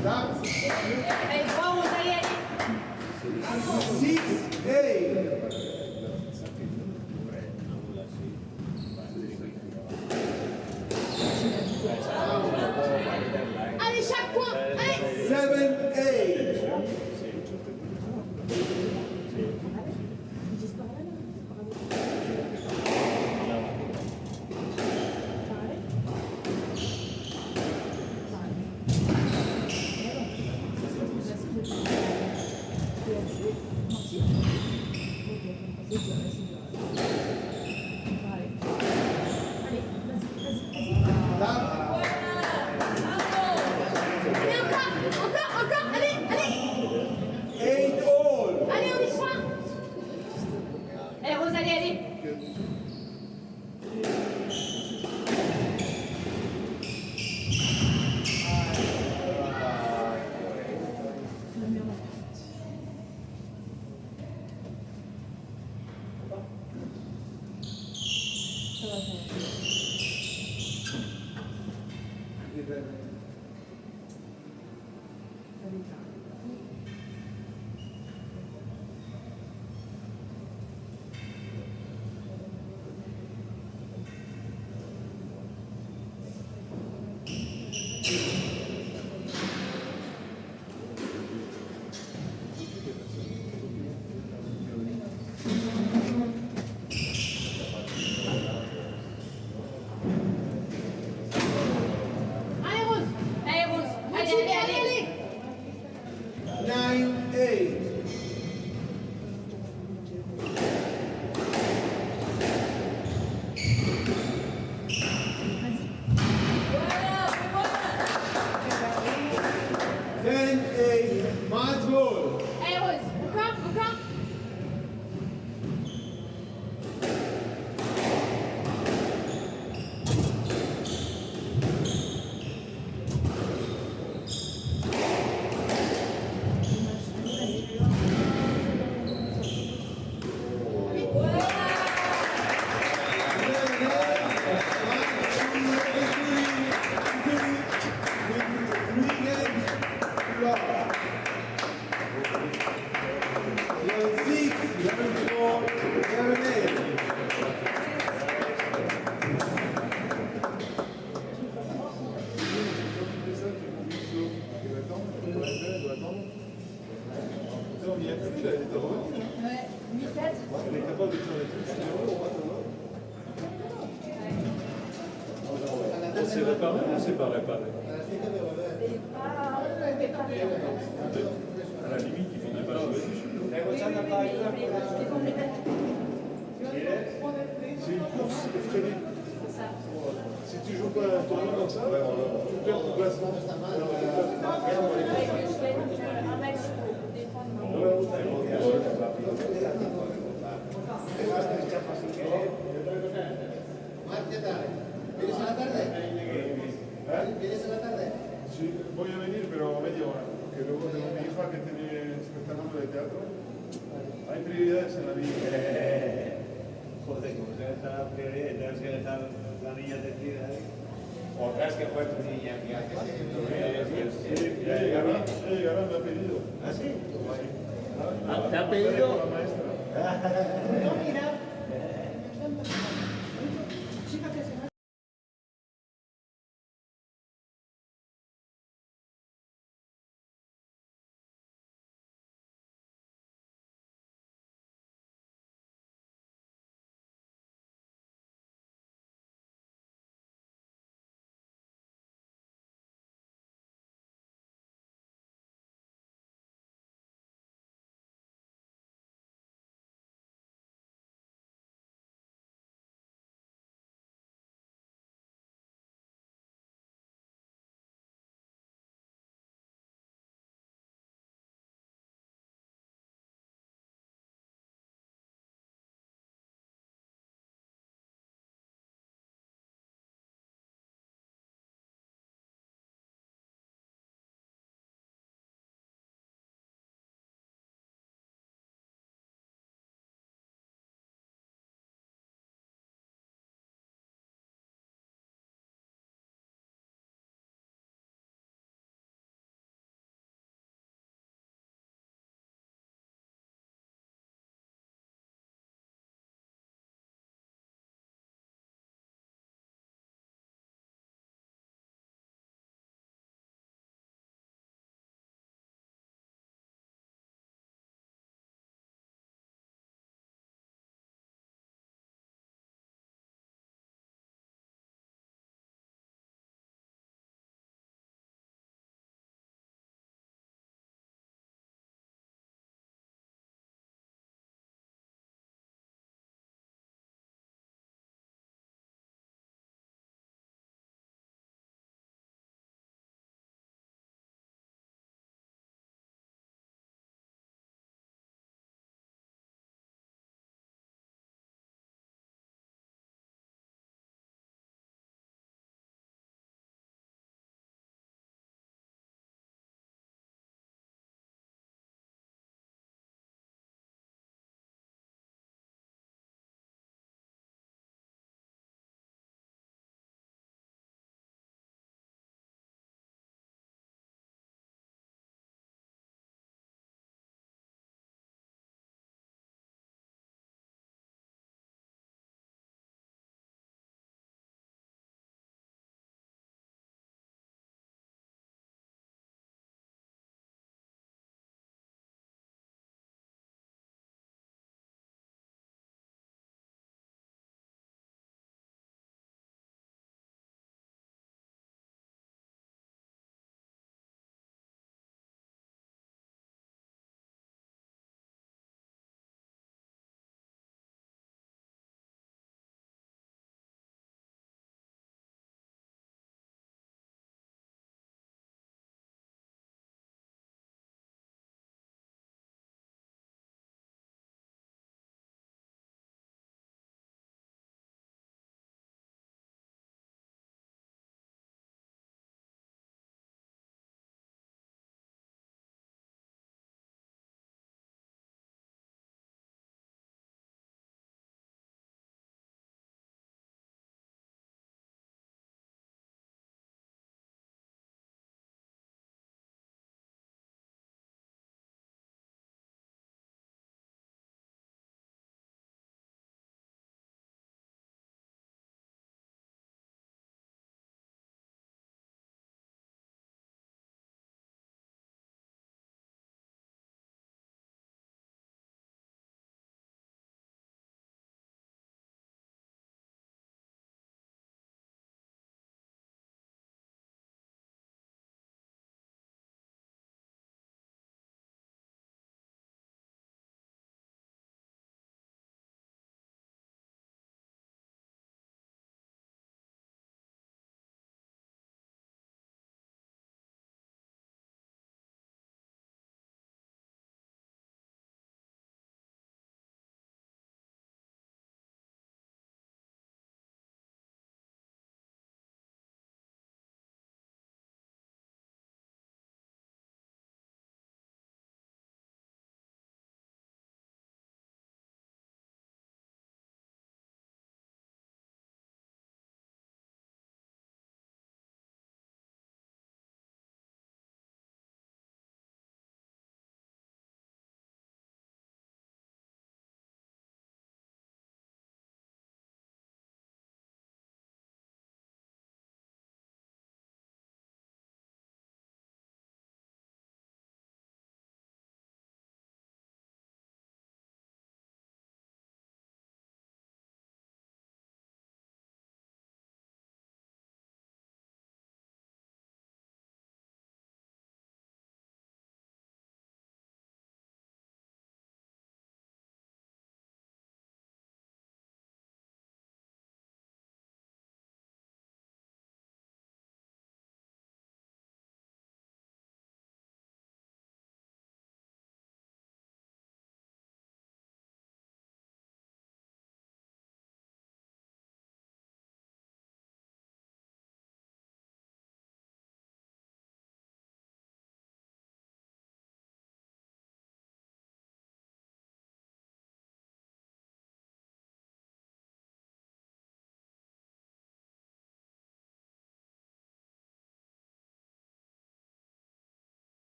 [SPEAKER 3] Stop.
[SPEAKER 5] Allez, droit, Rose, allez, allez.
[SPEAKER 3] 6-8.
[SPEAKER 5] Allez, chaque point, allez.
[SPEAKER 3] 7-8. Stop.
[SPEAKER 5] Allez, encore, allez, allez.
[SPEAKER 3] 8 all.
[SPEAKER 5] Allez, on y croit. Allez, Rose, allez, allez. Allez, Rose. Allez, Rose. Allez, allez, allez, allez.
[SPEAKER 3] 9-8. Then a match ball.
[SPEAKER 5] Allez, Rose. Encore, encore.
[SPEAKER 2] On y a plus, là, elle était revenue.
[SPEAKER 5] Ouais, 8-4.
[SPEAKER 2] Elle est capable de faire des trucs sur les euros,
[SPEAKER 7] On s'est réparé, on s'est pas réparé.
[SPEAKER 5] C'est pas réparé.
[SPEAKER 7] À la limite, il faudrait pas jouer dessus.
[SPEAKER 5] Oui, mais c'est complètement.
[SPEAKER 2] C'est une course effrénée.
[SPEAKER 5] C'est ça.
[SPEAKER 2] Si tu joues pas un tournoi comme ça, tu perds ton classement.
[SPEAKER 5] Avec le Suède, un match pour défendre.
[SPEAKER 3] ¿Vienes a la tarde? ¿Vienes a la tarde?
[SPEAKER 2] Sí, voy a venir, pero a media hora, porque luego tengo mi hija que tiene espectáculo de teatro. Hay prioridades en la vida.
[SPEAKER 6] Joder, como se está la prioridad y tienes que dejar la niña tendida ahí. Otras que fue tu niña que hace.
[SPEAKER 2] Ya llegará, me ha pedido.
[SPEAKER 6] ¿Ah, sí?
[SPEAKER 2] Sí.
[SPEAKER 6] ¿Te ha pedido?
[SPEAKER 2] La maestra.
[SPEAKER 5] No, mira,